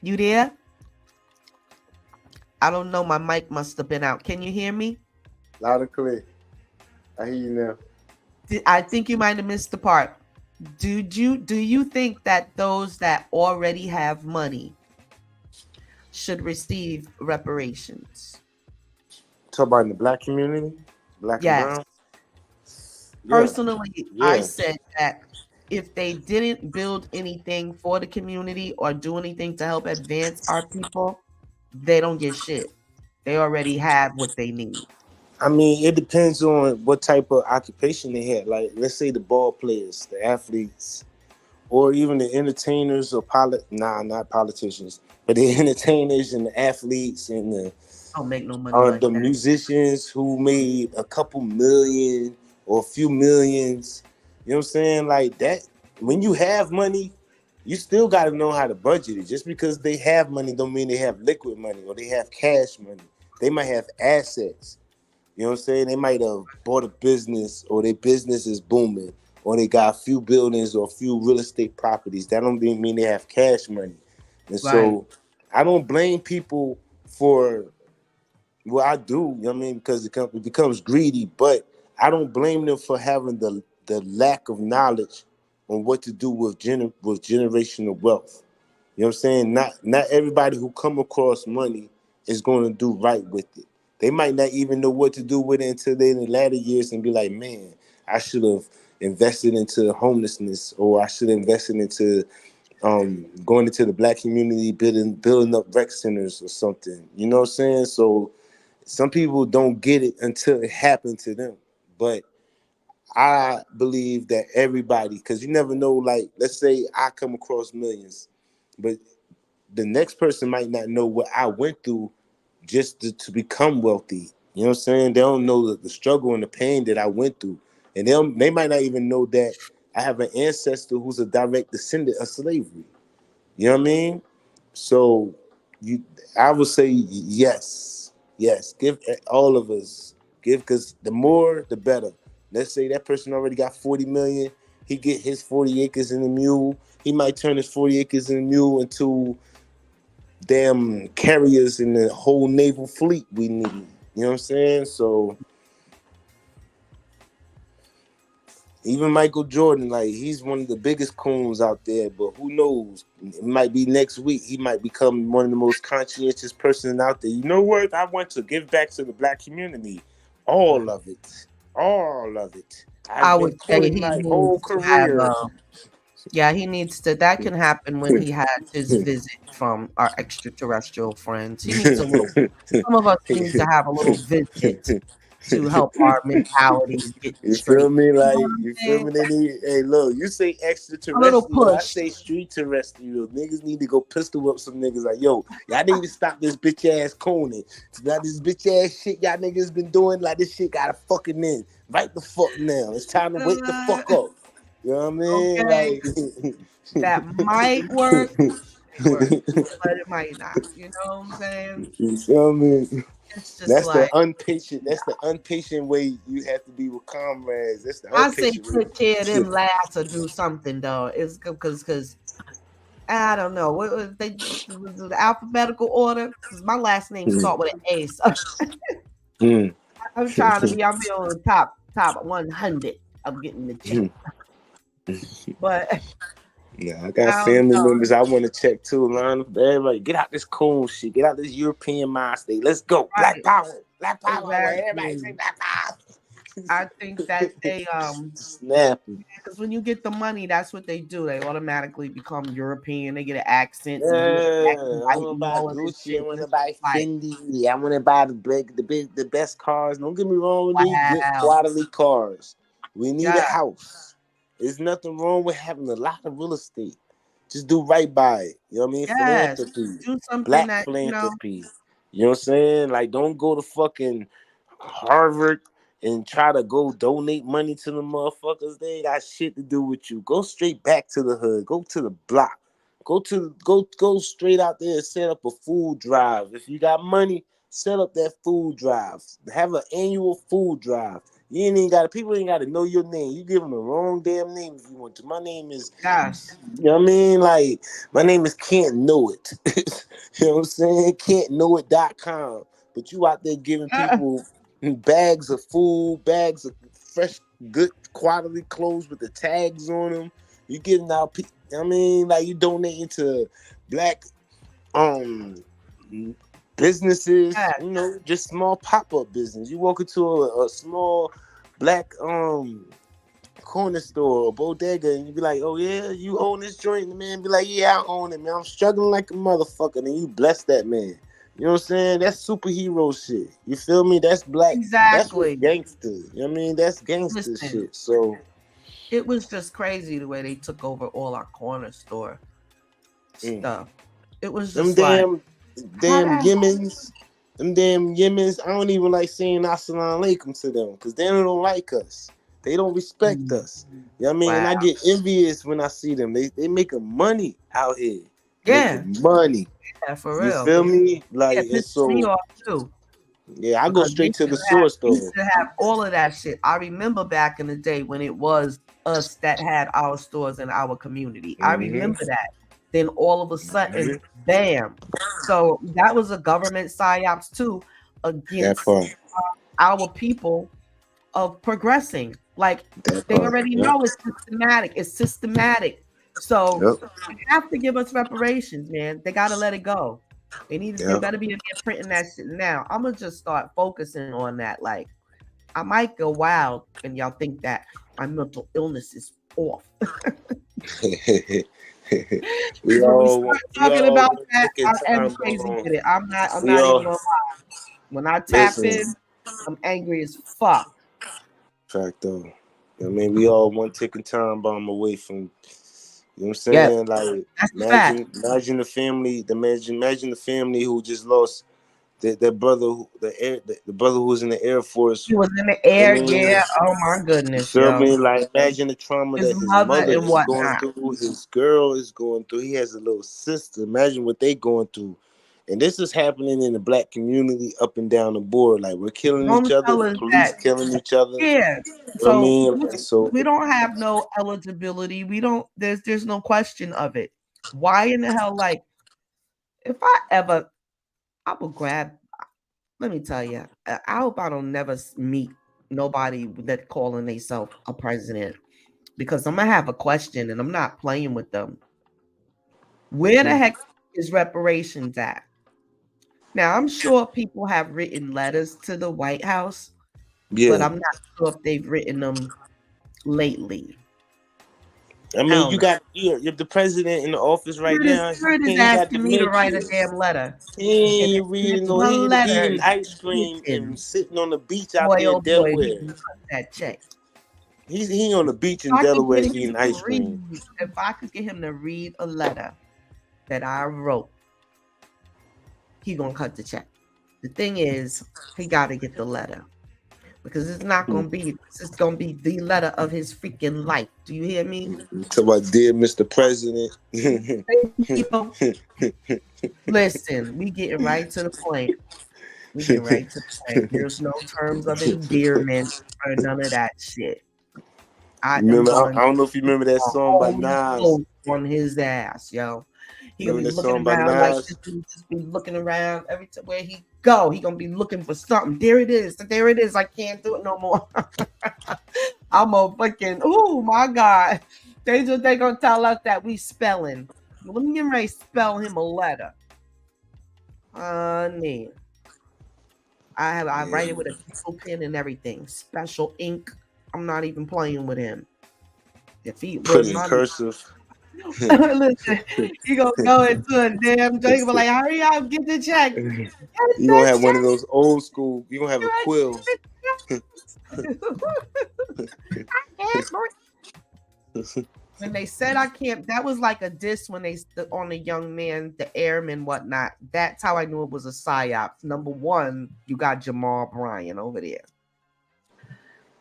Speaker 1: You there? I don't know. My mic must have been out. Can you hear me?
Speaker 4: Loud and clear. I hear you now.
Speaker 1: I think you might have missed the part. Do you think that those that already have money should receive reparations?
Speaker 4: Talk about in the black community, black and
Speaker 1: Yes.
Speaker 4: brown. Yeah,
Speaker 1: Personally, I
Speaker 4: yeah.
Speaker 1: said that if they didn't build anything for the community or do anything to help advance our people, they don't get shit. They already have what they need.
Speaker 4: I mean, it depends on what type of occupation they had. Like, let's say the ball players, the athletes, or even the entertainers or not politicians, but the entertainers and the athletes and
Speaker 1: Don't make no money like
Speaker 4: the
Speaker 1: that.
Speaker 4: musicians who made a couple million or a few millions. You know what I'm saying? Like that. When you have money, you still got to know how to budget it. Just because they have money don't mean they have liquid money or they have cash money. They might have assets. You know what I'm saying? They might have bought a business or their business is booming or they got a few buildings or a few real estate properties. That don't mean they have cash money. And
Speaker 1: Right.
Speaker 4: so I don't blame people for, well, I do, you know what I mean, because it becomes greedy, but I don't blame them for having the lack of knowledge on what to do with with generational wealth. You know what I'm saying? Not everybody who come across money is going to do right with it. They might not even know what to do with it until they're in the latter years and be like, man, I should have invested into homelessness or I should have invested into going into the black community, building up rec centers or something. You know what I'm saying? So some people don't get it until it happened to them. But I believe that everybody, because you never know, like, let's say I come across millions, but the next person might not know what I went through just to become wealthy. You know what I'm saying? They don't know the struggle and the pain that I went through. And they might not even know that I have an ancestor who's a direct descendant of slavery. You know what I mean? So you, I would say yes, yes. Give all of us because the more the better. Let's say that person already got 40 million. He get his 40 acres in the mule. He might turn his 40 acres and a mule into damn carriers in the whole naval fleet we need. You know what I'm saying? So even Michael Jordan, like, he's one of the biggest coons out there, but who knows? It might be next week. He might become one of the most conscientious person out there. You know what? I want to give back to the black community. All of it. All of it.
Speaker 1: I
Speaker 4: I've been
Speaker 1: would say
Speaker 4: cooning
Speaker 1: he
Speaker 4: my whole
Speaker 1: needs to have
Speaker 4: career.
Speaker 1: yeah, he needs to. That can happen when he has his visit from our extraterrestrial friends. He needs a little. Some of us need to have a little visit to help our mentalities get
Speaker 4: You feel
Speaker 1: straight.
Speaker 4: me?
Speaker 1: You know
Speaker 4: Like,
Speaker 1: what I'm
Speaker 4: you feel
Speaker 1: saying?
Speaker 4: me? They need, hey, look, you say
Speaker 1: A little
Speaker 4: extraterrestrial, I
Speaker 1: push.
Speaker 4: say street terrestrial. Niggas need to go pistol whip some niggas. Like, yo, y'all need to stop this bitch ass coning. Now this bitch ass shit y'all niggas been doing, like, this shit gotta fucking end. Right the fuck now. It's time to wake the fuck up. You know what I mean?
Speaker 1: Okay,
Speaker 4: Like,
Speaker 1: that might work, but it might not. You know what I'm saying?
Speaker 4: you feel me?
Speaker 1: It's just
Speaker 4: That's the
Speaker 1: like
Speaker 4: unpatient. That's the unpatient way you have to be with comrades. That's the
Speaker 1: I say,
Speaker 4: unpatient way.
Speaker 1: take care of them last or do something though. It's because I don't know what was the alphabetical order because my last name start with an A. So
Speaker 4: Mm.
Speaker 1: I'm trying to be. I'll be on the top 100 of getting the check. But
Speaker 4: Yeah, I got
Speaker 1: I don't
Speaker 4: family
Speaker 1: know.
Speaker 4: members I want to check too. Line, everybody, get out this cool shit. Get out this European mind state. Let's go. Black
Speaker 1: Right.
Speaker 4: power. Black power. Everybody say
Speaker 1: Exactly.
Speaker 4: black power.
Speaker 1: I think that they
Speaker 4: Snapping.
Speaker 1: because when you get the money, that's what they do. They automatically become European. They get an accent and you
Speaker 4: Yeah, I
Speaker 1: white
Speaker 4: want to
Speaker 1: and
Speaker 4: buy
Speaker 1: all of this
Speaker 4: Gucci. I
Speaker 1: shit.
Speaker 4: want
Speaker 1: And
Speaker 4: to
Speaker 1: it's
Speaker 4: buy
Speaker 1: like,
Speaker 4: Fendi. I want to buy the best cars. Don't get me wrong. We need good
Speaker 1: wow.
Speaker 4: quality cars. We need a
Speaker 1: Yeah.
Speaker 4: house. There's nothing wrong with having a lot of real estate. Just do right by it. You know what I mean?
Speaker 1: Yes.
Speaker 4: Philanthropy.
Speaker 1: Do something
Speaker 4: Black
Speaker 1: that,
Speaker 4: philanthropy. You know what I'm saying? Like, don't go to fucking Harvard and try to go donate money to the motherfuckers. They ain't got shit to do with you. Go straight back to the hood. Go to the block. Go straight out there and set up a food drive. If you got money, set up that food drive. Have an annual food drive. You ain't even got people ain't got to know your name. You give them the wrong damn name if you want to. My name is,
Speaker 1: yes.
Speaker 4: you know what I mean? Like, my name is Can't Know It. You know what I'm saying? Can'tKnowIt.com. But you out there giving people bags of food, bags of fresh, good quality clothes with the tags on them. You giving out, I mean, like, you donating to black businesses,
Speaker 1: Yes.
Speaker 4: you know, just small pop-up business. You walk into a small black corner store or bodega and you be like, oh yeah, you own this joint? And the man be like, yeah, I own it, man. I'm struggling like a motherfucker. And you bless that man. You know what I'm saying? That's superhero shit. You feel me? That's black. That's what
Speaker 1: Exactly.
Speaker 4: gangster. You know what I mean? That's gangster
Speaker 1: Listen,
Speaker 4: shit. So
Speaker 1: it was just crazy the way they took over all our corner store stuff. It was
Speaker 4: them
Speaker 1: just like, how
Speaker 4: damn
Speaker 1: that
Speaker 4: Yemens, them damn Yemens. I don't even like saying assalamu alaikum to them because they don't like us. They don't respect us. You know what I mean?
Speaker 1: wow.
Speaker 4: And I get envious when I see them. They making money out here.
Speaker 1: Yeah.
Speaker 4: Making money.
Speaker 1: Yeah, for
Speaker 4: You
Speaker 1: real.
Speaker 4: feel me? Like,
Speaker 1: Yeah, it
Speaker 4: and
Speaker 1: pisses me
Speaker 4: so
Speaker 1: off too.
Speaker 4: yeah, I go
Speaker 1: Because
Speaker 4: straight to the source
Speaker 1: we
Speaker 4: though.
Speaker 1: used to have all of that shit. I remember back in the day when it was us that had our stores in our community. I remember that. Then all of a sudden, bam. So that was a government psyops too
Speaker 4: That
Speaker 1: against
Speaker 4: part.
Speaker 1: our people of progressing. Like
Speaker 4: That
Speaker 1: they
Speaker 4: part.
Speaker 1: already
Speaker 4: Yep.
Speaker 1: know it's systematic. It's systematic. So
Speaker 4: Yep.
Speaker 1: they have to give us reparations, man. They gotta let it go. They
Speaker 4: Yep.
Speaker 1: better be in there printing that shit now. I'm gonna just start focusing on that. Like I might go wild and y'all think that my mental illness is off.
Speaker 4: we
Speaker 1: When we
Speaker 4: all
Speaker 1: start talking about
Speaker 4: want to
Speaker 1: that,
Speaker 4: take
Speaker 1: I
Speaker 4: a
Speaker 1: am
Speaker 4: time
Speaker 1: crazy
Speaker 4: bomb.
Speaker 1: with it. I'm
Speaker 4: We
Speaker 1: not even
Speaker 4: all
Speaker 1: gonna lie. When I tap
Speaker 4: listen.
Speaker 1: in, I'm angry as fuck.
Speaker 4: Fact though. I mean, we all one ticking time bomb away from, you know what I'm
Speaker 1: Yeah,
Speaker 4: saying? Like,
Speaker 1: that's the fact.
Speaker 4: imagine the family, imagine the family who just lost their brother, the brother who was in the Air Force.
Speaker 1: He was in the
Speaker 4: I
Speaker 1: air,
Speaker 4: mean,
Speaker 1: yeah. Oh my
Speaker 4: you
Speaker 1: goodness,
Speaker 4: feel
Speaker 1: yo.
Speaker 4: me? Like, imagine the trauma
Speaker 1: His
Speaker 4: that his
Speaker 1: mother
Speaker 4: mother
Speaker 1: and
Speaker 4: is going
Speaker 1: whatnot.
Speaker 4: through, his girl is going through. He has a little sister. Imagine what they going through. And this is happening in the black community up and down the board. Like, we're killing
Speaker 1: Don't
Speaker 4: each other,
Speaker 1: tell
Speaker 4: the
Speaker 1: us
Speaker 4: police
Speaker 1: that.
Speaker 4: killing each other.
Speaker 1: Yeah.
Speaker 4: You know what I
Speaker 1: So
Speaker 4: mean? So
Speaker 1: we don't have no eligibility. We don't. There's no question of it. Why in the hell? Like, if I will grab. Let me tell you. I hope I don't never meet nobody that calling themselves a president, because I'm gonna have a question and I'm not playing with them. Where the heck is reparations at? Now, I'm sure people have written letters to the White House, but
Speaker 4: yeah,
Speaker 1: I'm not sure if they've written them lately.
Speaker 4: I mean, you got you're the president in the office right now.
Speaker 1: Spirit is
Speaker 4: He got
Speaker 1: asking me to write a
Speaker 4: dementia.
Speaker 1: damn letter.
Speaker 4: He
Speaker 1: And
Speaker 4: ain't
Speaker 1: if
Speaker 4: reading
Speaker 1: there's
Speaker 4: no.
Speaker 1: one
Speaker 4: He
Speaker 1: letter
Speaker 4: eating ice cream
Speaker 1: written,
Speaker 4: and sitting on the beach out
Speaker 1: boy,
Speaker 4: there in
Speaker 1: oh boy, he
Speaker 4: Delaware.
Speaker 1: can cut that check.
Speaker 4: He on the beach
Speaker 1: If
Speaker 4: in
Speaker 1: I could
Speaker 4: Delaware
Speaker 1: get him
Speaker 4: eating
Speaker 1: to
Speaker 4: ice cream.
Speaker 1: read, if I could get him to read a letter that I wrote, he gonna cut the check. The thing is, he got to get the letter, because it's not gonna be. It's gonna be the letter of his freaking life. Do you hear me?
Speaker 4: Talk about, dear Mr. President.
Speaker 1: Listen, we getting right to the point. We get right to the point. There's no terms of endearment or none of that shit. I am
Speaker 4: Remember,
Speaker 1: going
Speaker 4: I don't know if you remember that
Speaker 1: a
Speaker 4: song by
Speaker 1: holy
Speaker 4: Nas.
Speaker 1: close on his ass, yo. He gonna
Speaker 4: Remember
Speaker 1: be
Speaker 4: that
Speaker 1: looking
Speaker 4: song by
Speaker 1: around like
Speaker 4: Nas?
Speaker 1: this. He just be looking around every time where he go. He gonna be looking for something. There it is. There it is. I can't do it no more. I'm a fucking. Oh my god. They gonna tell us that we spelling. Let me get ready to spell him a letter. Honey. I write it with a pencil pen and everything. Special ink. I'm not even playing with him. If he
Speaker 4: Put
Speaker 1: will
Speaker 4: in
Speaker 1: not
Speaker 4: cursive.
Speaker 1: listen, he gonna go into a damn joint. He gonna be like, hurry up, get the check.
Speaker 4: You gonna have one of those old school. You gonna have a quill.
Speaker 1: When they said I can't, that was like a diss when they on the young man, the airman, whatnot. That's how I knew it was a psyop. Number one, you got Jamal Bryan over there.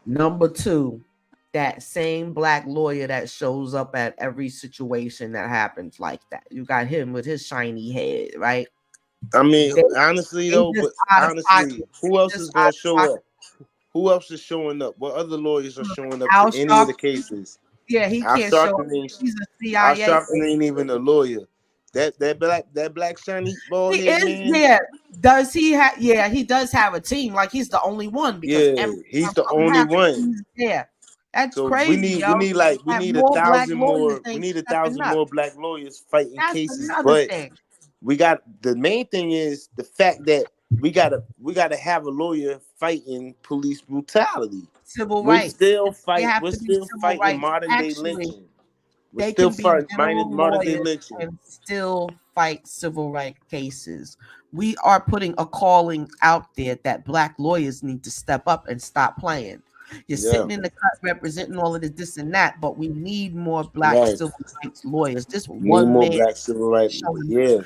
Speaker 1: Number two, that same black lawyer that shows up at every situation that happens like that. You got him with his shiny head, right?
Speaker 4: I mean, honestly though, but honestly, who else is gonna show up? Who else is showing up? What other lawyers are showing up to any of the cases?
Speaker 1: Yeah, he
Speaker 4: Al
Speaker 1: can't show up.
Speaker 4: Sharpton
Speaker 1: He's a CIA.
Speaker 4: Al Sharpton ain't even a lawyer. That black shiny bald head man.
Speaker 1: Yeah. Does he have? Yeah, he does have a team. Like, he's the only one, because
Speaker 4: he's the only one.
Speaker 1: Yeah, that's
Speaker 4: so
Speaker 1: crazy.
Speaker 4: We need 1,000 more. We need 1,000 more black lawyers fighting
Speaker 1: that's
Speaker 4: cases. But
Speaker 1: thing.
Speaker 4: we got, the main thing is the fact that we gotta have a lawyer fighting police brutality.
Speaker 1: Civil rights.
Speaker 4: We're still fighting modern day lynching. We're still fighting modern day lynching
Speaker 1: and still fight civil rights cases. We are putting a calling out there that black lawyers need to step up and stop playing. You're sitting in the cut representing all of this and that, but we need more black civil rights lawyers. Just one man,
Speaker 4: black civil rights. Yeah.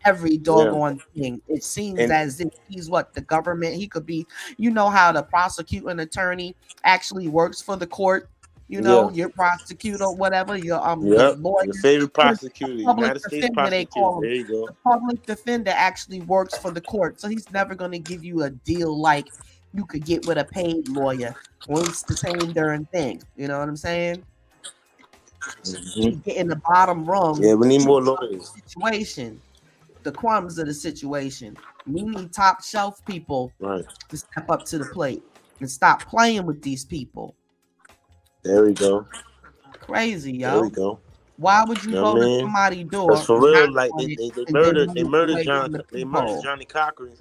Speaker 1: Every doggone thing. It seems as if he's the government. He could be, you know how the prosecuting attorney actually works for the court. You know, your prosecutor, whatever, your lawyer,
Speaker 4: your favorite prosecutor, United States prosecutor. There you go.
Speaker 1: The public defender actually works for the court, so he's never going to give you a deal like you could get with a paid lawyer. Well, it's the same darn thing. You know what I'm saying? Get in the bottom rung.
Speaker 4: Yeah, we need more lawyers.
Speaker 1: Situation, the crumbs of the situation. We need top shelf people to step up to the plate and stop playing with these people.
Speaker 4: There we go.
Speaker 1: Crazy, yo.
Speaker 4: There we go.
Speaker 1: Why would you go to somebody's door?
Speaker 4: Because for real, like they murdered Johnny Cochran.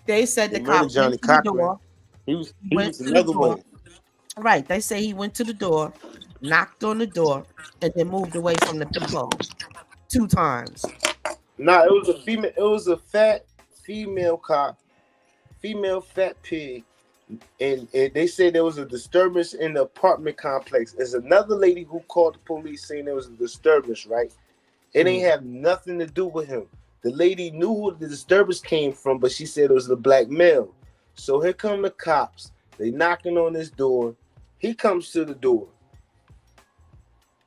Speaker 1: They said the cop
Speaker 4: Johnny Cochran. He was another one.
Speaker 1: Right. They say he went to the door, knocked on the door, and then moved away from the people 2 times.
Speaker 4: Nah, it was a female. It was a fat female cop, female fat pig. And they said there was a disturbance in the apartment complex. There's another lady who called the police saying there was a disturbance, right? It ain't have nothing to do with him. The lady knew who the disturbance came from, but she said it was the black male. So here come the cops. They knocking on this door. He comes to the door.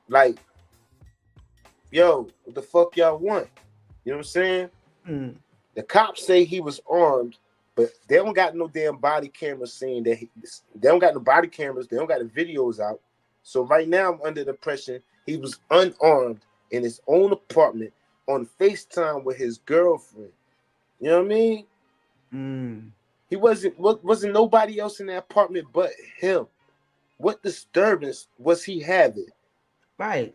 Speaker 4: Like, yo, what the fuck y'all want? You know what I'm saying?
Speaker 1: Mm.
Speaker 4: The cops say he was armed, but they don't got no damn body cameras saying that they don't got no body cameras. They don't got the videos out. So right now I'm under the impression he was unarmed in his own apartment on FaceTime with his girlfriend. You know what I mean?
Speaker 1: Mm.
Speaker 4: He wasn't nobody else in that apartment but him. What disturbance was he having?
Speaker 1: Right.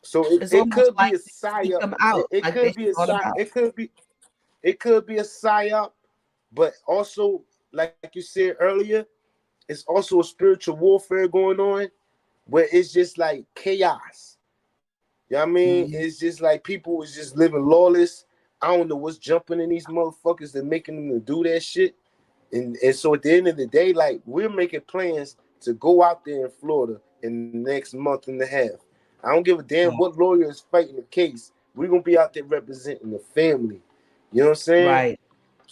Speaker 4: So
Speaker 1: It's
Speaker 4: it
Speaker 1: almost
Speaker 4: could be
Speaker 1: like
Speaker 4: a
Speaker 1: they seek
Speaker 4: psyop.
Speaker 1: them out,
Speaker 4: It
Speaker 1: like they
Speaker 4: could be a
Speaker 1: thought
Speaker 4: psyop.
Speaker 1: about.
Speaker 4: It could be a psyop, but also, like you said earlier, it's also a spiritual warfare going on where it's just like chaos. You know what I mean?
Speaker 1: Mm.
Speaker 4: It's just like people is just living lawless. I don't know what's jumping in these motherfuckers that making them to do that shit. And so at the end of the day, like we're making plans to go out there in Florida in the next month and a half. I don't give a damn
Speaker 1: Yeah.
Speaker 4: what lawyer is fighting the case. We're gonna be out there representing the family. You know what I'm saying?
Speaker 1: Right.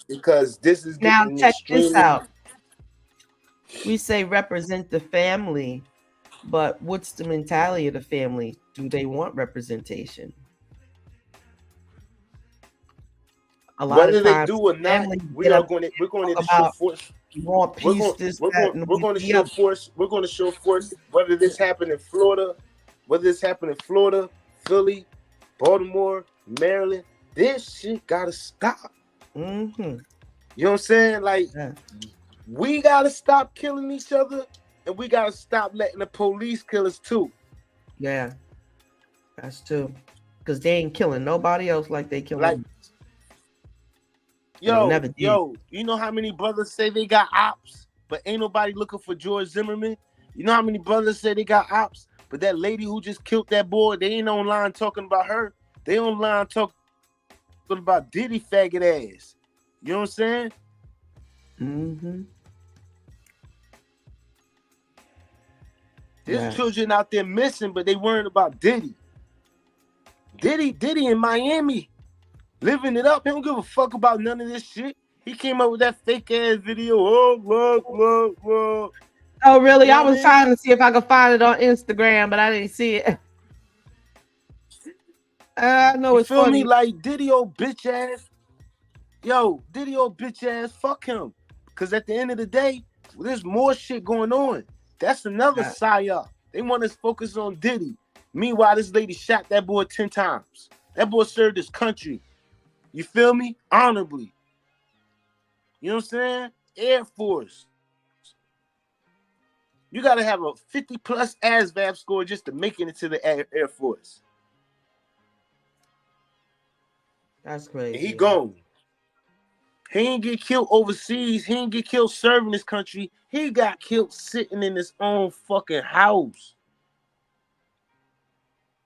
Speaker 4: Because this is
Speaker 1: Now
Speaker 4: getting
Speaker 1: check this
Speaker 4: extremely
Speaker 1: out. We say represent the family, but what's the mentality of the family? Do they want representation? A lot of
Speaker 4: whether they
Speaker 1: times
Speaker 4: do or not,
Speaker 1: families
Speaker 4: we
Speaker 1: get
Speaker 4: are
Speaker 1: up
Speaker 4: going to we're
Speaker 1: and
Speaker 4: going
Speaker 1: talk
Speaker 4: to show
Speaker 1: about
Speaker 4: force.
Speaker 1: we want
Speaker 4: We're
Speaker 1: peace,
Speaker 4: going
Speaker 1: this,
Speaker 4: we're
Speaker 1: that,
Speaker 4: going
Speaker 1: and
Speaker 4: we're going to
Speaker 1: the
Speaker 4: show
Speaker 1: other.
Speaker 4: force. We're going to show force whether this happened in Florida, whether this happened in Florida, Philly, Baltimore, Maryland. This shit gotta stop.
Speaker 1: Mm-hmm.
Speaker 4: You know what I'm saying? Like
Speaker 1: Yeah.
Speaker 4: we gotta stop killing each other, and we gotta stop letting the police kill us too.
Speaker 1: Yeah, that's true. Because they ain't killing nobody else like they
Speaker 4: Like
Speaker 1: killing us. No, never did.
Speaker 4: you know how many brothers say they got ops, but ain't nobody looking for George Zimmerman? You know how many brothers say they got ops, but that lady who just killed that boy, they ain't online talking about her. They online talking about Diddy faggot ass. You know what I'm saying?
Speaker 1: Mm-hmm.
Speaker 4: There's
Speaker 1: Yeah.
Speaker 4: children out there missing, but they worrying about Diddy. Diddy in Miami, living it up. He don't give a fuck about none of this shit. He came up with that fake ass video. Oh, look.
Speaker 1: Oh, really?
Speaker 4: You know
Speaker 1: I
Speaker 4: what I
Speaker 1: was
Speaker 4: mean?
Speaker 1: trying to see if I could find it on Instagram, but I didn't see it. I know
Speaker 4: You
Speaker 1: it's
Speaker 4: feel me?
Speaker 1: funny.
Speaker 4: Like Diddy old bitch ass. Yo, Diddy old bitch ass. Fuck him. Because at the end of the day, there's more shit going on. That's another
Speaker 1: Yeah.
Speaker 4: psyop. They want us focus on Diddy. Meanwhile, this lady shot that boy 10 times. That boy served his country. You feel me? Honorably. You know what I'm saying? Air Force. You got to have a 50 plus ASVAB score just to make it into the Air Force.
Speaker 1: That's
Speaker 4: And
Speaker 1: crazy.
Speaker 4: he gone. He ain't get killed overseas. He ain't get killed serving his country. He got killed sitting in his own fucking house.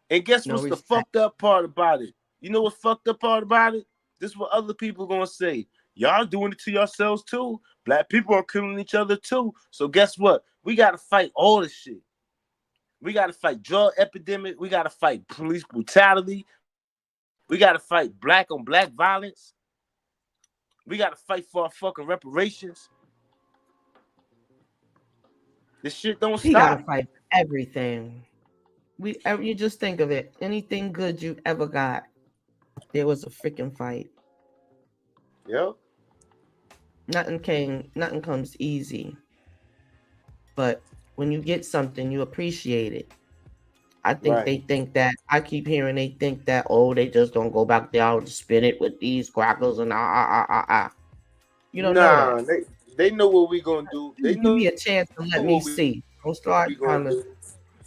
Speaker 4: And guess
Speaker 1: No
Speaker 4: what's the
Speaker 1: respect.
Speaker 4: fucked up part about it? You know what's fucked up part about it? This is what other people gonna say. Y'all doing it to yourselves too. Black people are killing each other too. So guess what? We gotta fight all this shit. We gotta fight drug epidemic. We gotta fight police brutality. We gotta fight black on black violence. We gotta fight for our fucking reparations. This shit don't
Speaker 1: We gotta
Speaker 4: stop.
Speaker 1: fight for everything. You just think of it. Anything good you ever got, there was a freaking fight.
Speaker 4: Yeah.
Speaker 1: Nothing comes easy. But when you get something, you appreciate it. I think
Speaker 4: Right.
Speaker 1: they think that I keep hearing they think that they just don't go back there and spin it with these crackers and You don't know that.
Speaker 4: Nah, they know what we gonna do. They
Speaker 1: Give
Speaker 4: know
Speaker 1: me a chance to let me
Speaker 4: what we
Speaker 1: see. Don't start
Speaker 4: gonna
Speaker 1: trying
Speaker 4: do.
Speaker 1: to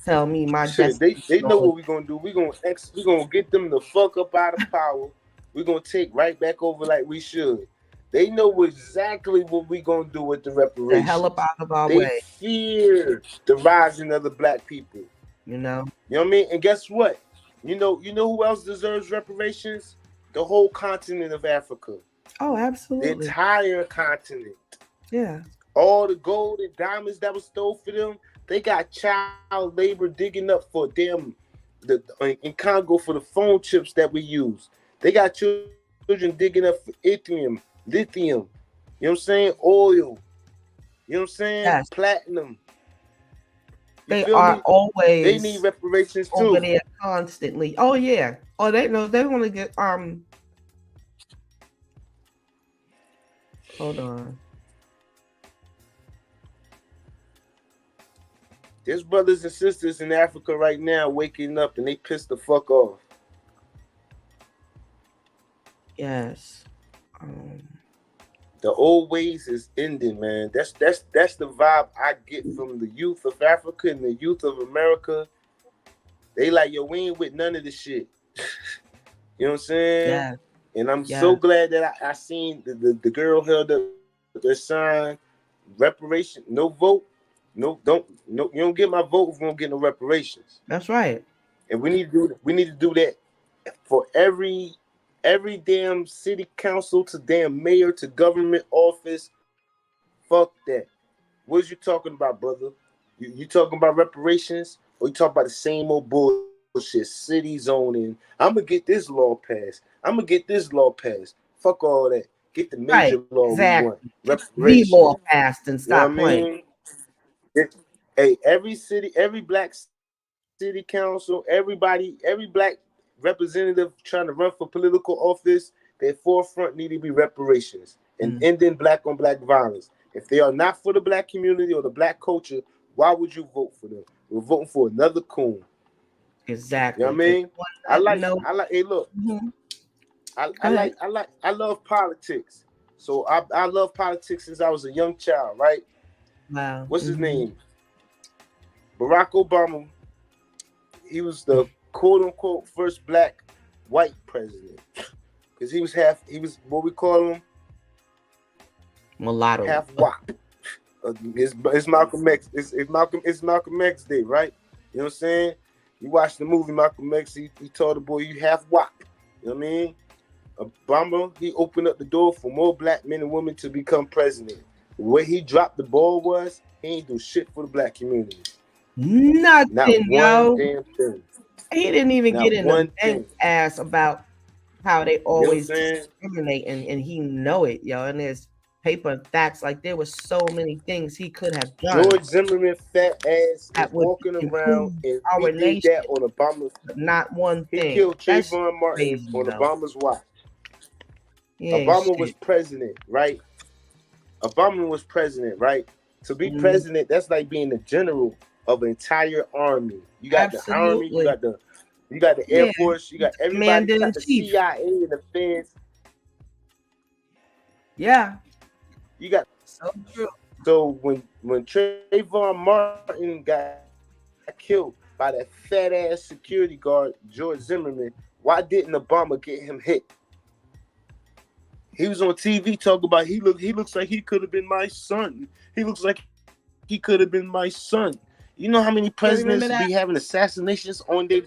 Speaker 1: tell me my
Speaker 4: Shit,
Speaker 1: destiny.
Speaker 4: they know what we gonna do. We gonna get them the fuck up out of power. We gonna take right back over like we should. They know exactly what we gonna do with the
Speaker 1: The hell
Speaker 4: reparations.
Speaker 1: up out of our
Speaker 4: They
Speaker 1: way.
Speaker 4: fear the rising of the black people.
Speaker 1: You know.
Speaker 4: You know what I mean? And guess what? You know who else deserves reparations? The whole continent of Africa.
Speaker 1: Oh,
Speaker 4: The
Speaker 1: absolutely.
Speaker 4: entire continent.
Speaker 1: Yeah.
Speaker 4: All the gold and diamonds that was stole for them, they got child labor digging up for them in Congo for the phone chips that we use. They got children digging up for lithium. You know what I'm saying? Oil. You know what I'm saying?
Speaker 1: Yes.
Speaker 4: Platinum. You
Speaker 1: They
Speaker 4: feel
Speaker 1: are
Speaker 4: me?
Speaker 1: always
Speaker 4: They need reparations
Speaker 1: over
Speaker 4: too.
Speaker 1: there constantly. Oh yeah. Oh, they know they want to get Hold on.
Speaker 4: There's brothers and sisters in Africa right now waking up and they pissed the fuck off.
Speaker 1: Yes.
Speaker 4: The old ways is ending, man. That's the vibe I get from the youth of Africa and the youth of America. They like, yo, we ain't with none of this shit. You know what I'm saying?
Speaker 1: Yeah.
Speaker 4: And I'm so glad that I seen the girl held up the sign, reparation, no vote, no, you don't get my vote if you don't get no reparations.
Speaker 1: That's right.
Speaker 4: And we need to do that for every damn city council to damn mayor to government office. Fuck that. What is you talking about, brother? You talking about reparations, or you talking about the same old bullshit, city zoning? I'm gonna get this law passed. I'm gonna get this law passed. Fuck all that. Get the major law
Speaker 1: exactly.
Speaker 4: we want. Reparations.
Speaker 1: The law passed and stop playing.
Speaker 4: Hey, every city, every black city council, every black representative trying to run for political office, their forefront need to be reparations and ending black on black violence. If they are not for the black community or the black culture, why would you vote for them? We're voting for another coon.
Speaker 1: Exactly.
Speaker 4: You know what I mean? I like. Hey, look. I love politics. So I love politics since I was a young child, right?
Speaker 1: Wow.
Speaker 4: What's his name? Barack Obama. He was the quote unquote first black white president. Because he was what we call him?
Speaker 1: Mulatto.
Speaker 4: Half wop. It's Malcolm X. It's Malcolm X Day, right? You know what I'm saying? You watch the movie Malcolm X, he told the boy, you half wop. You know what I mean? Obama, he opened up the door for more black men and women to become president. The way he dropped the ball was, he ain't do shit for the black community.
Speaker 1: Nothing,
Speaker 4: Not one damn thing.
Speaker 1: He didn't even get in the bank's ass about how they always discriminate, and he know it, yo. And there's paper facts, like there was so many things he could have done.
Speaker 4: George Zimmerman fat ass is walking around and he did that on Obama's.
Speaker 1: Not one thing.
Speaker 4: He killed Trayvon Martin on Obama's watch. Obama was president, right? Obama was president, right? To be president, that's like being the general of an entire army. You got the army, you got the Air Force, you got everybody, you got the CIA and the feds.
Speaker 1: Yeah.
Speaker 4: You got
Speaker 1: so true.
Speaker 4: So when Trayvon Martin got killed by that fat ass security guard, George Zimmerman, why didn't Obama get him hit? He was on TV talking about he looks like he could have been my son. He looks like he could have been my son. You know how many presidents be having assassinations on they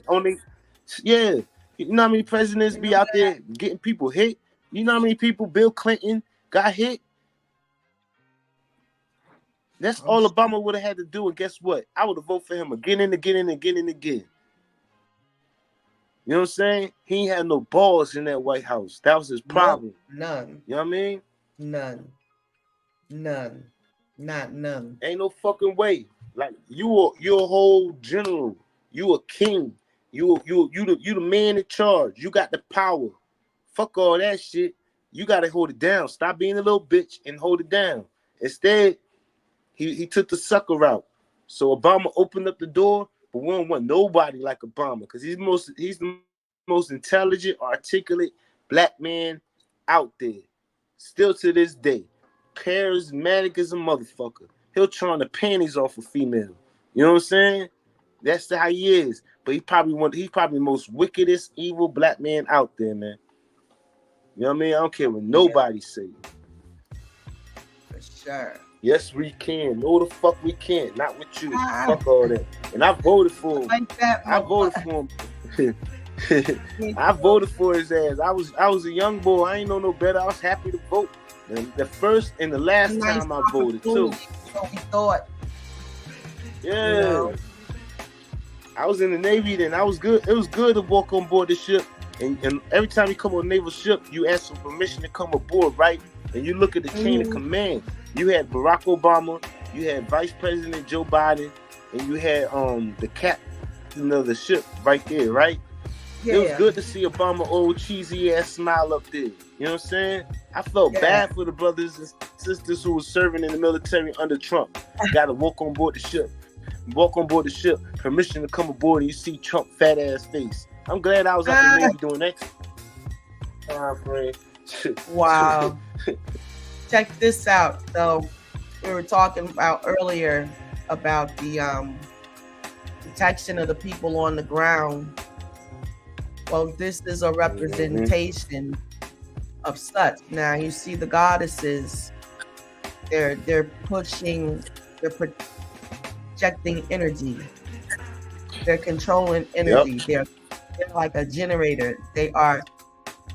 Speaker 4: yeah. You know how many presidents be out there getting people hit? You know how many people Bill Clinton got hit? That's all Obama would have had to do, and guess what? I would have voted for him again and again and again and again. You know what I'm saying? He ain't had no balls in that White House. That was his problem.
Speaker 1: None.
Speaker 4: You know what I mean?
Speaker 1: None. Not none.
Speaker 4: Ain't no fucking way. Like you're a whole general. You a king. You the man in charge. You got the power. Fuck all that shit. You gotta hold it down. Stop being a little bitch and hold it down. Instead, he took the sucker route. So Obama opened up the door, but we don't want nobody like Obama because he's the most intelligent, articulate black man out there. Still to this day. Charismatic as a motherfucker. He'll charm the panties off a female. You know what I'm saying? That's how he is. But he's probably the most wickedest, evil black man out there, man. You know what I mean? I don't care what nobody say.
Speaker 1: For sure.
Speaker 4: Yes, we can. No, the fuck we can't. Not with you. Fuck all that. And I voted for him.
Speaker 1: Like that,
Speaker 4: I voted for him. I voted for his ass. I was a young boy. I ain't know no better. I was happy to vote. And the first and the last time I voted too.
Speaker 1: So we thought.
Speaker 4: Yeah.
Speaker 1: You know?
Speaker 4: I was in the Navy then. I was good. It was good to walk on board the ship. And every time you come on a naval ship, you ask for permission to come aboard, right? And you look at the chain of command. You had Barack Obama, you had Vice President Joe Biden, and you had the captain of the ship right there, right? Yeah. It was good to see Obama old cheesy ass smile up there. You know what I'm saying? I felt bad for the brothers and sisters who were serving in the military under Trump. Got to walk on board the ship. Walk on board the ship. Permission to come aboard, and you see Trump fat ass face. I'm glad I was up in Navy doing that.
Speaker 1: Wow. Check this out. So we were talking about earlier about the protection of the people on the ground. Well, this is a representation of such. Now you see the goddesses. They're pushing. They're projecting energy. They're controlling energy. They're like a generator. They are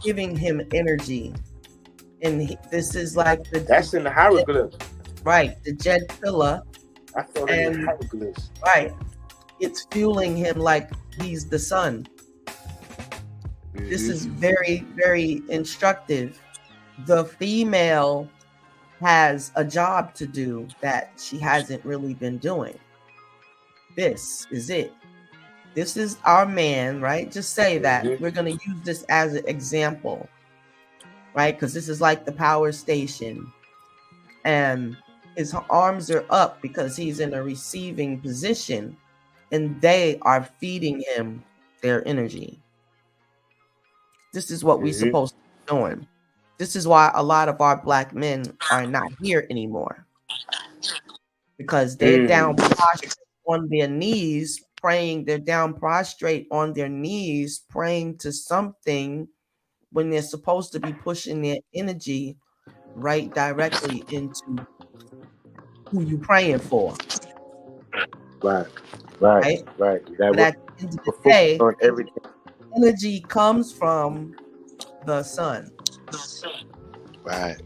Speaker 1: giving him energy. And this is like
Speaker 4: that's in the hieroglyphs.
Speaker 1: Right, the Jedpilla.
Speaker 4: I thought it was hieroglyphs.
Speaker 1: Right. It's fueling him like he's the sun. This is very, very instructive. The female has a job to do that she hasn't really been doing. This is it. This is our man, right? Just say that. We're going to use this as an example, right? Because this is like the power station. And his arms are up because he's in a receiving position. And they are feeding him their energy. This is what we're supposed to be doing. This is why a lot of our black men are not here anymore. Because they're down prostrate on their knees, praying. They're down prostrate on their knees, praying to something when they're supposed to be pushing their energy right directly into who you praying for.
Speaker 4: Right.
Speaker 1: But at the end of the day,
Speaker 4: on everything.
Speaker 1: Energy comes from the sun.
Speaker 4: Right.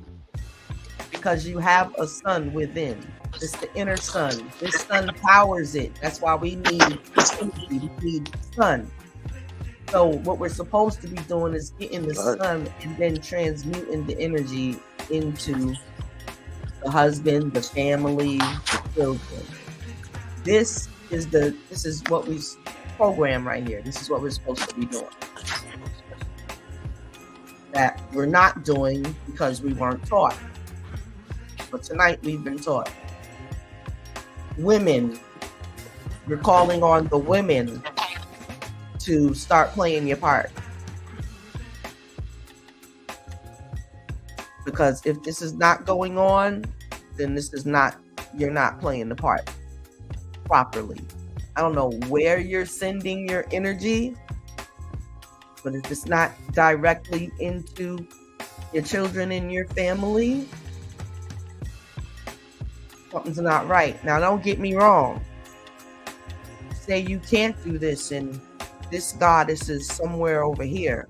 Speaker 1: Because you have a sun within. It's the inner sun. This sun powers it. That's why we need energy. We need sun. So what we're supposed to be doing is getting the sun and then transmuting the energy into the husband, the family, the children. This is what we program right here. This is what we're supposed to be doing. That we're not doing because we weren't taught. But tonight we've been taught. Women, you're calling on the women to start playing your part. Because if this is not going on, then you're not playing the part properly. I don't know where you're sending your energy, but if it's not directly into your children and your family, something's not right. Now, don't get me wrong. Say you can't do this and this goddess is somewhere over here.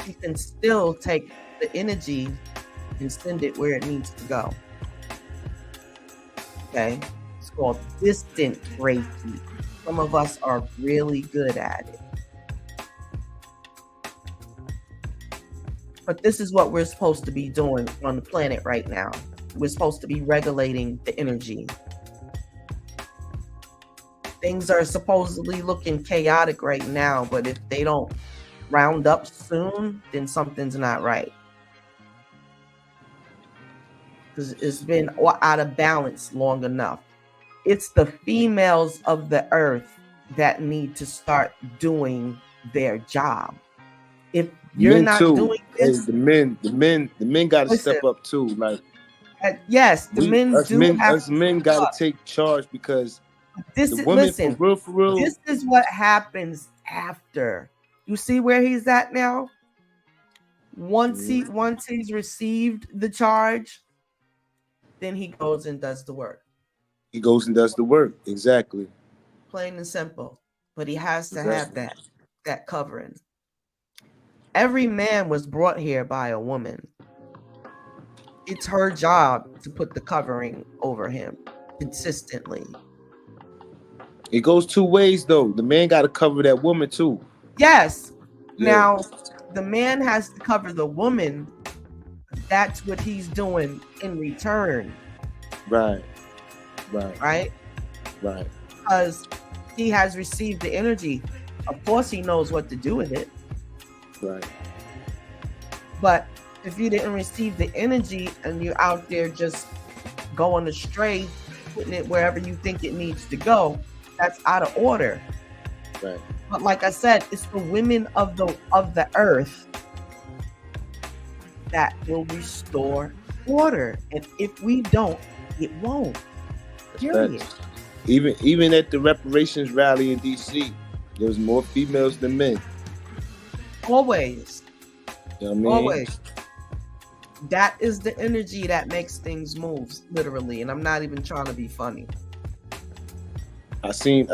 Speaker 1: You can still take the energy and send it where it needs to go. Okay? It's called distant Reiki. Some of us are really good at it. But this is what we're supposed to be doing on the planet right now. We're supposed to be regulating the energy. Things are supposedly looking chaotic right now, but if they don't round up soon, then something's not right. Because it's been out of balance long enough. It's the females of the earth that need to start doing their job. If you're not doing this,
Speaker 4: the men got to step up too. Like,
Speaker 1: yes, the men
Speaker 4: got to take charge because
Speaker 1: this
Speaker 4: the
Speaker 1: is
Speaker 4: women,
Speaker 1: listen.
Speaker 4: for real.
Speaker 1: This is what happens after. You see where he's at now. Once he's received the charge, then he goes and does the work.
Speaker 4: He goes and does the work. Exactly.
Speaker 1: Plain and simple. But he has to have that covering. Every man was brought here by a woman. It's her job to put the covering over him consistently.
Speaker 4: It goes two ways though. The man got to cover that woman too.
Speaker 1: Yes. Yeah. Now, the man has to cover the woman. That's what he's doing in return.
Speaker 4: Right.
Speaker 1: Because he has received the energy. Of course, he knows what to do with it.
Speaker 4: Right.
Speaker 1: But if you didn't receive the energy and you're out there just going astray, putting it wherever you think it needs to go, that's out of order.
Speaker 4: Right.
Speaker 1: But like I said, it's the women of the earth that will restore order. And if we don't, it won't. Period.
Speaker 4: Even at the reparations rally in DC, there was more females than men.
Speaker 1: Always.
Speaker 4: You know what I mean?
Speaker 1: Always. That is the energy that makes things move, literally. And I'm not even trying to be funny.
Speaker 4: I seen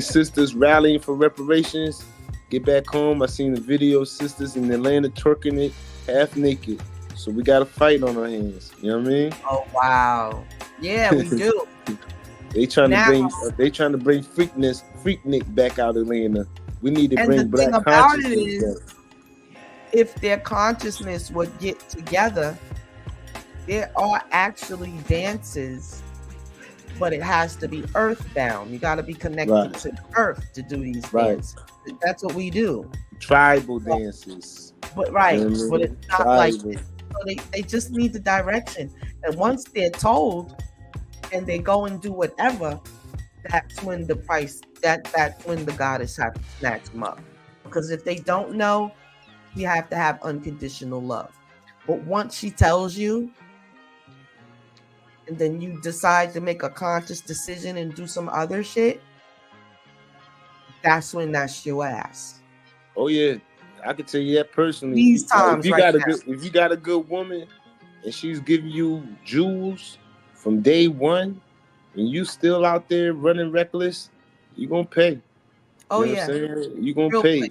Speaker 4: sisters rallying for reparations. Get back home. I seen the video of sisters in Atlanta twerking it half naked. So we got a fight on our hands. You know what I mean?
Speaker 1: Oh wow. Yeah, we do.
Speaker 4: They trying to bring Freaknik back out of Atlanta. We need to bring black consciousness back.
Speaker 1: If their consciousness would get together, there are actually dances, but it has to be earthbound. You got to be connected to the earth to do these dances. That's what we do.
Speaker 4: Tribal dances.
Speaker 1: But but it's not like this. So they just need the direction. And once they're told and they go and do whatever, that's when that's when the goddess has to snatch them up. Because if they don't know, you have to have unconditional love. But once she tells you, and then you decide to make a conscious decision and do some other shit, that's when that's your ass.
Speaker 4: Oh yeah, I can tell you that personally.
Speaker 1: These times,
Speaker 4: if you got a good woman and she's giving you jewels from day one, and you still out there running reckless, you gonna pay.
Speaker 1: Oh
Speaker 4: you know
Speaker 1: yeah,
Speaker 4: what I'm saying? You gonna pay.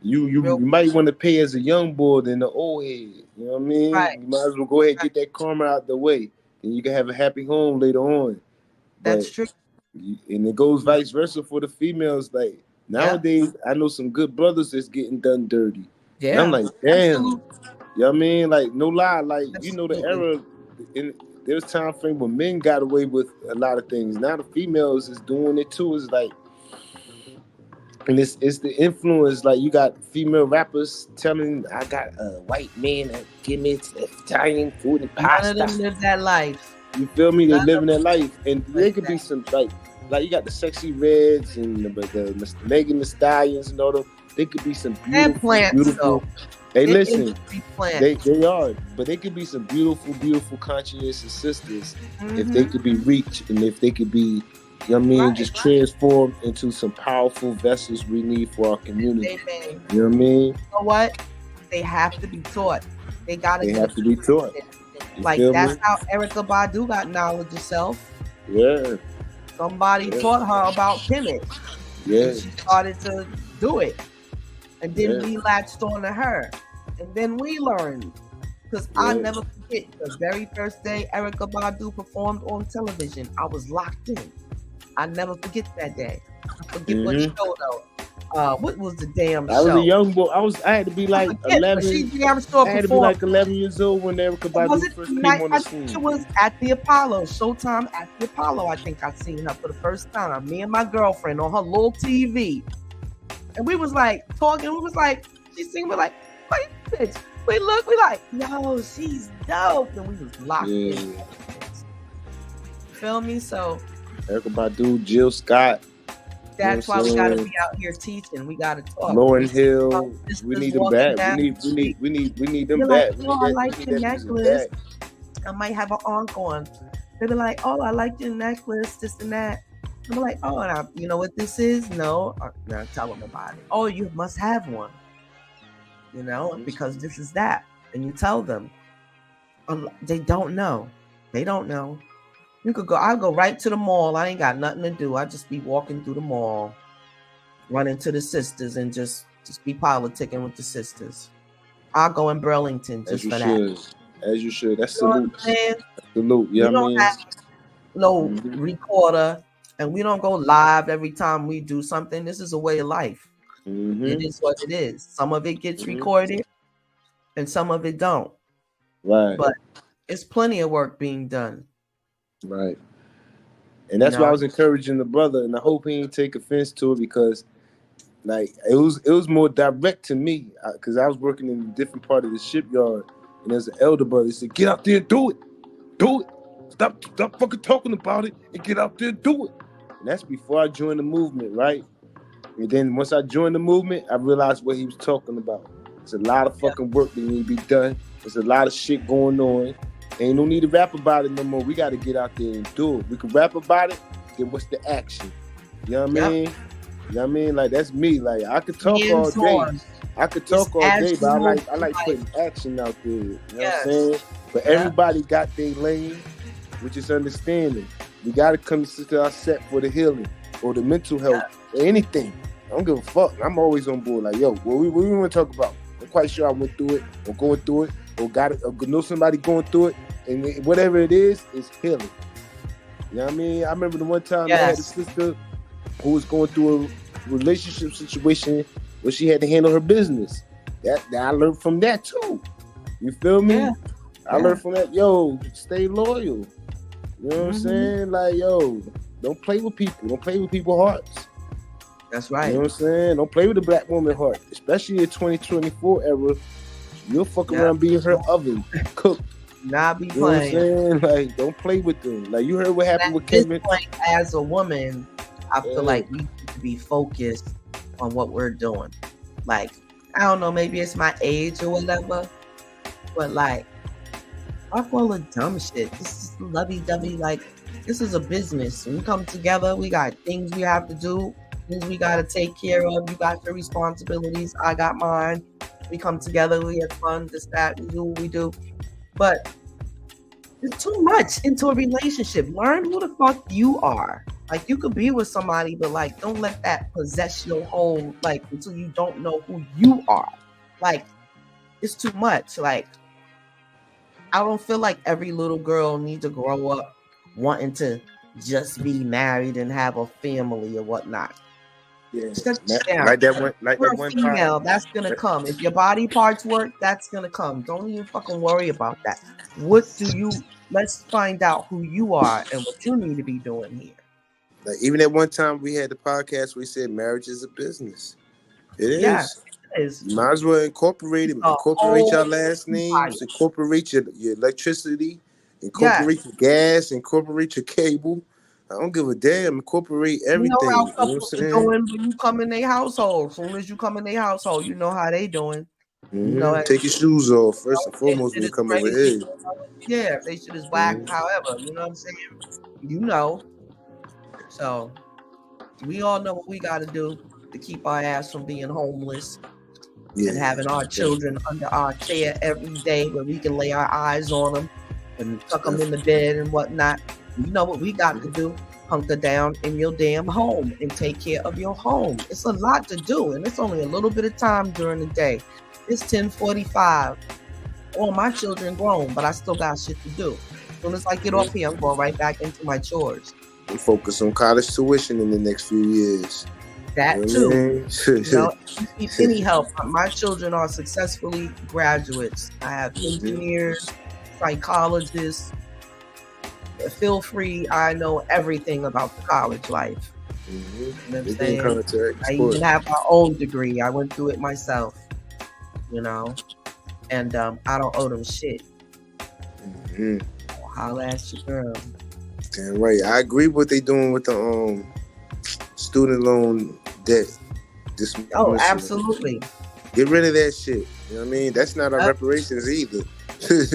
Speaker 4: You might want to pay as a young boy than the old head. You know what I mean?
Speaker 1: Right.
Speaker 4: You might as well go ahead and get that karma out the way, and you can have a happy home later on.
Speaker 1: That's true.
Speaker 4: And it goes vice versa for the females. Like nowadays, I know some good brothers that's getting done dirty.
Speaker 1: Yeah.
Speaker 4: And I'm like, damn.
Speaker 1: Absolutely.
Speaker 4: You know what I mean? Like, no lie. Like,
Speaker 1: Absolutely.
Speaker 4: you know, the era, there's time frame where men got away with a lot of things. Now the females is doing it too. It's like, and it's the influence. Like, you got female rappers telling, I got a white man that give me Italian food and pasta.
Speaker 1: None of them live that life.
Speaker 4: You feel me? They living that life. And there could be some, like you got the Sexy Reds and the Megan Thee Stallions and all them. They could be some beautiful. Hey, listen, they are, but they could be some beautiful, conscientious sisters if they could be reached and if they could be, you know what I mean, just transformed into some powerful vessels we need for our community. You know what I mean?
Speaker 1: You know what? They have to be taught. They have to
Speaker 4: be taught.
Speaker 1: Like that's how Erykah Badu got knowledge of self.
Speaker 4: Yeah.
Speaker 1: Somebody taught her about pinning.
Speaker 4: Yeah.
Speaker 1: And she started to do it. And then we latched on to her. And then we learned. Because I never forget the very first day Erykah Badu performed on television. I was locked in. I never forget that day. I forget what show though. What was the damn show?
Speaker 4: I was a young boy. I had to be like 11. I had to be like 11 years old when Erykah Badu first came on the scene.
Speaker 1: It was at the Apollo, Showtime at the Apollo. I think I seen her for the first time. Me and my girlfriend on her little TV. And we was like talking. We was like, she singing. We're like, wait, bitch. We look. We like, yo, she's dope. And we was locked in. Feel me? So
Speaker 4: Erykah Badu, Jill Scott.
Speaker 1: That's why we gotta be out here teaching. We gotta talk.
Speaker 4: Lauren Hill. We need them back. We need them back.
Speaker 1: I like your necklace. I might have an ankh on. They be like, oh, I like your necklace, this and that. I'm like, oh, and you know what this is? No, not tell them about it. Oh, you must have one. You know, because this is that. And you tell them. They don't know. They don't know. You could go. I'll go right to the mall. I ain't got nothing to do. I just be walking through the mall, running to the sisters, and just be politicking with the sisters. I'll go in Burlington just for that.
Speaker 4: As you should. That's salute. Salute. Yeah,
Speaker 1: we don't have no recorder, and we don't go live every time we do something. This is a way of life. It is what it is. Some of it gets recorded, and some of it don't.
Speaker 4: Right.
Speaker 1: But it's plenty of work being done.
Speaker 4: Right. And that's why I was encouraging the brother, and I hope he ain't take offense to it, because Like it was more direct to me because I was working in a different part of the shipyard, and there's an elder brother. He said, "Get out there and do it. Stop fucking talking about it and get out there and do it." And that's before I joined the movement, right? And then once I joined the movement, I realized what he was talking about. There's a lot of fucking work that need to be done. There's a lot of shit going on. Ain't no need to rap about it no more. We got to get out there and do it. We can rap about it. Then what's the action? You know what I mean? You know what I mean? Like that's me. Like I could talk all day. I could talk all day, but I like putting action out there. You know what I'm saying? But everybody got their lane, which is understanding. We gotta come to our set for the healing or the mental health or anything. I don't give a fuck. I'm always on board. Like, yo, what we want to talk about? I'm quite sure I went through it or going through it or got it or know somebody going through it, and whatever it is healing. You know what I mean? I remember the one time I had a sister who was going through a relationship situation where she had to handle her business. That I learned from that too. You feel me? Yeah. I learned from that. Yo, stay loyal. You know what I'm saying? Like, yo, don't play with people. Don't play with people's hearts.
Speaker 1: That's right.
Speaker 4: You know what I'm saying? Don't play with the black woman heart, especially in 2024 era. You'll fuck around being her oven cooked.
Speaker 1: Not be
Speaker 4: playing.
Speaker 1: You
Speaker 4: know what I'm saying? Like, don't play with them. Like, you heard what happened with Kevin.
Speaker 1: Point, as a woman, I feel like we need to be focused on what we're doing. Like, I don't know, maybe it's my age or whatever, but like, fuck all the dumb shit. This is lovey-dovey. Like, this is a business. When we come together, we got things we have to do, things we got to take care of. You got your responsibilities. I got mine. We come together. We have fun. This, that. We do what we do. But it's too much into a relationship. Learn who the fuck you are. Like, you could be with somebody, but like, don't let that possess your whole, like, until you don't know who you are. Like, it's too much. Like, I don't feel like every little girl needs to grow up wanting to just be married and have a family or whatnot.
Speaker 4: Yeah,
Speaker 1: like that one female, that's gonna come. If your body parts work, that's gonna come. Don't even fucking worry about that. Let's find out who you are and what you need to be doing here.
Speaker 4: Like, even at one time we had the podcast, we said marriage is a business. It is.
Speaker 1: Yeah, it is.
Speaker 4: You might as well incorporate it. Incorporate your last names. Incorporate your electricity. Incorporate your gas. Incorporate your cable. I don't give a damn. Incorporate everything.
Speaker 1: You know how couples are doing when you come in their household. As soon as you come in their household, you know how they doing.
Speaker 4: You know, take your shoes off first and foremost when you come over here.
Speaker 1: Yeah, they should just whack. However, you know what I'm saying. You know. So we all know what we got to do to keep our ass from being homeless and having our children under our care every day, where we can lay our eyes on them and tuck them in the bed and whatnot. You know what we got to do? Hunker down in your damn home and take care of your home. It's a lot to do, and it's only a little bit of time during the day. It's 10:45. All my children grown, but I still got shit to do. As soon as I get off here, I'm going right back into my chores.
Speaker 4: And focus on college tuition in the next few years.
Speaker 1: That too. You know, if you need any help, my children are successfully graduates. I have engineers, psychologists. Feel free. I know everything about the college life. You know what I'm saying? I even have my own degree. I went through it myself. You know, and I don't owe them shit. Holla at your girl.
Speaker 4: Damn right. I agree with what they doing with the student loan debt.
Speaker 1: Absolutely.
Speaker 4: Get rid of that shit. You know what I mean? That's not our reparations either. That's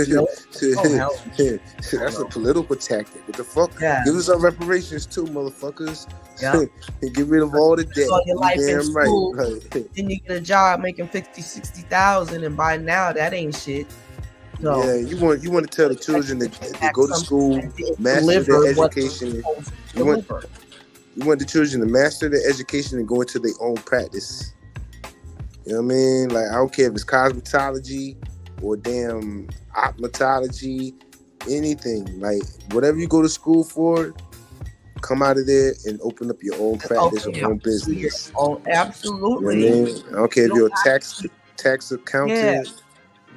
Speaker 4: a political tactic. What the fuck? Yeah. Give us our reparations too, motherfuckers. Yeah. And get rid of all the debt.
Speaker 1: All your life in school, then you get a job making 50,000, 60,000, and by now that ain't shit. So,
Speaker 4: yeah, you want to tell the children to go to school, master their education. You want the children to master their education and go into their own practice. You know what I mean? Like, I don't care if it's cosmetology or damn optometry, anything. Like, whatever you go to school for, come out of there and open up your own practice or own business.
Speaker 1: Oh, absolutely.
Speaker 4: You know what I mean? I don't care if you're a tax accountant,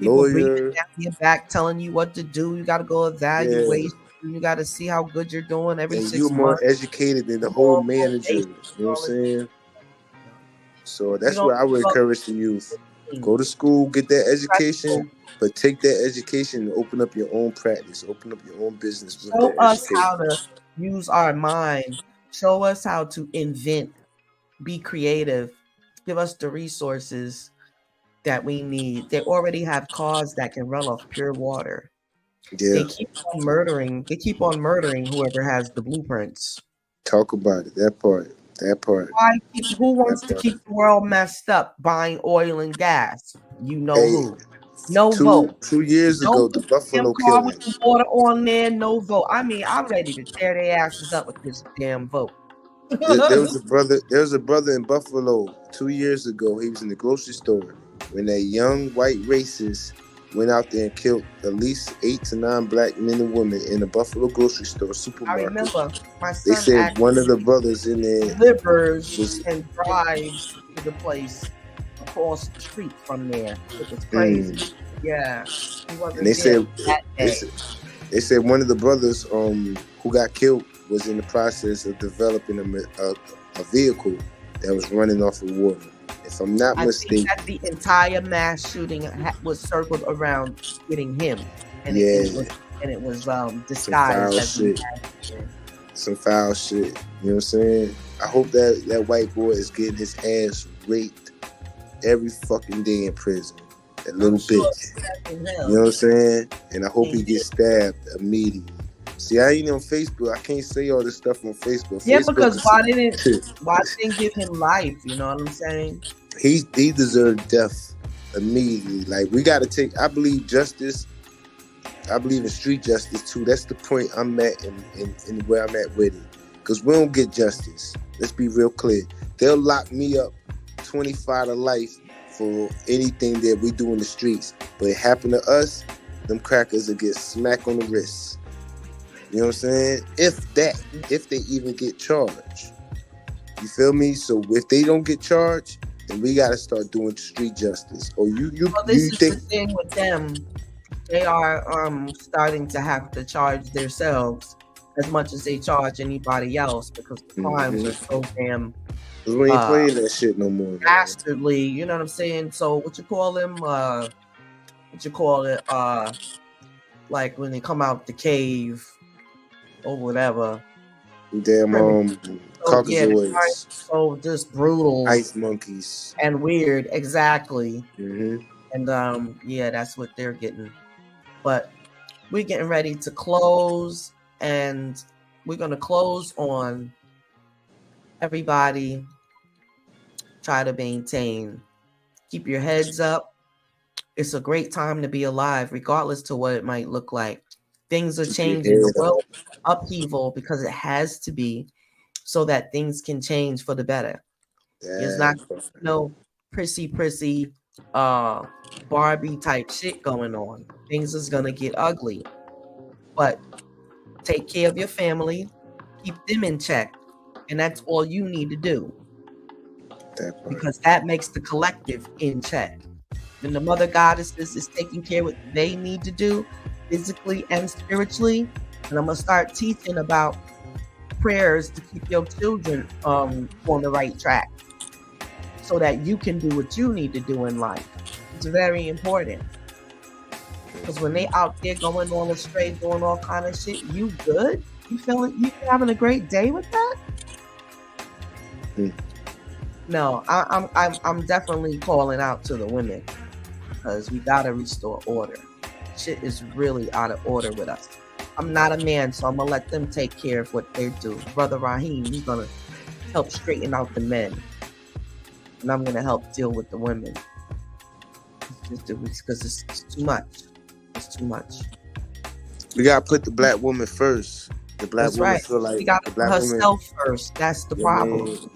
Speaker 4: lawyer.
Speaker 1: Down your back telling you what to do. You got to go evaluate. You got to see how good you're doing every 6 months.
Speaker 4: You're more educated than the whole manager. You know what I'm saying?
Speaker 2: So that's what I would encourage the youth. Go to school, get that education, but take that education and open up your own practice, open up your own business.
Speaker 1: Show us how to use our mind. Show us how to invent, be creative, give us the resources that we need. They already have cars that can run off pure water.
Speaker 2: Yeah.
Speaker 1: They keep on murdering. They keep on murdering whoever has the blueprints.
Speaker 2: Talk about it. That part.
Speaker 1: Who wants to keep the world messed up buying oil and gas? You know who? No vote.
Speaker 2: 2 years ago, the Buffalo
Speaker 1: car with
Speaker 2: killing.
Speaker 1: the water on there, no vote. I mean, I'm ready to tear their asses up with this damn vote.
Speaker 2: There was a brother in Buffalo 2 years ago. He was in the grocery store when that young white racist went out there and killed at least 8 to 9 black men and women in a Buffalo grocery store supermarket.
Speaker 1: I remember my son.
Speaker 2: They said one of the brothers in there
Speaker 1: delivers and drives to the place across the street from there. It was crazy. Yeah, he wasn't
Speaker 2: and they
Speaker 1: there
Speaker 2: said
Speaker 1: that day.
Speaker 2: they said one of the brothers who got killed was in the process of developing a vehicle that was running off of water. If I'm not mistaken,
Speaker 1: that the entire mass shooting was circled around getting him, and it was disguised as
Speaker 2: some foul shit. You know what I'm saying? I hope that white boy is getting his ass raped every fucking day in prison. That little bitch. You know what I'm saying? And I hope he gets stabbed immediately. See, I ain't on Facebook. I can't say all this stuff on Facebook.
Speaker 1: Yeah, because why didn't give him life? You know what I'm saying?
Speaker 2: He deserved death immediately. Like, we got to take. I believe justice. I believe in street justice too. That's the point I'm at in where I'm at with it. Because we don't get justice. Let's be real clear. They'll lock me up 25 to life for anything that we do in the streets. But it happened to us, them crackers will get smacked on the wrist. You know what I'm saying? If they even get charged. You feel me? So if they don't get charged, then we got to start doing street justice. Or
Speaker 1: this is the thing with them. They are starting to have to charge themselves as much as they charge anybody else because the crimes are so damn.
Speaker 2: We ain't playing that shit no more.
Speaker 1: Dastardly, you know what I'm saying? So what you call them? Like when they come out the cave or whatever.
Speaker 2: Damn Caucasoids.
Speaker 1: So just brutal.
Speaker 2: Ice monkeys.
Speaker 1: And weird, exactly.
Speaker 2: Mm-hmm.
Speaker 1: And that's what they're getting. But we're getting ready to close, and we're gonna close on everybody. Try to maintain. Keep your heads up. It's a great time to be alive, regardless to what it might look like. Things are changing. The world upheaval because it has to be so that things can change for the better. There's not no prissy Barbie type shit going on. Things is gonna get ugly. But take care of your family, keep them in check, and that's all you need to do. Because that makes the collective in check. When the mother goddesses is taking care of what they need to do physically and spiritually, and I'm gonna start teaching about prayers to keep your children on the right track so that you can do what you need to do in life. It's very important. Because when they out there going on astray, doing all kind of shit, you good? You having a great day with that? No, I'm definitely calling out to the women because we gotta restore order. Shit is really out of order with us. I'm not a man, so I'm gonna let them take care of what they do. Brother Raheem, he's gonna help straighten out the men, and I'm gonna help deal with the women. Because it's too much. It's too much.
Speaker 2: We gotta put the black woman first. The black woman feel like
Speaker 1: we gotta put herself first. That's the problem.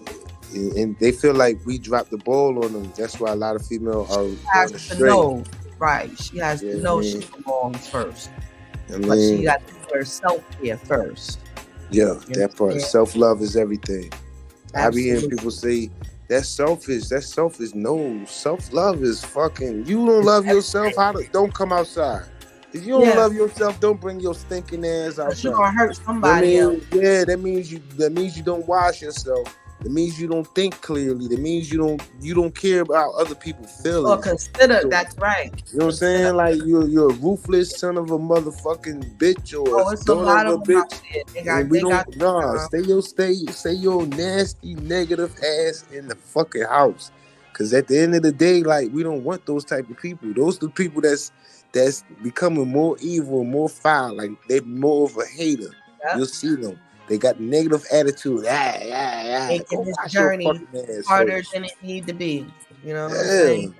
Speaker 2: And they feel like we dropped the ball on them. That's why a lot of females are
Speaker 1: has to know, right? She has to know she belongs first. But she got to put herself here first.
Speaker 2: Yeah, that part. Self-love is everything. I be hearing people say that's selfish. That's selfish. No, self-love is fucking. You don't love yourself. Don't come outside. If you don't love yourself, don't bring your stinking ass outside.
Speaker 1: You're gonna hurt somebody else.
Speaker 2: Yeah, that means you don't wash yourself.
Speaker 4: That means you don't think clearly. That means you don't care about other people's feelings.
Speaker 1: Or consider,
Speaker 4: So,
Speaker 1: that's right.
Speaker 4: You know what I'm saying? Like you're a ruthless son of a motherfucking bitch or
Speaker 1: Oh,
Speaker 4: a
Speaker 1: it's a
Speaker 4: daughter
Speaker 1: lot
Speaker 4: of
Speaker 1: of
Speaker 4: a
Speaker 1: them out
Speaker 4: bitch.
Speaker 1: there.
Speaker 4: And we
Speaker 1: They got
Speaker 4: don't stay your nasty negative ass in the fucking house. Cause at the end of the day, like we don't want those type of people. Those are the people that's becoming more evil, more foul. Like they're more of a hater.
Speaker 1: Yep.
Speaker 4: You'll see them. They got negative attitude.
Speaker 1: Making
Speaker 4: Go
Speaker 1: this
Speaker 4: wash your
Speaker 1: journey
Speaker 4: fucking ass
Speaker 1: harder
Speaker 4: first.
Speaker 1: than it need to be. You know what I'm
Speaker 4: Yeah.
Speaker 1: saying?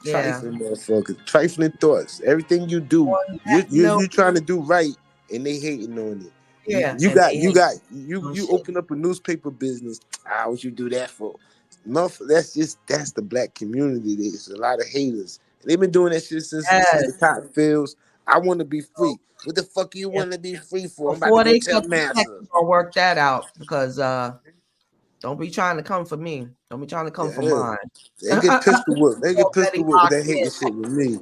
Speaker 1: Yeah.
Speaker 4: Trifling motherfuckers, trifling thoughts. Everything you do,
Speaker 1: On that note,
Speaker 4: you trying to do right, and they hating on it.
Speaker 1: yeah,
Speaker 4: You
Speaker 1: and they hate
Speaker 4: you
Speaker 1: no
Speaker 4: you
Speaker 1: shit.
Speaker 4: open up a newspaper business. What you do that for? That's the black community. There's a lot of haters. They've been doing that shit since the cotton fields. I want to be free. What the fuck you
Speaker 1: Yeah.
Speaker 4: want to be free for? I'm about
Speaker 1: Before
Speaker 4: to go
Speaker 1: they
Speaker 4: tell
Speaker 1: cut the check,
Speaker 4: massa.
Speaker 1: we're gonna work that out because don't be trying to come for me. Don't be trying to come for mine.
Speaker 4: They get pistol whipped. They get
Speaker 1: Already
Speaker 4: pistol whipped with that
Speaker 1: locked
Speaker 4: hating
Speaker 1: in.
Speaker 4: shit with me.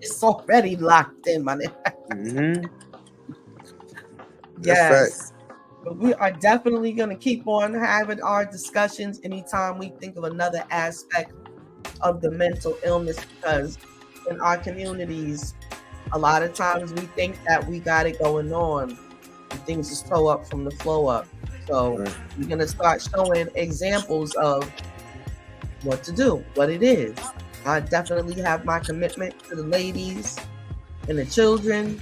Speaker 1: It's already locked in, my nigga.
Speaker 4: Mm-hmm.
Speaker 1: Yes. But we are definitely going to keep on having our discussions anytime we think of another aspect of the mental illness, because in our communities, a lot of times we think that we got it going on and things just flow up from the flow up. So we're going to start showing examples of what to do, what it is. I definitely have my commitment to the ladies and the children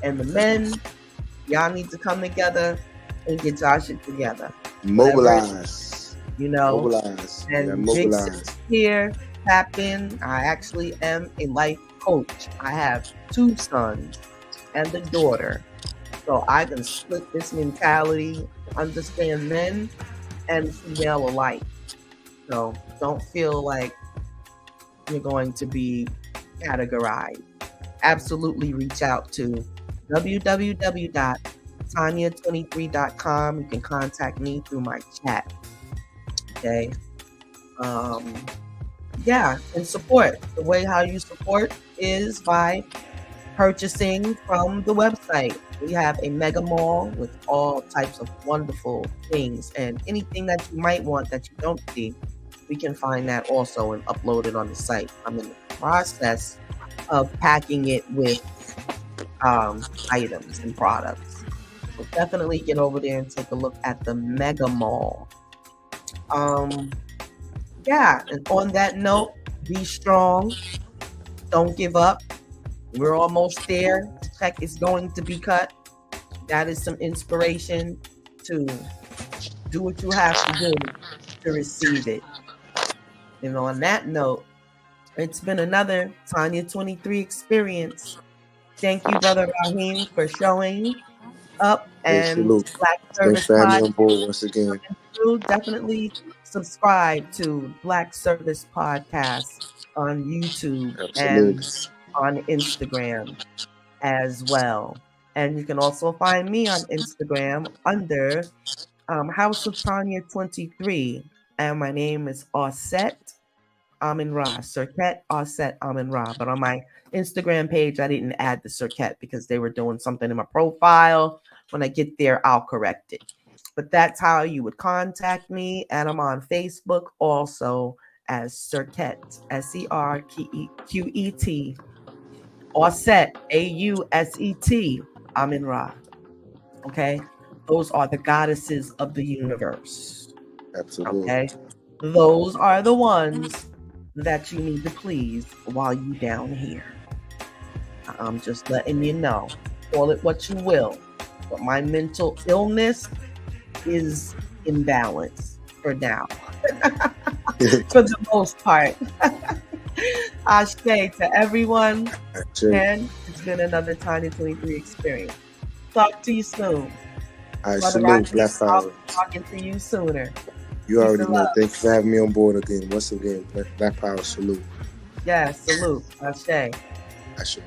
Speaker 1: and the men. Y'all need to come together and get y'all shit together.
Speaker 4: Mobilize.
Speaker 1: You know,
Speaker 4: mobilize.
Speaker 1: And Big Sis here, tap in. I actually am a life coach. I have 2 sons and a daughter. So I can split this mentality, understand men and female alike. So don't feel like you're going to be categorized. Absolutely reach out to www.tanya23.com. You can contact me through my chat. Okay. And support. The way how you support is by purchasing from the website. We have a mega mall with all types of wonderful things, and anything that you might want that you don't see, we can find that also and upload it on the site. I'm in the process of packing it with items and products. So definitely get over there and take a look at the mega mall. And on that note, be strong. Don't give up. We're almost there. The check is going to be cut. That is some inspiration to do what you have to do to receive it. And on that note, it's been another Tanya 23 experience. Thank you, Brother Raheem, for showing up, and Black Service
Speaker 4: Thanks for having me
Speaker 1: Pod.
Speaker 4: on board once again.
Speaker 1: Definitely subscribe to Black Service Podcast on YouTube and on Instagram as well. And you can also find me on Instagram under House of Tanya 23, and my name is Osset Amin Ra, Circuit Osset Amin Ra. But on my Instagram page, I didn't add the Circuit because they were doing something in my profile. When I get there, I'll correct it. But that's how you would contact me. And I'm on Facebook also as Circuit, SERQET, Osset, AUSET, Amin Ra. Okay? Those are the goddesses of the universe.
Speaker 4: Absolutely.
Speaker 1: Okay? Those are the ones that you need to please while you down here. I'm just letting you know. Call it what you will. But my mental illness is in balance for now. For the most part. Ashe to everyone. And it's been another Tiny 23 experience. Talk to you soon.
Speaker 4: I salute Black Power.
Speaker 1: Talking to you sooner.
Speaker 4: You already know. Thanks for having me on board again. Once again, Black Power salute.
Speaker 1: Yes, salute. Ashe.
Speaker 4: Ashe.